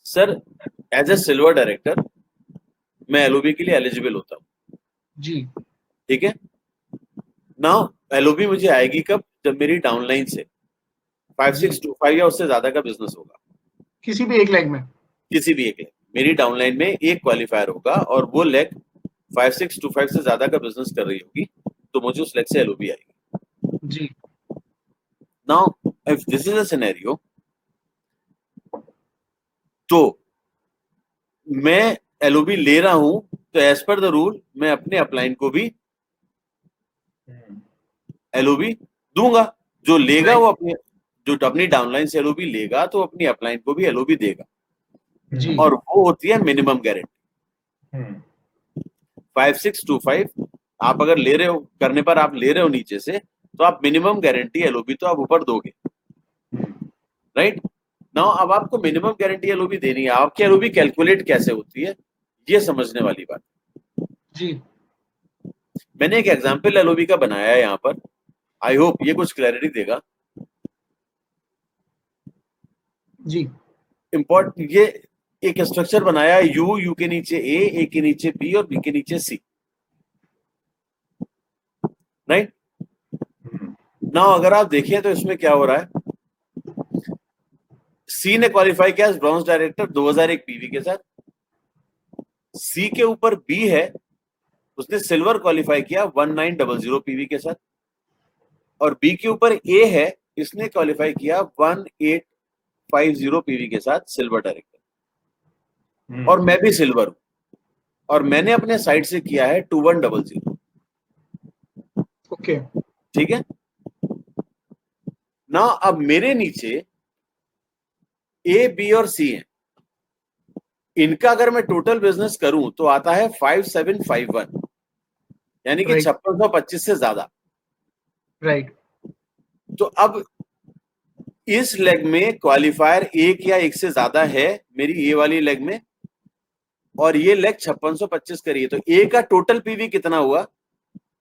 sir. As a silver director मैं एलओबी के लिए एलिजिबल होता हूँ जी, ठीक है। नाउ एलओबी मुझे आएगी कब? जब मेरी डाउनलाइन से 5625 या उससे ज्यादा का बिजनेस होगा, किसी भी एक लेग में, किसी भी एक लेग मेरी डाउनलाइन में एक क्वालिफायर होगा और वो लेग 5625 से ज्यादा का बिजनेस कर रही होगी, तो मुझे उस लेग से एलओबी आएगी जी। Now if this is a scenario, तो मैं एलओबी ले रहा हूं, तो एज पर द रूल मैं अपने अपलाइन को भी एलओबी दूंगा। जो लेगा वो अपनी डाउनलाइन से एलओबी लेगा तो अपनी अपलाइन को भी एलओबी देगा, जी। और वो होती है मिनिमम गारंटी। 5625 आप अगर ले रहे हो, करने पर आप ले रहे हो नीचे से, तो आप मिनिमम गारंटी एलओबी तो आप ऊपर दोगे, राइट नाउ। अब आपको मिनिमम गारंटी एलओबी देनी है, आपकी एलओबी कैलकुलेट कैसे होती है ये समझने वाली बात जी। मैंने एक एग्जांपल एलओबी का बनाया है यहाँ पर, आई होप ये कुछ क्लैरिटी देगा। जी। इंपॉर्टेंट, ये एक स्ट्रक्चर बनाया है, यू के नीचे ए के नीचे बी और बी के नीचे सी, राइट नाउ। अगर आप देखिए तो इसमें क्या हो रहा है, सी ने क्वालिफाई किया ब्रॉन्ज डायरेक्टर 2001 पीवी के साथ, सी के ऊपर बी है, उसने सिल्वर क्वालिफाई किया 1900 पीवी के साथ, और बी के ऊपर ए है, इसने क्वालिफाई किया 1850 पीवी के साथ सिल्वर डायरेक्टर, और मैं भी सिल्वर हूं, और मैंने अपने साइड से किया है 2100। ओके। ठीक है ना। अब मेरे नीचे ए बी और सी है, इनका अगर मैं टोटल बिजनेस करूं तो आता है 5751, यानी कि 5625 से ज्यादा, राइट। तो अब इस लेग में क्वालिफायर एक या एक से ज्यादा है मेरी ए वाली लेग में, और ये लेग 5625 करी है, तो ए का टोटल पीवी कितना हुआ,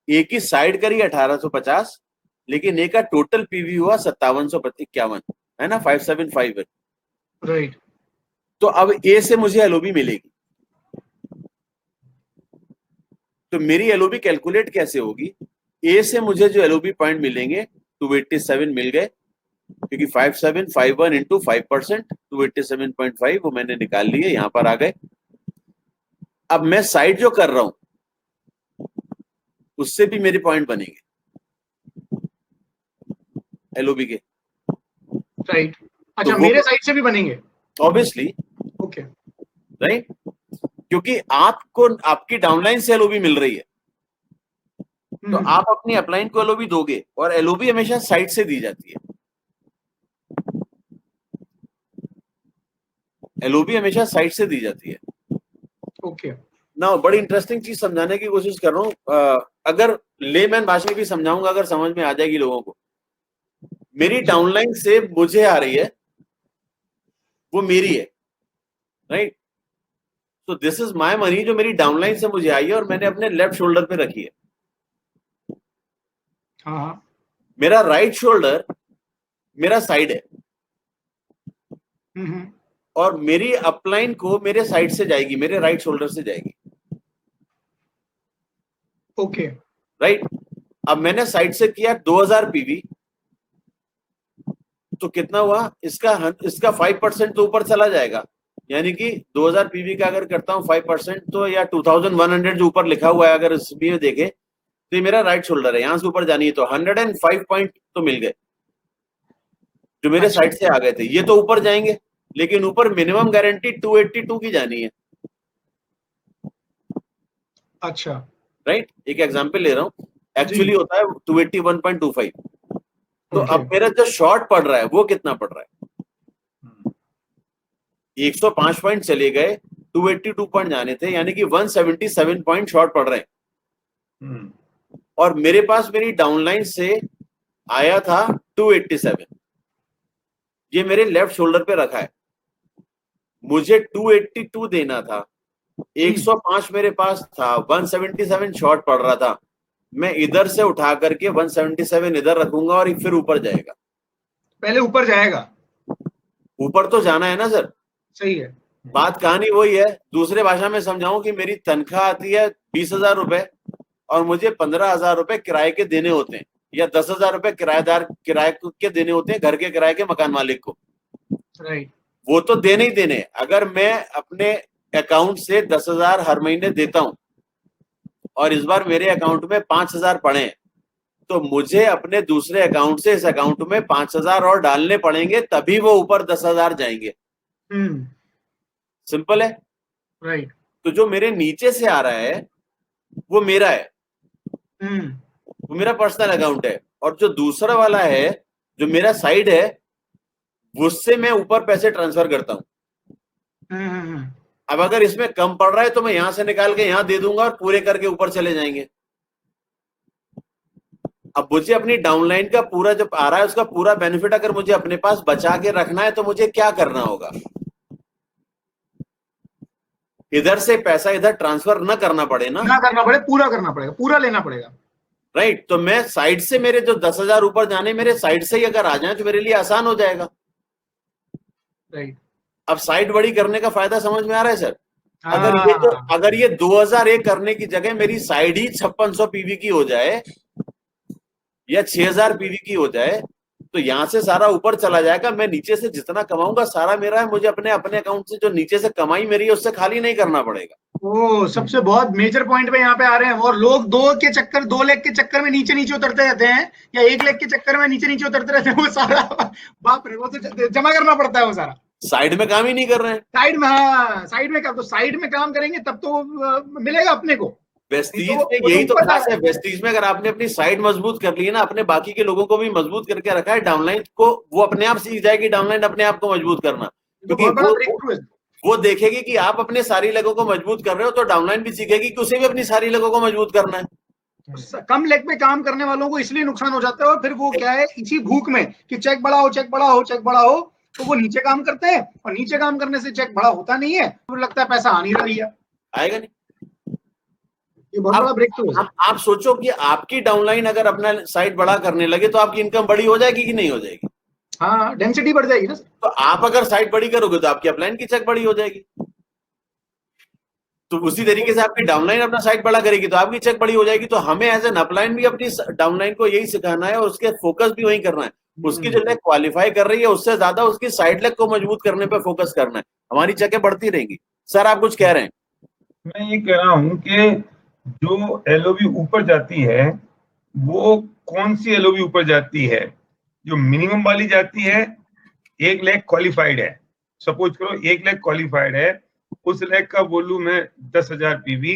ए की साइड करी 1850, लेकिन ए का टोटल पीवी हुआ 5751, है ना, 575, राइट। तो अब ए से मुझे एलओबी मिलेगी, तो मेरी एलओबी कैलकुलेट कैसे होगी, ए से मुझे जो एलओबी पॉइंट मिलेंगे 287 मिल गए, क्योंकि 5751 इंटू 5%, 287.5 वो मैंने निकाल लिए, यहां पर आ गए। अब मैं साइड जो कर रहा हूं उससे भी मेरे पॉइंट बनेंगे एलओबी के, राइट। अच्छा, तो मेरे साइड से भी बनेंगे ऑब्वियसली, ओके, राइट, क्योंकि आपको आपकी डाउनलाइन से एलओबी मिल रही है, तो आप अपनी अपलाइन को एलओबी दोगे, और एलओबी हमेशा साइड से दी जाती है, एलओबी हमेशा साइड से दी जाती है। ओके। ना बड़ी इंटरेस्टिंग चीज समझाने की कोशिश कर रहा हूं, अगर लेमैन भाषा में भी समझाऊंगा, अगर समझ में आ जाएगी लोगों को। मेरी डाउनलाइन से मुझे आ रही है, वो मेरी है, राइट, तो दिस इज माय मनी जो मेरी डाउनलाइन से मुझे आई है, और मैंने अपने लेफ्ट शोल्डर पे रखी है। हाँ। मेरा राइट शोल्डर मेरा साइड है, और मेरी अपलाइन को मेरे साइड से जाएगी, मेरे राइट शोल्डर से जाएगी, ओके। राइट। अब मैंने साइड से किया 2000 पीवी, तो कितना हुआ, इसका 5% तो ऊपर चला जाएगा, यानी कि 2000 पीवी का अगर करता हूं 5%, तो या 2100 जो ऊपर लिखा हुआ है अगर इसमें देखे, तो ये मेरा राइट शोल्डर है, यहां से ऊपर जानी है, तो 105 पॉइंट तो मिल गए जो मेरे साइड से आ गए थे, ये तो ऊपर जाएंगे, लेकिन ऊपर मिनिमम गारंटी 282 की जानी है। अच्छा, राइट, एक एग्जांपल ले रहा हूं, एक्चुअली होता है 281.25, तो अब मेरा जो शॉर्ट पड़ रहा है वो कितना पड़ रहा है, 105 पॉइंट चले गए, 282 पॉइंट जाने थे, यानी कि 177 पॉइंट शॉर्ट पड़ रहे हैं, और मेरे पास मेरी डाउनलाइन से आया था 287, ये मेरे लेफ्ट शोल्डर पे रखा है, मुझे 282 देना था, 105 मेरे पास था, 177 शॉर्ट पड़ रहा था, मैं इधर से उठा करके 177 इधर रखूंगा और फिर ऊपर जाएगा, पहले ऊपर जाएगा, ऊपर तो जाना है ना सर, सही है। बात कहानी वही है, दूसरे भाषा में समझाऊं कि मेरी तनख्वाह आती है 20,000 रुपए, और मुझे 15,000 रुपए किराए के देने होते हैं, या 10,000 रुपए किराए के देने होते हैं घर के किराए के मकान मालिक को, राइट। वो तो देने ही देने। अगर मैं अपने अकाउंट से 10,000 हर महीने देता हूं, और इस बार मेरे अकाउंट में 5,000 पड़े, तो मुझे अपने दूसरे अकाउंट से इस अकाउंट में 5,000 और डालने पड़ेंगे, तभी वो ऊपर 10,000 जाएंगे। सिंपल है, राइट। तो जो मेरे नीचे से आ रहा है वो मेरा है, वो मेरा पर्सनल अकाउंट है, और जो दूसरा वाला है जो मेरा साइड है, उससे मैं ऊपर पैसे ट्रांसफर करता हूं। अब अगर इसमें कम पड़ रहा है तो मैं यहां से निकाल के यहां दे दूंगा और पूरे करके ऊपर चले जाएंगे। अब मुझे अपनी डाउनलाइन का पूरा जब आ रहा है उसका पूरा बेनिफिट अगर मुझे अपने पास बचा के रखना है तो मुझे क्या करना होगा? इधर से पैसा इधर ट्रांसफर न करना पड़े ना करना पड़े, पूरा करना पड़ेगा, पूरा लेना पड़ेगा। राइट। तो मैं साइड से मेरे जो 10,000 ऊपर जाने मेरे साइड से ही अगर आ जाए तो मेरे लिए आसान हो जाएगा। राइट। अब साइड बड़ी करने का फायदा समझ में आ रहा है सर? अगर ये 2001 करने की जगह मेरी साइड ही 5600 पीवी की हो जाए या 6000 पीवी की हो जाए तो यहां से सारा ऊपर चला जाएगा। मैं नीचे से जितना कमाऊंगा सारा मेरा है, मुझे अपने अकाउंट से जो नीचे से कमाई मेरी है उससे खाली नहीं करना पड़ेगा। वो सबसे बहुत मेजर पॉइंट पे यहाँ पे आ रहे हैं। और लोग 2 लाख के चक्कर में नीचे नीचे उतरते रहते हैं या 1 लाख के चक्कर में नीचे नीचे उतरते रहते हैं। वो सारा बाप रे, वो तो जमा करना पड़ता है वो सारा। साइड में काम ही नहीं कर रहे हैं। साइड में, हाँ साइड में काम, तो साइड में काम करेंगे तब तो मिलेगा अपने को। वेस्टीज में यही तो खास है। वेस्टीज में अगर आपने अपनी साइड मजबूत कर ली है ना, अपने बाकी के लोगों को भी मजबूत करके रखा है, डाउनलाइन को वो अपने आप सीख जाएगी डाउनलाइन अपने आप को मजबूत करना। क्योंकि वो देखेगी कि आप अपने सारी लेगों को मजबूत कर रहे हो तो डाउनलाइन भी सीखेगी कि उसे भी अपनी सारी लेगों को मजबूत करना है। कम लेग पे काम करने वालों को इसलिए नुकसान हो जाता है और फिर वो क्या है, इसी भूख में कि चेक बड़ा हो, चेक बड़ा हो, चेक बड़ा हो, तो वो नीचे काम करते हैं और नीचे काम करने से चेक बड़ा होता नहीं है, तो लगता है पैसा आ नहीं रही है, आएगा नहीं। ये बहुत बड़ा ब्रेक थ्रू है। आप सोचो कि आपकी डाउनलाइन अगर अपना साइड बड़ा करने लगे तो आपकी इनकम बड़ी हो जाएगी कि नहीं हो जाएगी? हाँ, डेंसिटी बढ़ जाएगी ना। तो आप अगर साइड बड़ी करोगे तो आपकी अपलाइन की चेक बड़ी हो जाएगी। तो उसी तरीके से आपकी डाउनलाइन अपना साइड बड़ा करेगी तो आपकी चेक बड़ी हो जाएगी। तो हमें एज एन अपलाइन भी अपनी डाउनलाइन को यही सिखाना है और उसके फोकस भी वही करना है। उसकी जो लेग क्वालिफाई कर रही है उससे ज्यादा उसकी साइड लेग को मजबूत करने पे फोकस करना है। हमारी चेकें बढ़ती रहेंगी। सर आप कुछ कह रहे हैं? मैं ये कह रहा हूं कि जो एलओबी ऊपर जाती है वो कौन सी एलओबी ऊपर जाती है? जो मिनिमम वाली जाती है, 1 लाख क्वालिफाइड है, सपोज करो 1 लाख क्वालिफाइड है, उस लाख का वॉल्यूम है 10,000 पीवी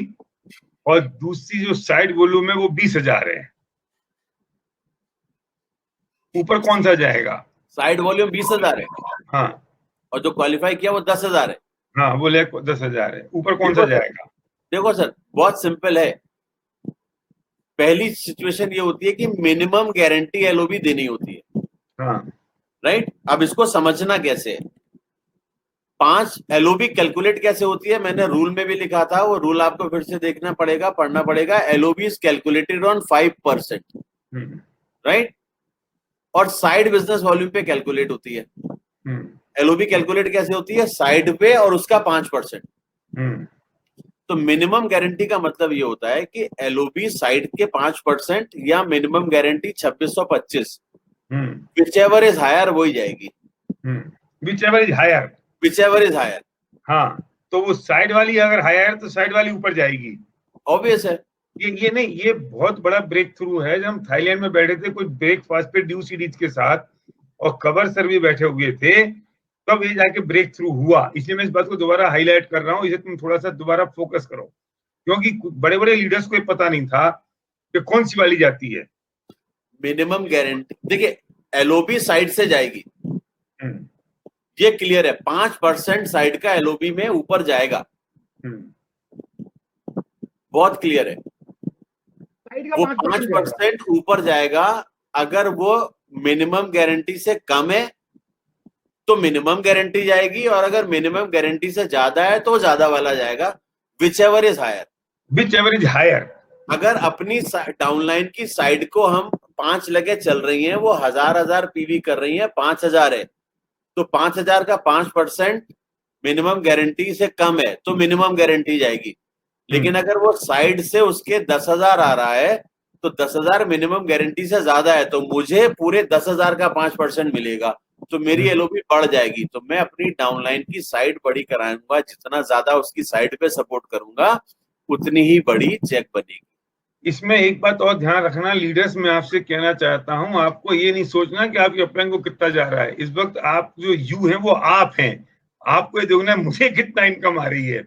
और दूसरी जो साइड वॉल्यूम है वो 20,000 है। ऊपर कौन सा जाएगा? साइड वॉल्यूम 20,000 है। हाँ। और जो क्वालिफाई किया वो 10,000 है। हाँ, वो लाख 10,000 है। ऊपर कौन सा जाएगा? देखो सर बहुत सिंपल है। पहली सिचुएशन ये होती है कि मिनिमम गारंटी एलओबी देनी होती है। हाँ। राइट। अब इसको समझना कैसे है? 5 एलओबी कैलकुलेट कैसे होती है मैंने रूल में भी लिखा था, वो रूल आपको फिर से देखना पड़ेगा, पढ़ना पड़ेगा। LOB is calculated on 5%, right. और साइड बिजनेस वॉल्यूम पे कैलकुलेट होती है। एलओबी कैलकुलेट कैसे होती है? साइड पे और उसका 5%। तो मिनिमम गारंटी का मतलब ये होता है कि एलओबी साइड के 5% या minimum guarantee 2625, whichever is higher वही जाएगी। Whichever is higher, whichever is higher. हाँ, तो वो साइड वाली अगर हायर तो साइड वाली ऊपर जाएगी। ऑब्वियस है। ये नहीं, ये बहुत बड़ा ब्रेक थ्रू है। जब हम थाईलैंड में बैठे थे कुछ ब्रेकफास्ट पे ड्यू सीरीज के साथ और कवर सर भी बैठे हुए थे, तब ये जाके ब्रेक थ्रू हुआ। इसलिए मैं इस बात को दोबारा हाईलाइट कर रहा हूँ, इसे तुम थोड़ा सा दोबारा फोकस करो, क्योंकि बड़े बड़े लीडर्स को पता नहीं था कि कौन सी वाली जाती है। मिनिमम गारंटी देखिए एलओबी साइड से जाएगी, ये क्लियर है। 5% साइड का एलओबी में ऊपर जाएगा, बहुत क्लियर है। वो 5% ऊपर जाएगा। अगर वो मिनिमम गारंटी से कम है तो मिनिमम गारंटी जाएगी, और अगर मिनिमम गारंटी से ज्यादा है तो ज्यादा वाला जाएगा। Whichever is higher, whichever is higher. अगर अपनी डाउनलाइन की साइड को हम 5 लगे चल रही हैं, वो 1000 पीवी कर रही हैं, 5000 है, तो 5000 का 5% मिनिमम गारंटी से कम है तो मिनिमम गारंटी जाएगी। लेकिन अगर वो साइड से उसके 10,000 आ रहा है तो 10,000 मिनिमम गारंटी से ज्यादा है, तो मुझे पूरे 10,000 का 5% मिलेगा, तो मेरी एलओबी बढ़ जाएगी। तो मैं अपनी डाउनलाइन की साइड बड़ी कराऊंगा, जितना ज्यादा उसकी साइड पे सपोर्ट करूंगा उतनी ही बड़ी चेक बनेगी। इसमें एक बात और ध्यान रखना, लीडर्स में आपसे कहना चाहता हूं, आपको ये नहीं सोचना कि आपके अपलाइन को कितना जा रहा है। इस वक्त आप जो यू हैं वो आप हैं, आपको ये देखना है मुझे कितना इनकम आ रही है।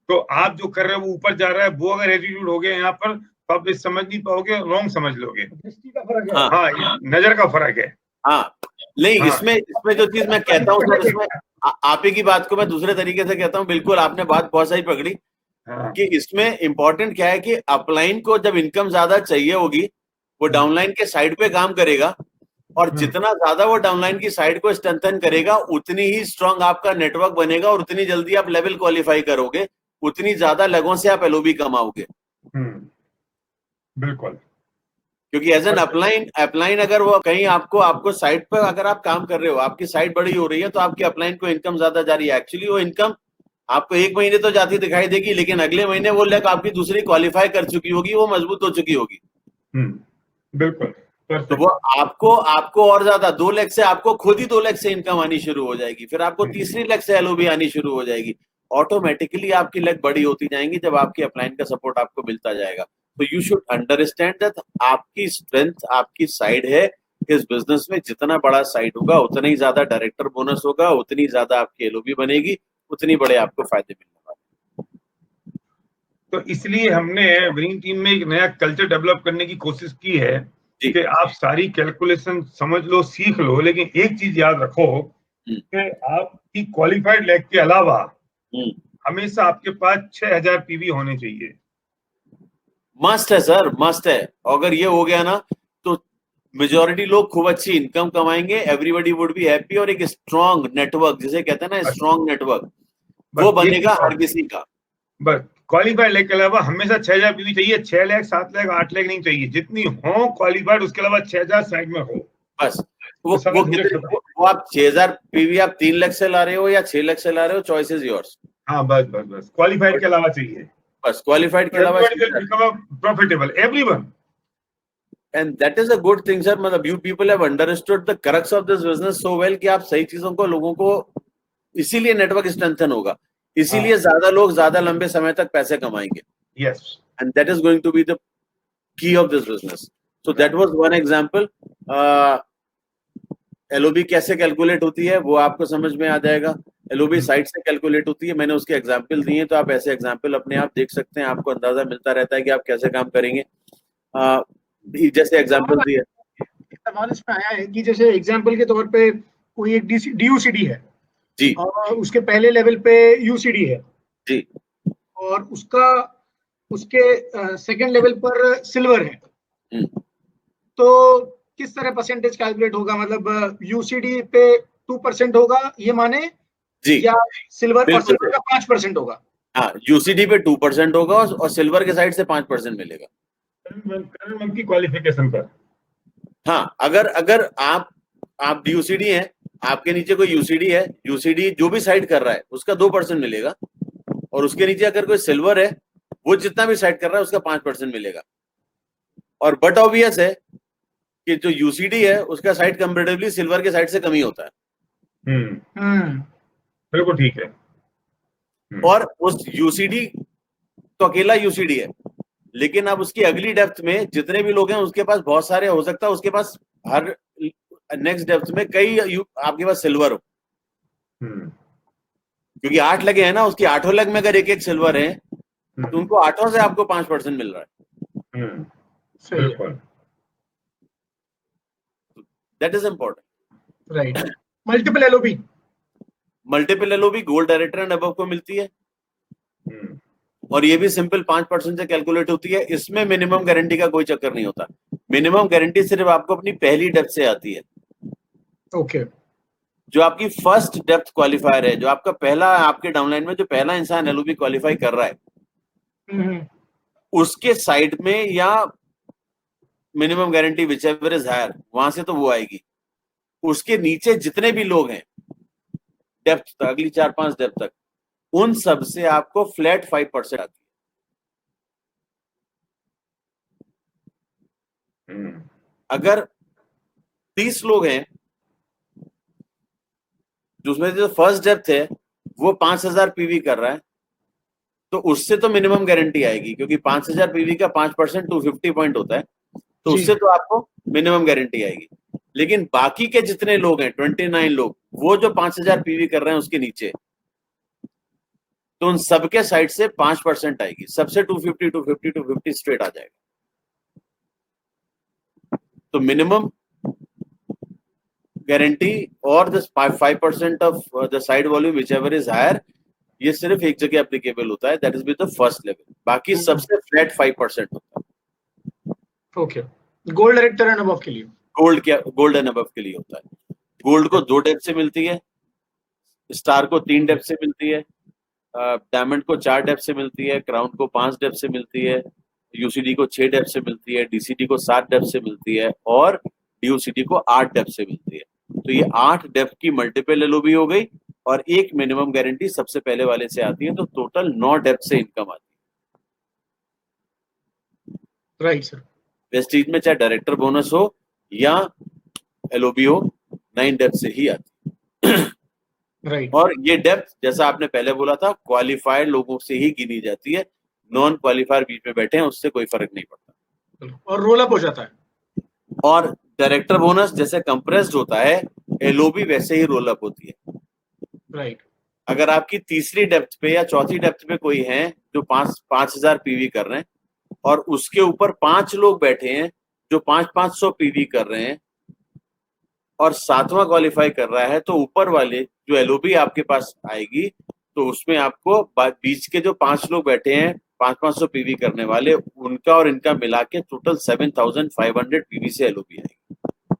तो आप जो कर रहे हो वो ऊपर जा रहा है, वो अगर एटीट्यूड हो गया यहाँ पर तो आप ये समझ नहीं पाओगे, रॉन्ग समझ लोगे। दृष्टि का फर्क है। हाँ, नजर का फर्क है। हाँ नहीं, इसमें जो चीज मैं कहता हूँ सर, इसमें आप ही की बात को मैं दूसरे तरीके से कहता हूँ, बिल्कुल आपने बात बहुत सही पकड़ी हाँ, कि इसमें इंपॉर्टेंट क्या है कि अपलाइन को जब इनकम ज्यादा चाहिए होगी वो डाउनलाइन के साइड पे काम करेगा, और जितना ज्यादा वो डाउनलाइन की साइड को स्ट्रेंथन करेगा उतनी ही स्ट्रांग आपका नेटवर्क बनेगा, और उतनी जल्दी आप लेवल क्वालिफाई करोगे, उतनी ज्यादा लगों से आप एलओबी कमाओगे। बिल्कुल। क्योंकि एज एन अपलाइन अगर वो कहीं आपको साइट पर अगर आप काम कर रहे हो, आपकी साइट बड़ी हो रही है, तो आपकी अपलाइन को इनकम ज्यादा जा रही है। एक्चुअली वो इनकम आपको एक महीने तो जाती दिखाई देगी, लेकिन अगले महीने वो लेग आपकी दूसरी क्वालिफाई कर चुकी होगी, वो मजबूत हो चुकी होगी। बिल्कुल। तो वो आपको और ज्यादा 2 लाख से आपको खुद ही 2 लाख से इनकम आनी शुरू हो जाएगी, फिर आपको तीसरी लाख से एलओबी आनी शुरू हो जाएगी। ऑटोमेटिकली आपकी लेग बड़ी होती जाएंगी जब आपकी अपलाइन का सपोर्ट आपको मिलता जाएगा। तो यू शुड अंडरस्टैंड दैट आपकी स्ट्रेंथ आपकी साइड है इस बिजनेस में। जितना बड़ा साइड होगा उतना ही ज्यादा डायरेक्टर बोनस होगा, उतनी ज्यादा आपकी एलओबी बनेगी, उतनी बड़े आपको फायदे मिलने वाले। तो इसलिए हमने विनिंग टीम में एक नया कल्चर डेवलप करने की कोशिश की है कि आप सारी कैलकुलेशन समझ लो, सीख लो, लेकिन एक चीज याद रखो कि आपकी क्वालिफाइड लेग के अलावा हमेशा आपके पास 6000 पीवी होने चाहिए। मस्ट है सर, मस्ट है। अगर ये हो गया ना तो मेजॉरिटी लोग खूब अच्छी इनकम कमाएंगे, एवरीबॉडी वुड बी हैप्पी, और एक स्ट्रॉन्ग नेटवर्क जिसे कहते हैं ना, स्ट्रॉन्ग नेटवर्क वो बनेगा हर किसी का। बस क्वालिफाइड लेग के अलावा हमेशा 6000 पीवी चाहिए। 6 लाख 7 लाख 8 लाख नहीं चाहिए, जितनी हो क्वालिफाइड उसके अलावा 6000 साइड में हो बस। वो आप 6000 पीवी आप 3 लाख से ला रहे हो या 6 लाख से ला रहे हो, चॉइस इज योर्स। हाँ, बस क्वालिफाइड के अलावा चाहिए, बस क्वालिफाइड के अलावा profitable everyone. And that is a good thing sir. मतलब you people have understood the crux of this business so well कि आप सही चीजों को लोगों को, इसीलिए नेटवर्क स्ट्रेंथन होगा, इसीलिए ज्यादा लोग ज्यादा लंबे समय तक पैसे कमाएंगे। Yes, and that is going to be the key of this business. So that was one example. LOB कैसे कैलकुलेट होती है वो आपको समझ में आ जाएगा। एलओबी साइट से कैलकुलेट होती है, मैंने उसके एग्जांपल दिए, तो आप ऐसे एग्जांपल अपने आप देख सकते हैं, आपको अंदाजा मिलता रहता है कि आप कैसे काम करेंगे। जैसे एग्जांपल दिए, सवाल इसमें आया है कि जैसे एग्जांपल के तौर पे कोई एक डीयूसीडी है जी, और उसके पहले लेवल पे यूसीडी है जी, और उसके सेकंड लेवल पर सिल्वर है, तो किस तरह परसेंटेज कैलकुलेट होगा? मतलब यूसीडी पे 2% होगा ये माने जी, या सिल्वर और सिल्वर का 5% होगा? हाँ, यूसीडी पे 2% होगा और सिल्वर के साइड से 5% मिलेगा करंट मंथ की क्वालिफिकेशन पर। हाँ, अगर आप यूसीडी हैं, आपके नीचे कोई यूसीडी है, यूसीडी जो भी साइड कर रहा है उसका 2% मिलेगा, और उसके नीचे अगर कोई सिल्वर है वो जितना भी साइड कर रहा है उसका 5% मिलेगा। और बट ऑब्वियस है कि जो यूसीडी है उसका साइड कंपैरेटिवली सिल्वर के साइड से कम ही होता है। बिल्कुल ठीक है। और उस यूसीडी तो अकेला यूसीडी है, लेकिन अब उसकी अगली डेप्थ में जितने भी लोग हैं उसके पास बहुत सारे, हो सकता है उसके पास हर नेक्स्ट डेप्थ में कई आपके पास सिल्वर हो, क्योंकि 8 लगे हैं ना, उसकी 8 लग में अगर एक एक सिल्वर है तो उनको 8 से आपको 5% मिल रहा है। बिल्कुल, that is important, right. Multiple LOB gold director and above को मिलती है, और ये भी सिंपल 5% से कैलकुलेट होती है। इसमें मिनिमम गारंटी का कोई चक्कर नहीं होता, मिनिमम गारंटी सिर्फ आपको अपनी पहली डेप्थ से आती है। ओके। जो आपकी फर्स्ट डेप्थ क्वालिफायर है, जो आपका पहला, आपके डाउनलाइन में जो पहला इंसान एलओबी क्वालिफाई कर रहा है, उसके साइड में या minimum guarantee whichever is higher, वहां से तो वो आएगी। उसके नीचे जितने भी लोग हैं डेप्थ तक, अगली 4-5 डेप्थ तक, उन सब से आपको फ्लैट 5% आती है। अगर 30 लोग हैं जिसमें जो फर्स्ट डेप्थ है वो 5000 पीवी कर रहा है, तो उससे तो मिनिमम गारंटी आएगी, क्योंकि 5000 पीवी का 5% 250 पॉइंट होता है, तो उससे तो आपको मिनिमम गारंटी आएगी। लेकिन बाकी के जितने लोग हैं 29 लोग, वो जो 5000 पीवी कर रहे हैं उसके नीचे, तो उन सबके साइड से 5% आएगी, सबसे 250 स्ट्रेट आ जाएगा। तो मिनिमम गारंटी और the 5% of the side volume whichever is higher, ये सिर्फ एक जगह एप्लीकेबल होता है, that is with the first level. बाकी सबसे फ्लैट 5% होता है। Okay, gold director and above के लिए, गोल्ड एंड अबव के लिए होता है। गोल्ड को 2 डेप्थ से मिलती है, स्टार को 3 डेप्थ से मिलती है, डायमंड को 4 डेप्थ से मिलती है, क्राउन को 5 डेप्थ से मिलती है, यूसीडी को 6 डेप्थ से मिलती है, डीसीडी को 7 डेप्थ से मिलती है और डीयूसीडी को 8 डेप्थ से मिलती है। तो ये 8 डेप्थ की मल्टीपल एलओबी हो गई और एक मिनिमम गारंटी सबसे पहले वाले से आती है, तो टोटल 9 डेप्थ से इनकम आती है। Right sir. वेस्टीज में चाहे डायरेक्टर बोनस हो या एलओबी हो, 9 डेप्थ से ही आती है। राइट। और ये डेप्थ जैसा आपने पहले बोला था क्वालिफाइड लोगों से ही गिनी जाती है, नॉन क्वालिफायर बीच में बैठे हैं उससे कोई फर्क नहीं पड़ता, और रोल अप हो जाता है। और डायरेक्टर बोनस जैसे कंप्रेस्ड होता है, एलओबी वैसे ही रोल अप होती है। राइट। अगर आपकी तीसरी डेप्थ पे या चौथी डेप्थ पे कोई है जो 5,000 पीवी कर रहे हैं और उसके ऊपर 5 लोग बैठे हैं जो 500 पीवी कर रहे हैं और 7वां क्वालिफाई कर रहा है, तो ऊपर वाले जो एलओबी आपके पास आएगी तो उसमें आपको बीच के जो 5 लोग बैठे हैं 500 पीवी करने वाले, उनका और इनका मिला के टोटल 7,500 पीवी से एलओबी आएगी।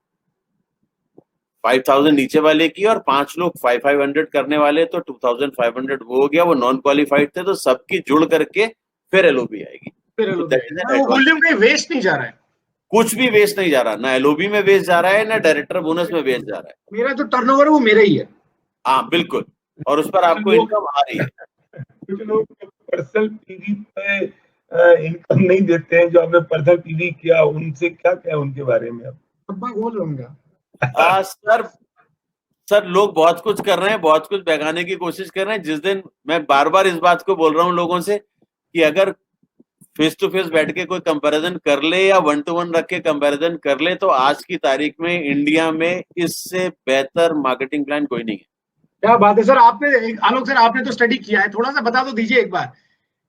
5,000 नीचे वाले की और 5 लोग 500 करने वाले, तो 2,500 वो हो गया, वो नॉन क्वालिफाइड थे, तो सबकी जुड़ करके फिर एलओबी आएगी। फिर तो वॉल्यूम कहीं वेस्ट नहीं जा रहा है, कुछ भी वेस्ट नहीं जा रहा, ना एलओबी में वेस्ट जा रहा है ना डायरेक्टर बोनस में वेस्ट जा रहा है। मेरा जो टर्नओवर है वो मेरा ही है। हाँ बिल्कुल, और उस पर आपको इनकम आ रही है। कुछ लोग पर्सनल पीवी पे इनकम नहीं देते हैं, जो आपने पर्सनल पीवी किया, उनसे क्या क्या उनके बारे में आप बोल लूंगा। सर लोग बहुत कुछ कर रहे हैं, बहुत कुछ बहकाने की कोशिश कर रहे हैं। जिस दिन मैं बार बार इस बात को बोल रहा हूँ लोगों से कि अगर फेस टू फेस बैठ के कोई कंपैरिजन कर ले या 1 to 1 रख के कंपैरिजन कर ले, तो आज की तारीख में इंडिया में इससे बेहतर मार्केटिंग प्लान कोई नहीं है। क्या बात है सर। आपने आलोक सर आपने तो स्टडी किया है, थोड़ा सा बता तो दीजिए एक बार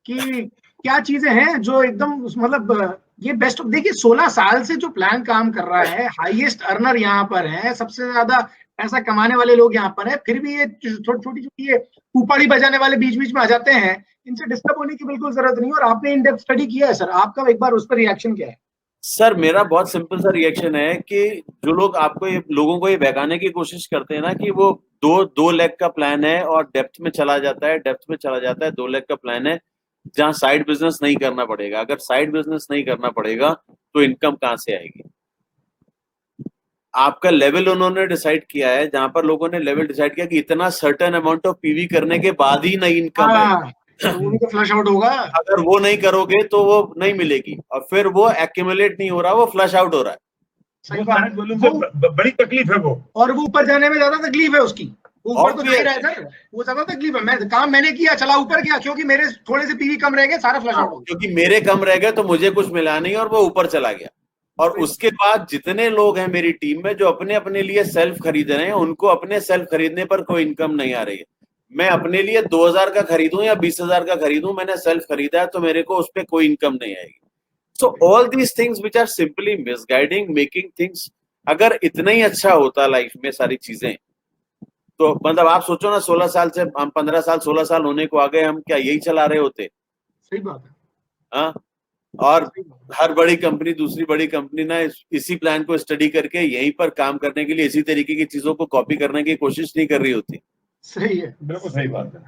कि क्या चीजें हैं जो एकदम मतलब ये बेस्ट। देखिए 16 साल से जो प्लान काम कर रहा है, हाईएस्ट अर्नर यहाँ पर है, सबसे ज्यादा पैसा कमाने वाले लोग यहाँ पर है, फिर भी ये छोटी छोटी ये ऊपरी बजाने वाले बीच बीच में आ जाते हैं, इनसे डिस्टर्ब होने की बिल्कुल जरूरत नहीं। और आपने इन डेप्थ स्टडी किया है सर, आपका एक बार उस पर रिएक्शन क्या है? सर मेरा बहुत सिंपल सा रिएक्शन है कि जो लोग लोगों को ये बहकाने की कोशिश करते हैं ना कि वो 2 लेग का प्लान है और डेप्थ में चला जाता है, 2 लेग का प्लान है जहां साइड बिजनेस नहीं करना पड़ेगा। अगर साइड बिजनेस नहीं करना पड़ेगा तो इनकम कहां से आएगी? आपका लेवल उन्होंने डिसाइड किया है, जहां पर लोगों ने लेवल डिसाइड किया कि इतना सर्टेन अमाउंट ऑफ पीवी करने के बाद ही नई इनकम आएगी, तो फ्लश आउट होगा। अगर वो नहीं करोगे तो वो नहीं मिलेगी, और फिर वो एक्यूमुलेट नहीं हो रहा, वो फ्लश आउट हो रहा है। सही बात। बड़ी तकलीफ है वो, और वो ऊपर जाने में ज्यादा तकलीफ है उसकी। ऊपर तो नहीं रहा है सर, वो ज्यादा तकलीफ है। काम मैंने किया, चला ऊपर गया, क्योंकि मेरे थोड़े से पीवी कम रह गए, सारा फ्लश आउट हो गया। क्योंकि मेरे कम रह गए तो मुझे कुछ मिला नहीं और वो ऊपर चला गया। और उसके बाद जितने लोग हैं मेरी टीम में जो अपने अपने लिए सेल्फ खरीद रहे हैं, उनको अपने सेल्फ खरीदने पर कोई इनकम नहीं आ रही है। मैं अपने लिए 2,000 का खरीदूं या 20,000 का खरीदूं, मैंने सेल्फ खरीदा है तो मेरे को उस पर कोई इनकम नहीं आएगी। So all these things which are simply misguiding, making things. अगर इतना ही अच्छा होता लाइफ में सारी चीजें, तो मतलब आप सोचो ना, 16 साल से हम 15 साल 16 साल होने को आ गए, हम क्या यही चला रहे होते? सही बात है। हाँ, और हर बड़ी कंपनी दूसरी बड़ी कंपनी ना इसी प्लान को स्टडी करके यहीं पर काम करने के लिए इसी तरीके की चीजों को कॉपी करने की कोशिश नहीं कर रही होती। सही है, बिल्कुल सही बात है।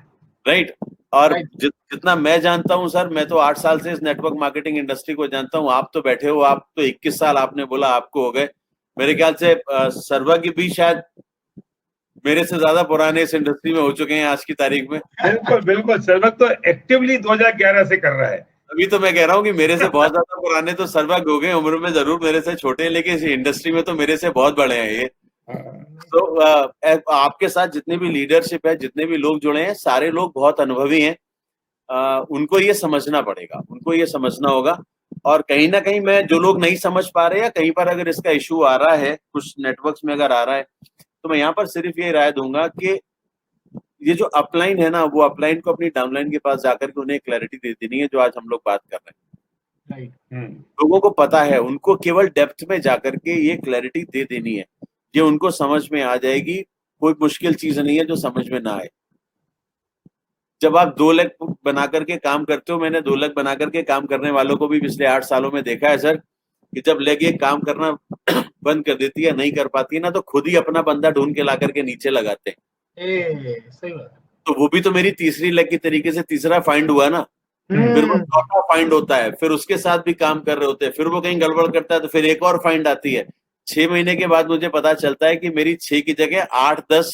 राइट। और जितना मैं जानता हूं सर, मैं तो 8 साल से इस नेटवर्क मार्केटिंग इंडस्ट्री को जानता हूं। आप तो बैठे हो, आप तो 21 साल आपने बोला आपको हो गए। मेरे ख्याल से सर्वज्ञ भी शायद मेरे से ज्यादा पुराने इस इंडस्ट्री में हो चुके हैं आज की तारीख में। बिल्कुल बिल्कुल, सर्वज्ञ तो एक्टिवली 2011 से कर रहा है। अभी तो मैं कह रहा हूँ कि मेरे से बहुत ज्यादा पुराने तो सर्वज्ञ हो गए, उम्र में जरूर मेरे से छोटे हैं, लेकिन इस इंडस्ट्री में तो मेरे से बहुत बड़े हैं ये। तो आपके साथ जितने भी लीडरशिप है, जितने भी लोग जुड़े हैं, सारे लोग बहुत अनुभवी हैं। उनको ये समझना पड़ेगा, उनको ये समझना होगा। और कहीं ना कहीं मैं जो लोग नहीं समझ पा रहे, या कहीं पर अगर इसका इशू आ रहा है, कुछ नेटवर्क्स में अगर आ रहा है, तो मैं यहाँ पर सिर्फ ये राय दूंगा कि ये जो अपलाइन है ना, वो अपलाइन को अपनी डाउनलाइन के पास जाकर के उन्हें क्लैरिटी दे देनी है, जो आज हम लोग बात कर रहे हैं। लोगों को पता है, उनको केवल डेप्थ में जाकर के ये क्लैरिटी दे देनी है। ये उनको समझ में आ जाएगी। कोई मुश्किल चीज नहीं है जो समझ में ना आए। जब आप 2 लाख बना करके काम करते हो, मैंने 2 लाख बना करके काम करने वालों को भी पिछले 8 सालों में देखा है सर, कि जब लेग एक काम करना बंद कर देती है, नहीं कर पाती है ना, तो खुद ही अपना बंदा ढूंढ के ला करके नीचे लगाते हैं। सही बात। तो वो भी तो मेरी तीसरी लेग की तरीके से तीसरा फाइंड हुआ ना। फिर वो चौथा फाइंड होता है, फिर उसके साथ भी काम कर रहे होते हैं, फिर वो कहीं गड़बड़ करता है तो फिर एक और फाइंड आती है। 6 महीने के बाद मुझे पता चलता है कि मेरी 6 की जगह 8-10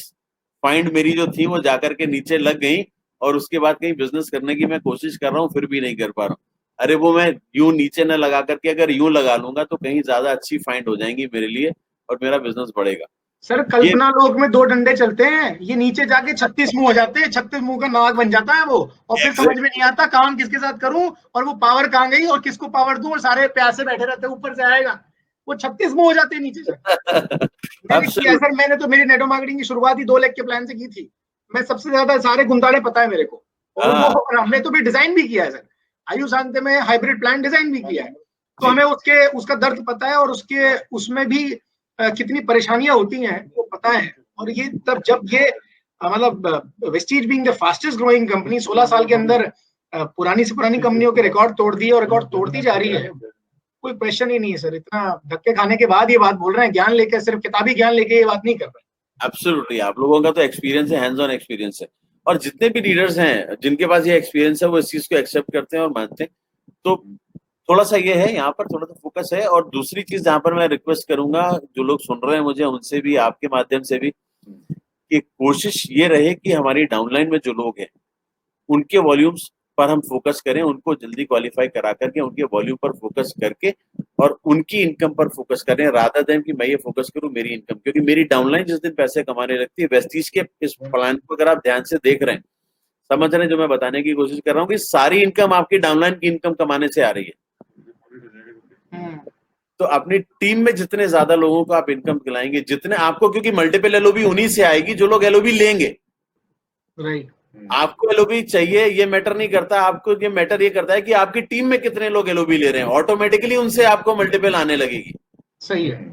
फाइंड मेरी जो थी वो जाकर के नीचे लग गई, और उसके बाद कहीं बिजनेस करने की मैं कोशिश कर रहा हूँ, फिर भी नहीं कर पा रहा हूँ। अरे वो मैं यूं नीचे न लगा करके अगर यूं लगा लूंगा तो कहीं ज्यादा अच्छी फाइंड हो जाएंगी मेरे लिए, और मेरा बिजनेस बढ़ेगा। सर कल्पना लोक में 2 डंडे चलते हैं, ये नीचे जाके 36 मुंह हो जाते हैं, 36 मुंह का नाग बन जाता है वो, और फिर समझ में नहीं आता काम किसके साथ करूं, और वो पावर कहाँ गई और किसको पावर दूं, और सारे प्यासे बैठे रहते हैं, ऊपर से आएगा वो 36 मुंह हो जाते हैं नीचे से। मैंने किया सर, मैंने तो मेरी नेटवर्क मार्केटिंग की शुरुआत ही 2 लाख के प्लान से की थी। मैं सबसे ज्यादा सारे गुंदाड़े पता है मेरे को, और वो हमने तो भी डिजाइन भी किया है सर, आयु शांति में हाइब्रिड प्लान डिजाइन भी किया है, तो हमें उसका दर्द पता है, और उसमें भी कितनी परेशानियां होती हैं वो पता है। और ये तब जब ये मतलब Vestige being the fastest growing company 16 साल के अंदर पुरानी से पुरानी कंपनियों के रिकॉर्ड तोड़ दिए और रिकॉर्ड तोड़ती जा रही है, कोई क्वेश्चन ही नहीं है सर। इतना धक्के खाने के बाद ये बात बोल रहे हैं, ज्ञान लेकर, सिर्फ किताबी ज्ञान लेके ये बात नहीं कर रहे। एब्सोल्युटली, आप लोगों का तो एक्सपीरियंस है, हैंड्स ऑन एक्सपीरियंस है, और जितने भी लीडर्स हैं जिनके पास ये एक्सपीरियंस है वो इस चीज को एक्सेप्ट करते हैं और मानते हैं। तो थोड़ा सा ये है, यहाँ पर थोड़ा सा फोकस है। और दूसरी चीज जहाँ पर मैं रिक्वेस्ट करूंगा जो लोग सुन रहे हैं मुझे, उनसे भी, आपके माध्यम से भी, कि कोशिश ये रहे कि हमारी डाउनलाइन में जो लोग हैं उनके वॉल्यूम्स पर हम फोकस करें, उनको जल्दी क्वालिफाई करा करके उनके वॉल्यूम पर फोकस करके और उनकी इनकम पर फोकस करें, रादर देन कि मैं ये फोकस करूं मेरी इनकम। क्योंकि मेरी डाउनलाइन जिस दिन पैसे कमाने लगती है, वेस्टीज के इस प्लान को अगर आप ध्यान से देख रहे हैं, समझ रहे हैं जो मैं बताने की कोशिश कर रहा हूँ, कि सारी इनकम आपकी डाउनलाइन की इनकम कमाने से आ रही है। तो अपनी टीम में जितने ज्यादा लोगों को आप इनकम दिलाएंगे, जितने आपको, क्योंकि मल्टीपल एलओबी उन्हीं से आएगी जो लोग एलओबी लेंगे। राइट। आपको एलओबी चाहिए ये मैटर नहीं करता, आपको ये मैटर ये करता है कि आपकी टीम में कितने लोग एलओबी ले रहे हैं, ऑटोमेटिकली उनसे आपको मल्टीपल आने लगेगी। सही है।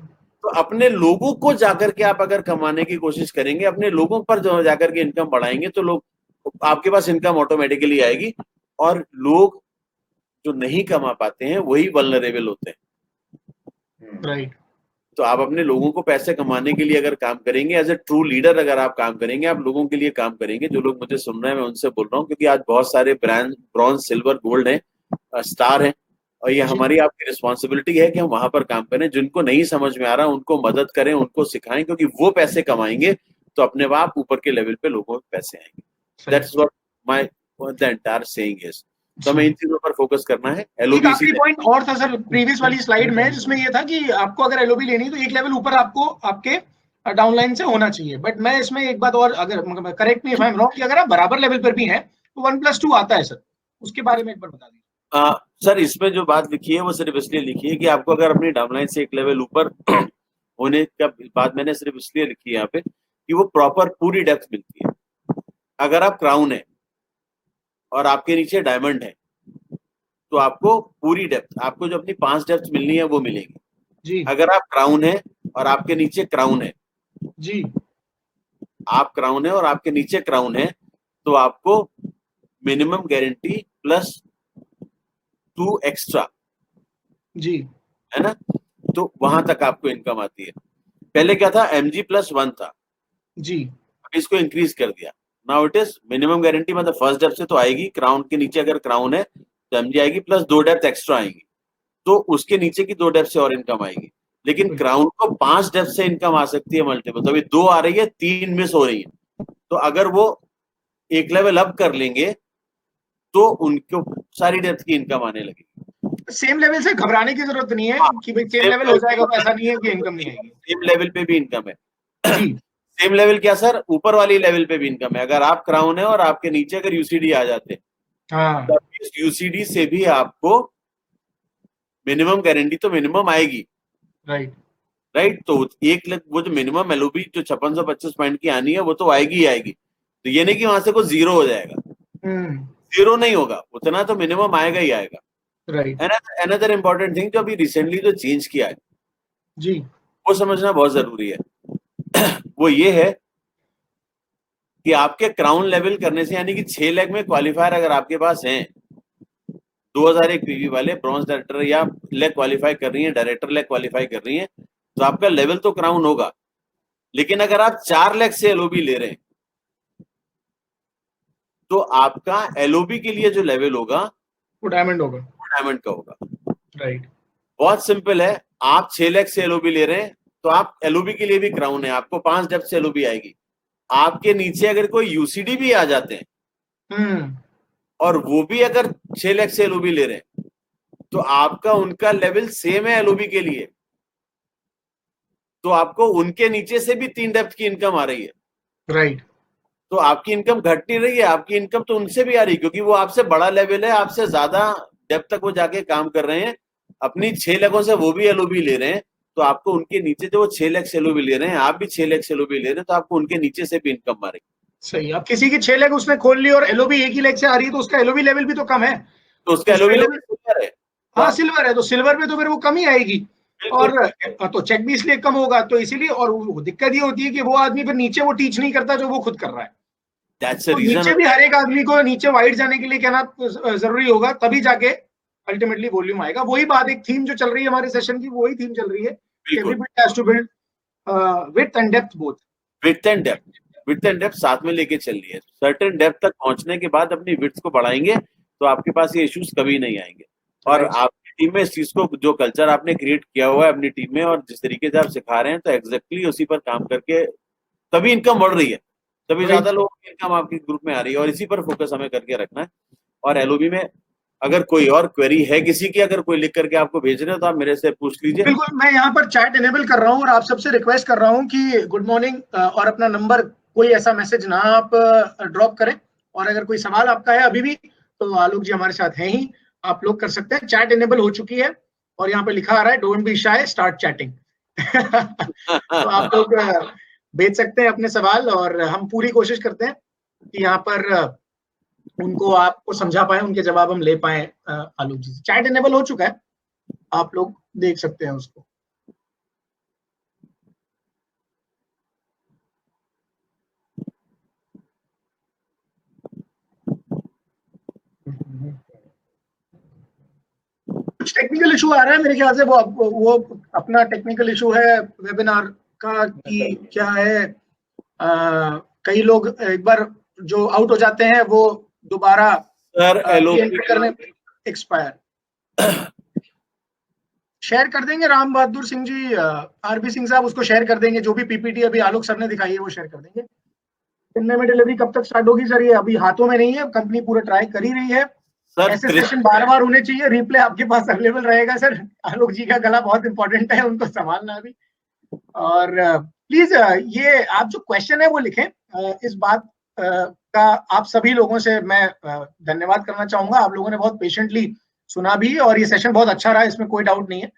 तो अपने लोगों को जाकर के आप अगर कमाने की कोशिश करेंगे, अपने लोगों पर जो जाकर के इनकम बढ़ाएंगे, तो लोग आपके पास इनकम ऑटोमेटिकली आएगी। और लोग जो नहीं कमा पाते हैं वही वल्नरेबल होते हैं। राइट। तो आप अपने लोगों को पैसे कमाने के लिए अगर काम करेंगे, एज ए ट्रू लीडर अगर आप काम करेंगे, आप लोगों के लिए काम करेंगे, जो लोग मुझे सुन रहे हैं मैं उनसे बोल रहा हूँ, क्योंकि आज बहुत सारे ब्रॉन्ज, सिल्वर, गोल्ड है, स्टार है, और ये हमारी आपकी रिस्पॉन्सिबिलिटी है कि हम वहां पर काम करें। जिनको नहीं समझ में आ रहा उनको मदद करें, उनको सिखाएं, क्योंकि वो पैसे कमाएंगे तो अपने आप ऊपर के लेवल पे लोगों के पैसे आएंगे। That's what my the entire saying is. तो हमें इन चीजों पर फोकस करना है। एक आखिरी पॉइंट और था सर प्रीवियस वाली स्लाइड में, जिसमें ये था कि आपको अगर एलओबी लेनी तो एक लेवल ऊपर आपको आपके डाउनलाइन से होना चाहिए। बट मैं इसमें एक बात और, अगर correct me if I am wrong, कि अगर आप बराबर लेवल पर भी हैं तो 1+2 आता है सर, उसके बारे में एक बार बता दीजिए। सर इसमें जो बात लिखी है वो सिर्फ इसलिए लिखी है कि आपको अगर अपनी डाउनलाइन से एक लेवल ऊपर होने का बात मैंने सिर्फ इसलिए लिखी है यहाँ पे कि वो प्रॉपर पूरी डेप्थ मिलती है। अगर आप क्राउन है और आपके नीचे डायमंड है तो आपको पूरी डेप्थ, आपको जो अपनी 5 डेप्थ मिलनी है वो मिलेगी जी। अगर आप क्राउन है और आपके नीचे क्राउन है जी, आप क्राउन है और आपके नीचे क्राउन है, तो आपको मिनिमम गारंटी प्लस 2 एक्स्ट्रा जी, है ना, तो वहां तक आपको इनकम आती है। पहले क्या था, MG+1 था जी, अब इसको इंक्रीज कर दिया। Now it is minimum guarantee, मतलब फर्स्ट डेप्थ से तो आएगी, क्राउन के नीचे अगर क्राउन है तो MG आएगी प्लस 2 डेप्थ एक्स्ट्रा आएंगी, तो उसके नीचे की 2 डेप्थ से और इनकम आएगी। लेकिन क्राउन को 5 डेप्थ से इनकम आ सकती है मल्टीपल, तो अभी 2 आ रही है, 3 मिस हो रही है। तो अगर वो एक लेवल अप कर लेंगे तो उनको सारी डेप्थ की इनकम आने लगेगी। सेम लेवल से घबराने की जरूरत नहीं है कि भाई सेम लेवल हो जाएगा तो ऐसा नहीं है कि इनकम नहीं आएगी। सेम लेवल पे भी इनकम है जी। सेम लेवल क्या सर, ऊपर वाली लेवल पे भी इनकम है। अगर आप क्राउन है और आपके नीचे अगर यूसीडी आ जाते, हाँ, तो इस यूसीडी से भी आपको मिनिमम गारंटी तो मिनिमम आएगी। राइट, तो वो जो मिनिमम एलओबी जो 5625 पॉइंट की आनी है वो तो आएगी ही आएगी। तो ये नहीं कि वहां से कोई जीरो हो जाएगा, जीरो नहीं होगा, उतना तो मिनिमम आएगा ही आएगा। राइट। अनदर इंपॉर्टेंट थिंग जो अभी रिसेंटली जो चेंज किया है जी, वो समझना बहुत जरूरी है। वो ये है कि आपके क्राउन लेवल करने से, यानी कि 6 लेग में क्वालिफायर अगर आपके पास हैं, 2001 पीवी वाले ब्रॉन्ज डायरेक्टर या लेग क्वालिफाई कर रही हैं, डायरेक्टर लेग क्वालिफाई कर रही हैं, तो आपका लेवल तो क्राउन होगा। लेकिन अगर आप 4 लेग से एलओबी ले रहे हैं तो आपका एलओबी के लिए जो लेवल होगा वो डायमंड होगा, वो डायमंड का होगा। राइट। बहुत सिंपल है, आप 6 लेग से एलओबी ले रहे हैं तो आप एलओबी के लिए भी क्राउन है, आपको 5 डेप्थ से एलओबी आएगी। आपके नीचे अगर कोई यूसीडी भी आ जाते हैं और वो भी अगर 6 लेग से एलओबी ले रहे हैं तो आपका उनका लेवल सेम है एलओबी के लिए, तो आपको उनके नीचे से भी 3 डेप्थ की इनकम आ रही है, राइट। तो आपकी इनकम घट नहीं रही है, आपकी इनकम तो उनसे भी आ रही है, क्योंकि वो आपसे बड़ा लेवल है, आपसे ज्यादा डेप्थ तक वो जाके काम कर रहे हैं, अपनी 6 लेगों से वो भी एलओबी ले रहे हैं, तो आपको उनके नीचे जो वो 6 लेग से एलओबी ले रहे हैं, आप भी 6 लेग से एलओबी ले रहे हैं, तो आपको उनके नीचे से भी इनकम आ रही है। सही। अब किसी की 6 लेग उसने खोल ली और एलओबी एक ही लेग से आ रही है, तो उसका एलओबी लेवल भी तो कम है, तो उसका एलओबी लेवल सिल्वर है। हाँ सिल्वर है, तो सिल्वर में तो फिर वो कम ही आएगी, और तो चेक भी इसलिए कम होगा, तो इसीलिए। और वो दिक्कत ये होती है कि वो आदमी फिर नीचे वो टीच नहीं करता जो वो खुद कर रहा है, तो नीचे भी हर एक आदमी को नीचे वाइड जाने के लिए कहना जरूरी होगा, तभी जाके अल्टीमेटली वॉल्यूम आएगा। वही बात, एक थीम जो चल रही है हमारे सेशन की, वही थीम चल रही है, everybody has to build width and depth both. Width and depth साथ में लेके चल रही है। सर्टेन डेप्थ तक पहुंचने के बाद अपनी विड्थ को बढ़ाएंगे तो आपके पास ये इश्यूज कभी नहीं आएंगे। और आपकी टीम में इस चीज को, जो कल्चर आपने क्रिएट किया हुआ है अपनी टीम में और जिस तरीके से आप सिखा रहे हैं, तो एग्जैक्टली उसी पर काम करके तभी इनकम बढ़ रही है, तभी ज्यादा लोगों की इनकम आपके ग्रुप में आ रही है, और इसी पर फोकस हमें करके रखना है। और एलओबी में अगर कोई और क्वेरी है किसी की, अगर कोई लिख करके आपको भेज रहे हो तो आप मेरे से पूछ लीजिए। बिल्कुल, मैं यहाँ पर चैट इनेबल कर रहा हूँ और आप सबसे रिक्वेस्ट कर रहा हूँ कि गुड मॉर्निंग और अपना नंबर, कोई ऐसा मैसेज ना आप ड्रॉप करें, और अगर कोई सवाल आपका है अभी भी तो आलोक जी हमारे साथ हैं ही, आप लोग कर सकते हैं। चैट इनेबल हो चुकी है और यहाँ पे लिखा आ रहा है don't be shy, start chatting. तो आप लोग भेज सकते हैं अपने सवाल, और हम पूरी कोशिश करते हैं कि यहाँ पर उनको आपको समझा पाए, उनके जवाब हम ले पाए। आलोक जी, चैट इनेबल हो चुका है, आप लोग देख सकते हैं उसको। कुछ टेक्निकल इशू आ रहा है मेरे ख्याल से, वो अपना टेक्निकल इशू है वेबिनार का, कि क्या है, कई लोग एक बार जो आउट हो जाते हैं वो दोबारा करने एक्सपायर। शेयर कर देंगे राम बहादुर सिंह जी, आरबी सिंह साहब उसको शेयर कर देंगे, जो भी पीपीटी अभी आलोक सर ने दिखाई है वो शेयर कर देंगे। चेन्नई में डिलीवरी कब तक स्टार्ट होगी सर? ये अभी हाथों में नहीं है, कंपनी पूरा ट्राई कर ही रही है। ऐसे सेशन बार बार होने चाहिए, रिप्ले आपके पास अवेलेबल रहेगा सर। आलोक जी का गला बहुत इंपॉर्टेंट है, उनको संभालना भी। और प्लीज ये आप जो क्वेश्चन है वो लिखें। इस बात का आप सभी लोगों से मैं धन्यवाद करना चाहूंगा, आप लोगों ने बहुत पेशेंटली सुना भी, और ये सेशन बहुत अच्छा रहा, इसमें कोई डाउट नहीं है।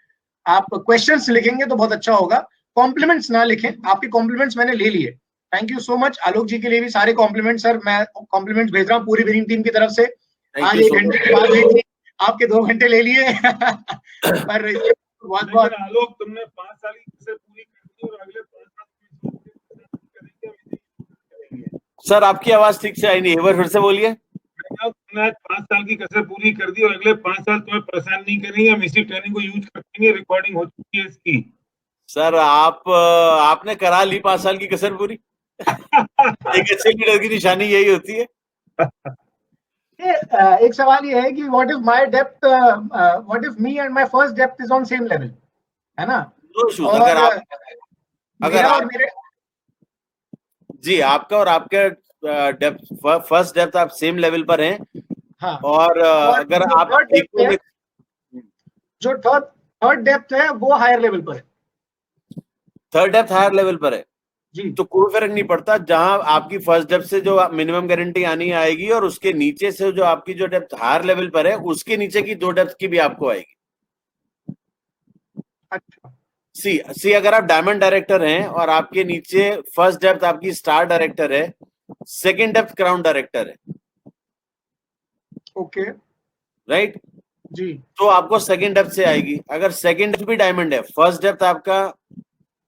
आप क्वेश्चंस लिखेंगे तो बहुत अच्छा होगा, कॉम्प्लीमेंट्स ना लिखें। आपके कॉम्प्लीमेंट्स मैंने ले लिए, थैंक यू सो मच। आलोक जी के लिए भी सारे कॉम्प्लीमेंट्स सर, मैं कॉम्प्लीमेंट्स भेज रहा हूँ पूरी विनिंग टीम की तरफ से। आज 1 घंटे के बाद भेजी, आपके 2 घंटे ले लिए। पर बहुत बहुत आलोक, तुमने 5 साल की कसर पूरी कर दी और अगले 5 साल करेंगे। सर आपकी आवाज ठीक से आई नहीं, एक बार फिर से बोलिए। तुमने 5 साल की कसर पूरी कर दी और अगले 5 साल तुम्हें परेशान नहीं करेंगे, हम इसी ट्रेनिंग को यूज करेंगे, रिकॉर्डिंग हो चुकी है इसकी। सर आपने करा ली 5 साल की कसर पूरी। एक अच्छे लीडर की निशानी यही होती है। एक सवाल ये है कि what if my depth, what if me and my first depth is on same level, है ना? अगर आप जी, आपका और आपके डेप्थ, फर्स्ट डेप्थ आप सेम लेवल पर हैं। हाँ, और अगर आप जो थर्ड डेप्थ है वो हायर लेवल पर है, थर्ड डेप्थ हायर लेवल पर है जी, तो कोई फर्क नहीं पड़ता। जहां आपकी फर्स्ट डेप्थ से जो मिनिमम गारंटी आनी आएगी, और उसके नीचे से जो आपकी जो डेप्थ हायर लेवल पर है, उसके नीचे की 2 डेप्थ की भी आपको आएगी। अच्छा, सी अगर आप डायमंड डायरेक्टर हैं और आपके नीचे फर्स्ट डेप्थ आपकी स्टार डायरेक्टर है, सेकंड डेप्थ क्राउन डायरेक्टर है, ओके, राइट जी, तो आपको सेकंड डेप्थ से आएगी। अगर सेकंड डेप्थ भी डायमंड है, फर्स्ट डेप्थ आपका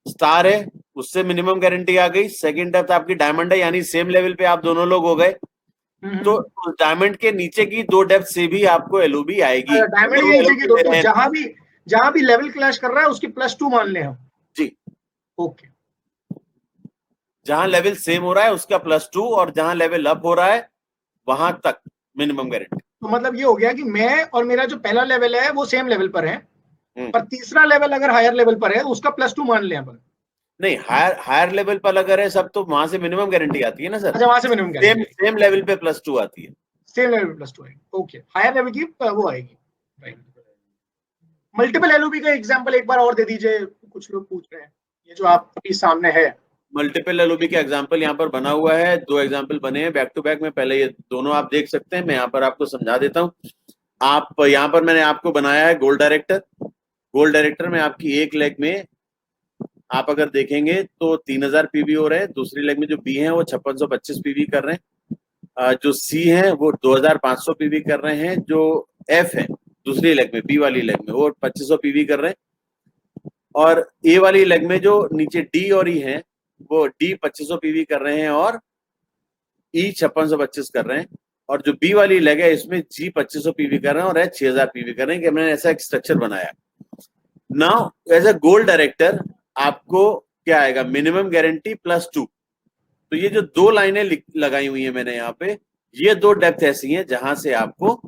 स्टार है, उससे मिनिमम गारंटी आ गई। सेकंड डेप्थ आपकी डायमंड है, यानी सेम लेवल पे आप दोनों लोग हो गए। तो डायमंड के नीचे की 2 डेप्थ से भी आपको एलओबी आएगी। डायमंड के नीचे की दो, तो जहां भी लेवल क्लैश कर रहा है उसकी +2 मान ले हम। जी, ओके। जहां लेवल सेम हो रहा है उसका +2, और जहां लेवल अप हो रहा है वहां तक मिनिमम गारंटी। तो मतलब ये हो गया कि मैं और मेरा जो पहला लेवल है वो सेम लेवल पर है, पर तीसरा लेवल अगर हायर लेवल पर है उसका +2 मान लें अपन। नहीं, हायर लेवल पर अगर है सब, तो वहां से मिनिमम गारंटी आती है ना सर। अच्छा, वहां से मिनिमम गारंटी सेम लेवल पे +2 आती है। सेम लेवल +2 आएगी। ओके, हायर लेवल की वो आएगी। राइट। मल्टीपल एलओबी का एग्जांपल एक बार और दे दीजिए, कुछ लोग पूछ रहे हैं, ये जो आपके सामने है। मल्टीपल एलओबी का एग्जांपल यहाँ पर बना हुआ है, 2 एग्जांपल बने हैं बैक टू बैक में। पहले ये दोनों आप देख सकते हैं, मैं यहाँ पर आपको समझा देता हूँ। आप यहाँ पर मैंने आपको बनाया है गोल्ड डायरेक्टर। गोल्ड डायरेक्टर में आपकी एक लेग में आप अगर देखेंगे तो 3000 पीवी हो रहे हैं। दूसरी लेग में जो बी है वो 5625 पीवी कर रहे हैं। जो सी है वो 2500 पीवी कर रहे हैं। जो एफ है दूसरी लेग में, बी वाली लेग में, वो 2500 पीवी कर रहे हैं। और ए वाली लेग में जो नीचे डी और ई है वो डी 2500 पीवी कर रहे हैं और ई 5625 कर रहे हैं। और जो बी वाली लेग है इसमें जी 2500 पीवी कर रहे हैं और एच 6000 पीवी कर रहे हैं। कि मैंने ऐसा एक स्ट्रक्चर बनाया। Now as a gold director आपको क्या आएगा, मिनिमम गारंटी +2। तो ये जो 2 लाइनें लगाई हुई है मैंने यहाँ पे, ये 2 डेप्थ ऐसी हैं जहां से आपको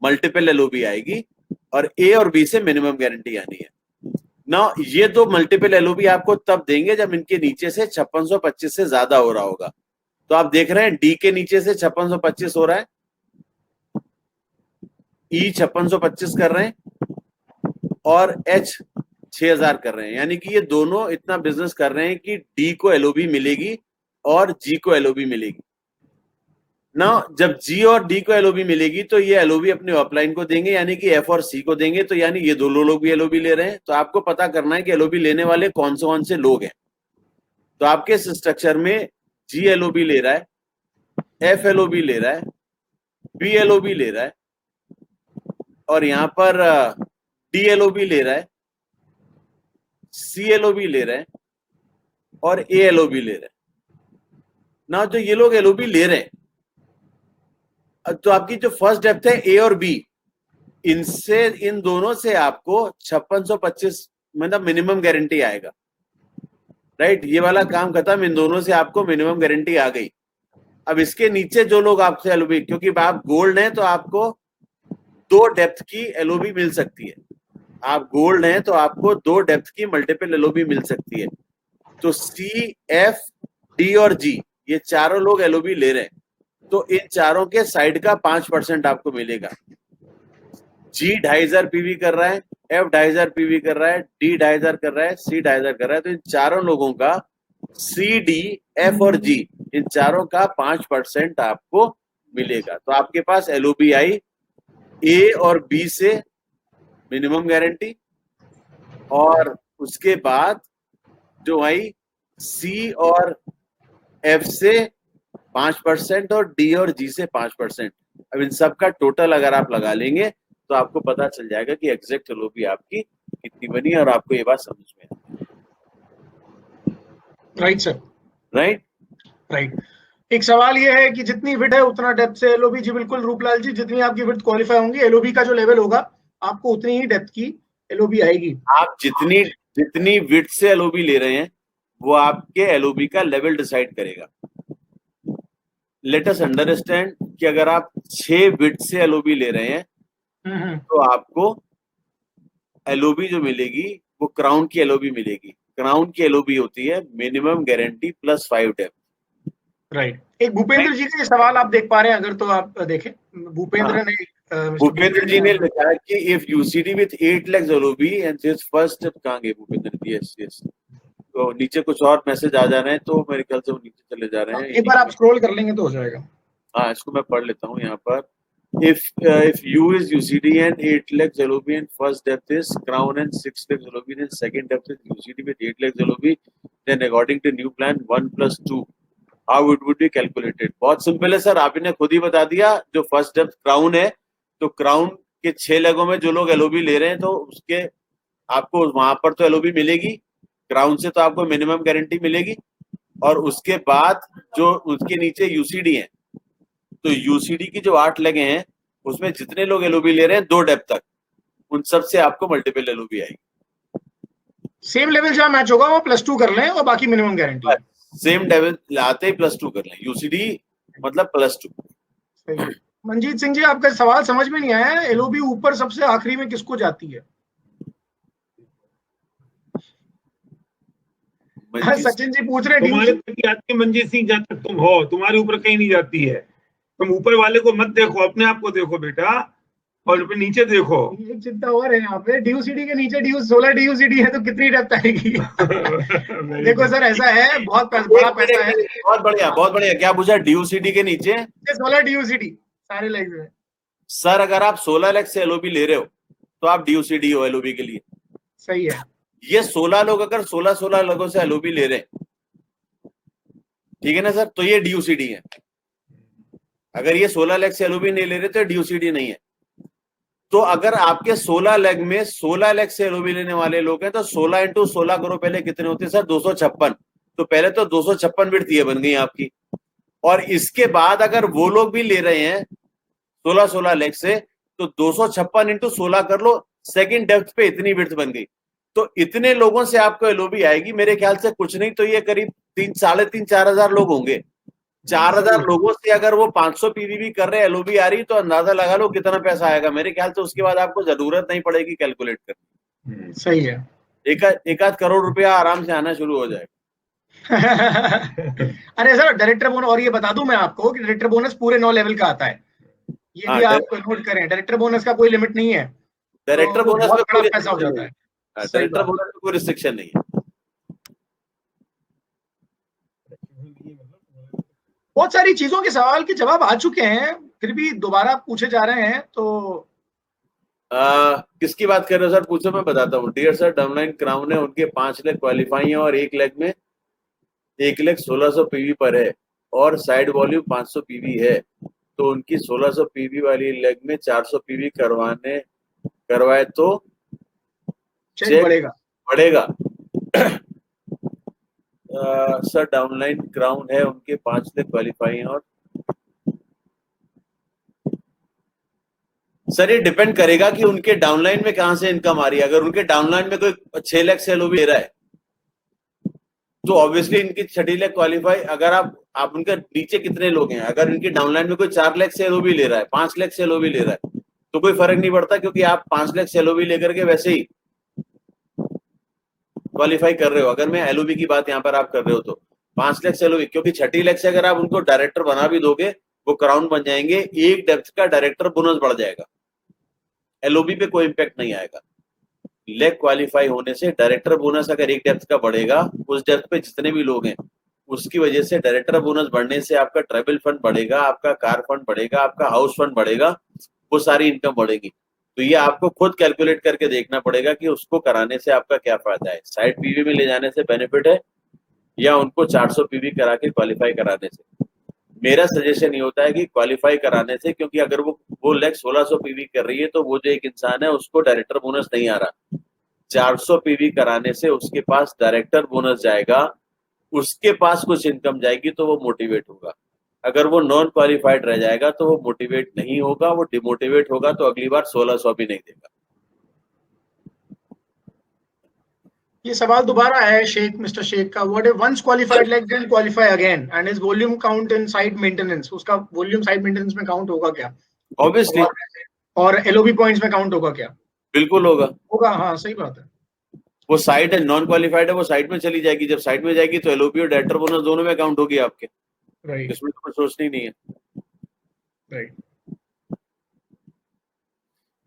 मल्टीपल एलओबी आएगी और ए और बी से मिनिमम गारंटी आनी है ना। ये 2 मल्टीपल एलओबी आपको तब देंगे जब इनके नीचे से 5625 से ज्यादा हो रहा होगा। तो आप देख रहे हैं डी के नीचे से 5625 हो रहा है, ई 5625 कर रहे हैं और एच 6000 कर रहे हैं। यानी कि ये दोनों इतना बिजनेस कर रहे हैं कि डी को एलओबी मिलेगी और जी को एलओबी मिलेगी ना। जब जी और डी को एलओबी मिलेगी तो ये एलओबी अपने अपलाइन को देंगे, यानी कि एफ और सी को देंगे। तो यानी ये दोनों लोग भी एलओबी ले रहे हैं। तो आपको पता करना है कि एलओबी लेने वाले कौन से लोग हैं। तो आपके स्ट्रक्चर में जी एलओबी ले रहा है, एफ एलओबी ले रहा है, बी एलओबी ले रहा है और यहां पर डी एलओबी ले रहा है, सी एलओबी ले रहे हैं और ए एलओबी ले रहे हैं ना। जो ये लोग एलओबी ले रहे हैं, तो आपकी जो फर्स्ट डेप्थ है ए और बी, इनसे इन दोनों से आपको 5625 मतलब मिनिमम गारंटी आएगा। राइट, ये वाला काम खत्म, इन दोनों से आपको मिनिमम गारंटी आ गई। अब इसके नीचे जो लोग आपसे एलओबी, क्योंकि आप गोल्ड हैं तो आपको 2 डेप्थ की एलओबी मिल सकती है। आप गोल्ड हैं तो आपको 2 डेप्थ की मल्टीपल एलओबी मिल सकती है। तो सी, एफ, डी और जी ये चारों लोग एलओबी ले रहे हैं, तो इन चारों के साइड का 5% आपको मिलेगा। जी 2500 पीवी कर रहा है, एफ 2500 पीवी कर रहा है, डी 2500 कर रहा है, सी 2500 कर रहा है। तो इन चारों लोगों का, सी, डी, एफ और जी, इन चारों का 5% आपको मिलेगा। तो आपके पास एलओबी आई ए और बी से मिनिमम गारंटी, और उसके बाद जो आई सी और एफ से 5% और डी और जी से 5%। अब इन सब का टोटल अगर आप लगा लेंगे तो आपको पता चल जाएगा कि एग्जैक्ट एलओबी आपकी कितनी बनी और आपको ये बात समझ में आएगी। Right sir, right. एक सवाल ये है कि जितनी विड्थ है उतना डेप्थ से एलओबी। जी बिल्कुल रूपलाल जी, जितनी आपकी विड्थ क्वालिफाई होंगी, एलओबी का जो लेवल होगा आपको उतनी ही डेप्थ की एलओबी आएगी। आप जितनी विड्थ से एलओबी ले रहे हैं वो आपके एलओबी का लेवल डिसाइड करेगा। लेट अस अंडरस्टैंड कि अगर आप 6 विड्थ से एलओबी ले रहे हैं तो आपको एलओबी जो मिलेगी वो क्राउन की एलओबी मिलेगी। क्राउन की एलओबी होती है मिनिमम गारंटी +5 डेप्थ। राइट। एक भूपेंद्र जी का सवाल आप देख पा रहे हैं, अगर तो आप देखें। भूपेंद्र जी ने लिखा है कि if UCD with 8 lakhs LOB and this first कहां गए भूपेंद्र जी? यस। तो नीचे कुछ और मैसेज आ जा रहे हैं, तो मेरे ख्याल से वो नीचे चले जा रहे हैं। एक बार आप स्क्रॉल कर लेंगे तो हो जाएगा। हाँ, इसको मैं पढ़ लेता हूँ यहाँ पर। If U is UCD and 8 lakhs LOB and first depth is crown and 6 lakhs LOB and second depth is UCD with 8 lakhs LOB, then according to new plan 1 + 2, how it would be calculated? बहुत simple है sir, आपने खुद ही बता दिया। जो first depth crown है, तो crown के 6 लेगों में जो लोग एलओबी ले रहे हैं तो उसके आपको वहां पर तो एलओबी मिलेगी। क्राउन से तो आपको मिनिमम गारंटी मिलेगी, और उसके बाद जो उसके नीचे यूसीडी है, तो यूसीडी की जो 8 लगे हैं उसमें जितने लोग एलओबी ले रहे हैं 2 डेप्थ तक, उन सब से आपको मल्टीपल एलओबी आएगी। सेम लेवल जहां मैच होगा वो +2 कर लें और बाकी मिनिमम गारंटी। सेम लेवल आते ही +2 कर लें, यूसीडी मतलब +2। मंजीत सिंह जी, आपका सवाल समझ में नहीं आया, एलओबी ऊपर सबसे आखिरी में किसको जाती है? सचिन जी पूछ रहे हैं तुम्हारे तक ही आती है मंजीत सिंह, जहां तक तुम हो, तुम्हारे ऊपर कहीं नहीं जाती है। तुम ऊपर वाले को मत देखो, अपने आप को देखो बेटा, और अपने नीचे देखो। एक चिंता और है यहाँ पे, डीयूसीडी के नीचे 16 डीयूसीडी है तो कितनी डेप्थ आएगी? देखो सर, ऐसा है, बहुत बड़ा पैसा है। बहुत बढ़िया, बहुत बढ़िया। क्या पूछा? डीयूसीडी के नीचे 16 डीयूसीडी सारे लेग्स में। सर अगर आप 16 लाख से एलओबी ले रहे हो तो आप डीयूसीडी हो एलओबी के लिए। सही है। ये 16 लोग अगर 16 लोगों से एलओबी ले रहे हैं, ठीक है ना सर, तो ये डीयूसीडी है। अगर ये 16 लाख से एलओबी नहीं ले रहे तो डीयूसीडी नहीं है। तो अगर आपके 16 लाख में 16 लाख से एलओबी लेने वाले लोग हैं तो 16 × 16 करो, पहले कितने होते हैं सर? 256। तो पहले तो 256 बिड्थ ये बन गई आपकी, और इसके बाद अगर वो लोग भी ले रहे हैं 16 लाख से, तो 256 × 16 कर लो, सेकंड डेप्थ पे इतनी बिड्थ बन गई। तो इतने लोगों से आपको एलओबी आएगी, मेरे ख्याल से कुछ नहीं तो ये करीब 3,500-4 हजार लोग होंगे। 4,000 लोगों से अगर वो 500 पीवीबी कर रहे हैं, एलओबी आ रही, तो अंदाजा लगा लो कितना पैसा आएगा। मेरे ख्याल से उसके बाद आपको जरूरत नहीं पड़ेगी कैलकुलेट करने। सही है। एक आध करोड़ रुपया आराम से आना शुरू हो जाएगा। अरे सर, डायरेक्टर बोनस, और ये बता दूं मैं आपको कि डायरेक्टर बोनस पूरे 9 लेवल का आता है, ये भी आप नोट करें। डायरेक्टर बोनस का कोई लिमिट नहीं है, डायरेक्टर बोनस में कोई पैसा हो जाता है। डायरेक्टर बोनस में कोई रिस्ट्रिक्शन नहीं है। बहुत सारी चीजों के सवाल के जवाब आ चुके हैं, फिर भी दोबारा पूछे जा रहे हैं। तो किसकी बात कर रहे हो सर? पूछो, मैं बताता हूँ। डियर सर, डाउनलाइन क्राउन है, उनके 5 लाख क्वालिफाई है और 1 लाख में 1,16,00 पीवी पर है और साइड वॉल्यूम 500 पीवी है, तो उनकी 1600 पीवी वाली लेग में 400 पीवी करवाए तो चेक बढ़ेगा। सर डाउनलाइन क्राउन है, उनके 5 लाख क्वालिफाई है, और सर ये डिपेंड करेगा कि उनके डाउनलाइन में कहां से इनकम आ रही है। अगर उनके डाउनलाइन में कोई 6 लाख से एलओबी ले रहा है तो ऑब्वियसली इनकी 6 लाख क्वालिफाई। अगर आप उनके नीचे कितने लोग हैं, अगर इनकी डाउनलाइन में कोई 4 लाख से एलओबी ले रहा है, 5 लाख से एलओबी ले रहा है, तो कोई फर्क नहीं पड़ता, क्योंकि आप 5 लाख से एलओबी लेकर के वैसे ही क्वालिफाई कर रहे हो। अगर मैं एलओबी की बात यहाँ पर आप कर रहे हो तो 5 लाख से एलओबी, क्योंकि 6 लाख से अगर आप उनको डायरेक्टर बना भी दोगे, वो क्राउन बन जाएंगे, एक डेप्थ का डायरेक्टर बोनस बढ़ जाएगा, एलओबी पे कोई इंपैक्ट नहीं आएगा। लेग क्वालिफाई होने से डायरेक्टर बोनस अगर एक डेप्थ का बढ़ेगा, उस डेप्थ पे जितने भी लोग हैं उसकी वजह से डायरेक्टर बोनस बढ़ने से आपका ट्रैवल फंड बढ़ेगा, आपका कार फंड बढ़ेगा, आपका हाउस फंड बढ़ेगा, वो सारी इनकम बढ़ेगी। तो ये आपको खुद कैलकुलेट करके देखना पड़ेगा कि उसको कराने से आपका क्या फायदा है। साइड पीवी में ले जाने से बेनिफिट है या उनको 400 पीवी करा के क्वालिफाई कराने से। मेरा सजेशन ये होता है कि क्वालिफाई कराने से, क्योंकि अगर वो लेग 1600 पीवी कर रही है तो वो जो एक इंसान है उसको डायरेक्टर बोनस नहीं आ रहा। 400 पीवी कराने से उसके पास डायरेक्टर बोनस जाएगा, उसके पास कुछ इनकम जाएगी, तो वो मोटिवेट होगा। अगर वो नॉन क्वालिफाइड रह जाएगा तो वो मोटिवेट नहीं होगा, वो डिमोटिवेट होगा, तो अगली बार 1600 भी नहीं देगा। ये सवाल दोबारा है मिस्टर शेख का। What if once qualified leg then qualify again and his volume count in side maintenance? उसका वॉल्यूम साइड मेंटेनेंस में काउंट होगा क्या? ऑब्वियसली। और एलओबी पॉइंट्स में काउंट होगा क्या? बिल्कुल होगा। हाँ, सही बात है। वो साइड है, नॉन क्वालिफाइड है, वो साइड में चली जाएगी। जब साइड में जाएगी तो एलओपी और डायरेक्टर बोनस दोनों में काउंट होगी आपके। राइट, इसमें तो कुछ सोचना ही नहीं है। Right.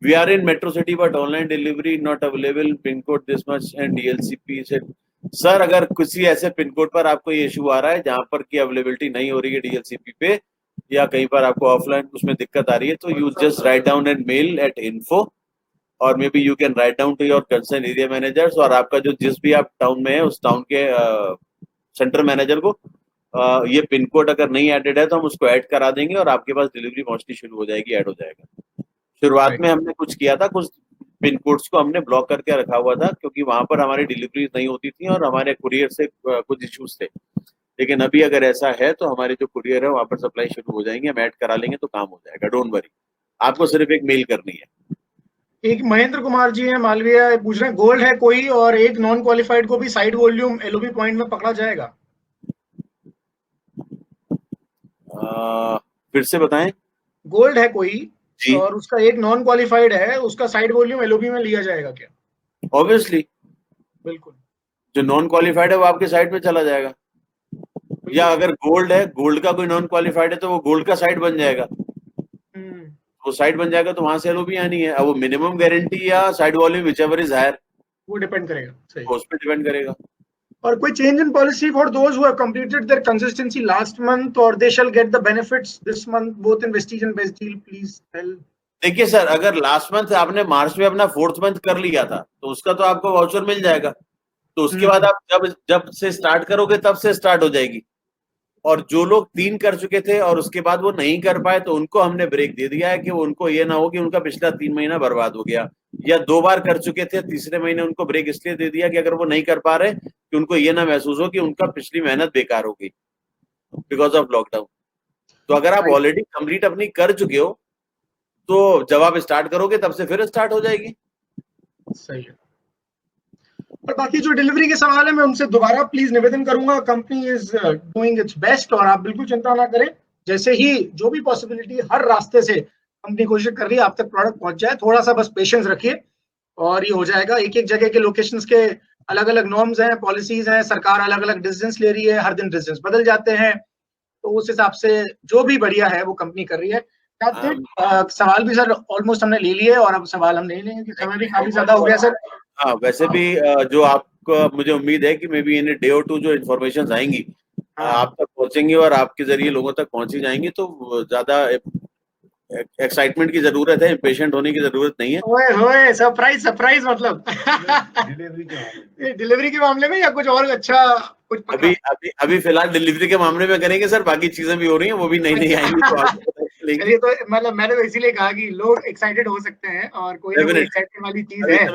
We are in Metro City but online delivery not available. Pin code this much and DLCP से। सर अगर किसी ऐसे पिन कोड पर आपको ये इशू आ रहा है जहां पर की अवेलेबिलिटी नहीं हो रही है DLCP पे, या कहीं पर आपको ऑफलाइन उसमें दिक्कत आ रही है, तो you just write down and mail at info और maybe you can write down to your concern area managers, और आपका जो जिस भी आप टाउन में है उस टाउन के सेंटर मैनेजर को ये पिन कोड अगर नहीं एडेड है तो हम उसको ऐड करा देंगे और आपके पास डिलीवरी पहुंचनी शुरू हो जाएगी, ऐड हो जाएगा। शुरुआत में हमने कुछ किया था, कुछ पिन कोड्स को हमने ब्लॉक करके रखा हुआ था, क्योंकि वहां पर हमारी डिलीवरीज नहीं होती थी और हमारे कुरियर से कुछ इश्यूज थे। लेकिन अभी अगर ऐसा है तो हमारे जो कुरियर है वहां पर सप्लाई शुरू हो जाएंगे, हम ऐड करा लेंगे तो काम हो जाएगा, डोंट वरी। आपको सिर्फ एक मेल करनी है। एक महेंद्र कुमार जी हैं मालविया, पूछ रहे हैं गोल्ड है कोई और एक नॉन क्वालिफाइड को भी साइड वॉल्यूम एलओबी पॉइंट में पकड़ा जाएगा? फिर से बताएं। गोल्ड है कोई जी, और उसका एक नॉन क्वालिफाइड है, उसका साइड वॉल्यूम एलओबी में लिया जाएगा क्या? ऑब्वियसली बिल्कुल। जो नॉन क्वालिफाइड है वो आपके साइड में चला जाएगा, या अगर गोल्ड है, गोल्ड का कोई नॉन क्वालिफाइड है तो वो गोल्ड का साइड बन जाएगा, वो साइड बन जाएगा तो वहां से एलओबी आनी है। अब वो मिनिमम गारंटी या side volume whichever is higher, वो डिपेंड करेगा। सही। उस पर डिपेंड करेगा। और कोई change in policy for those who have completed their consistency last month और they shall get the benefits this month both in Vestige and best deal, please tell. देखिए सर, अगर लास्ट मंथ आपने March में अपना 4th month कर लिया था तो उसका तो आपको वाउचर मिल जाएगा, तो उसके बाद आप जब से स्टार्ट करोगे तब से स्टार्ट हो जाएगी। और जो लोग 3 कर चुके थे और उसके बाद वो नहीं कर पाए तो उनको हमने ब्रेक दे दिया है कि उनको ये ना हो कि उनका पिछला 3 महीना बर्बाद हो गया, या 2 बार कर चुके थे तीसरे महीने उनको ब्रेक इसलिए दे दिया कि अगर वो नहीं कर पा रहे कि उनको ये ना महसूस हो कि उनका पिछली मेहनत बेकार हो गई बिकॉज ऑफ लॉकडाउन। तो अगर आप ऑलरेडी कंप्लीट अपनी कर चुके हो तो जब आप स्टार्ट करोगे तब से फिर स्टार्ट हो जाएगी। सही है। और बाकी जो डिलीवरी के सवाल है मैं उनसे दोबारा प्लीज निवेदन करूंगा, company is doing it's best और आप बिल्कुल चिंता ना करें। जैसे ही जो भी पॉसिबिलिटी हर रास्ते से कंपनी कोशिश कर रही है आप तक प्रोडक्ट पहुंच जाए, थोड़ा सा बस पेशेंस रखिए और ये हो जाएगा। एक एक जगह के लोकेशंस के अलग अलग नॉर्म्स हैं, पॉलिसीज हैं, सरकार अलग अलग डिसीजंस ले रही है, हर दिन डिसीजंस बदल जाते हैं, तो उस हिसाब से जो भी बढ़िया है वो कंपनी कर रही है। सवाल भी सर ऑलमोस्ट हमने ले लिए और अब सवाल हम नहीं लेंगे कि समय भी काफी ज्यादा हो गया सर। हाँ, वैसे भी जो आपको मुझे उम्मीद है कि मे बी इन डे और 2 जो इन्फॉर्मेशन आएंगी आप तक पहुंचेंगी और आपके जरिए लोगों तक पहुंची जाएंगी, तो ज्यादा एक्साइटमेंट की जरूरत है, इम्पेशेंट होने की जरूरत नहीं है। ओए होए, सरप्राइज सरप्राइज मतलब डिलीवरी के मामले में या कुछ और अच्छा कुछ अभी फिलहाल डिलीवरी के मामले में करेंगे सर, बाकी चीजें भी हो रही हैं, वो भी नई नई आएंगी तो आपको पता चलेगी। तो मतलब मैंने तो इसीलिए कहा कि लोग एक्साइटेड हो सकते हैं और कोई एक्साइटेड वाली चीज है।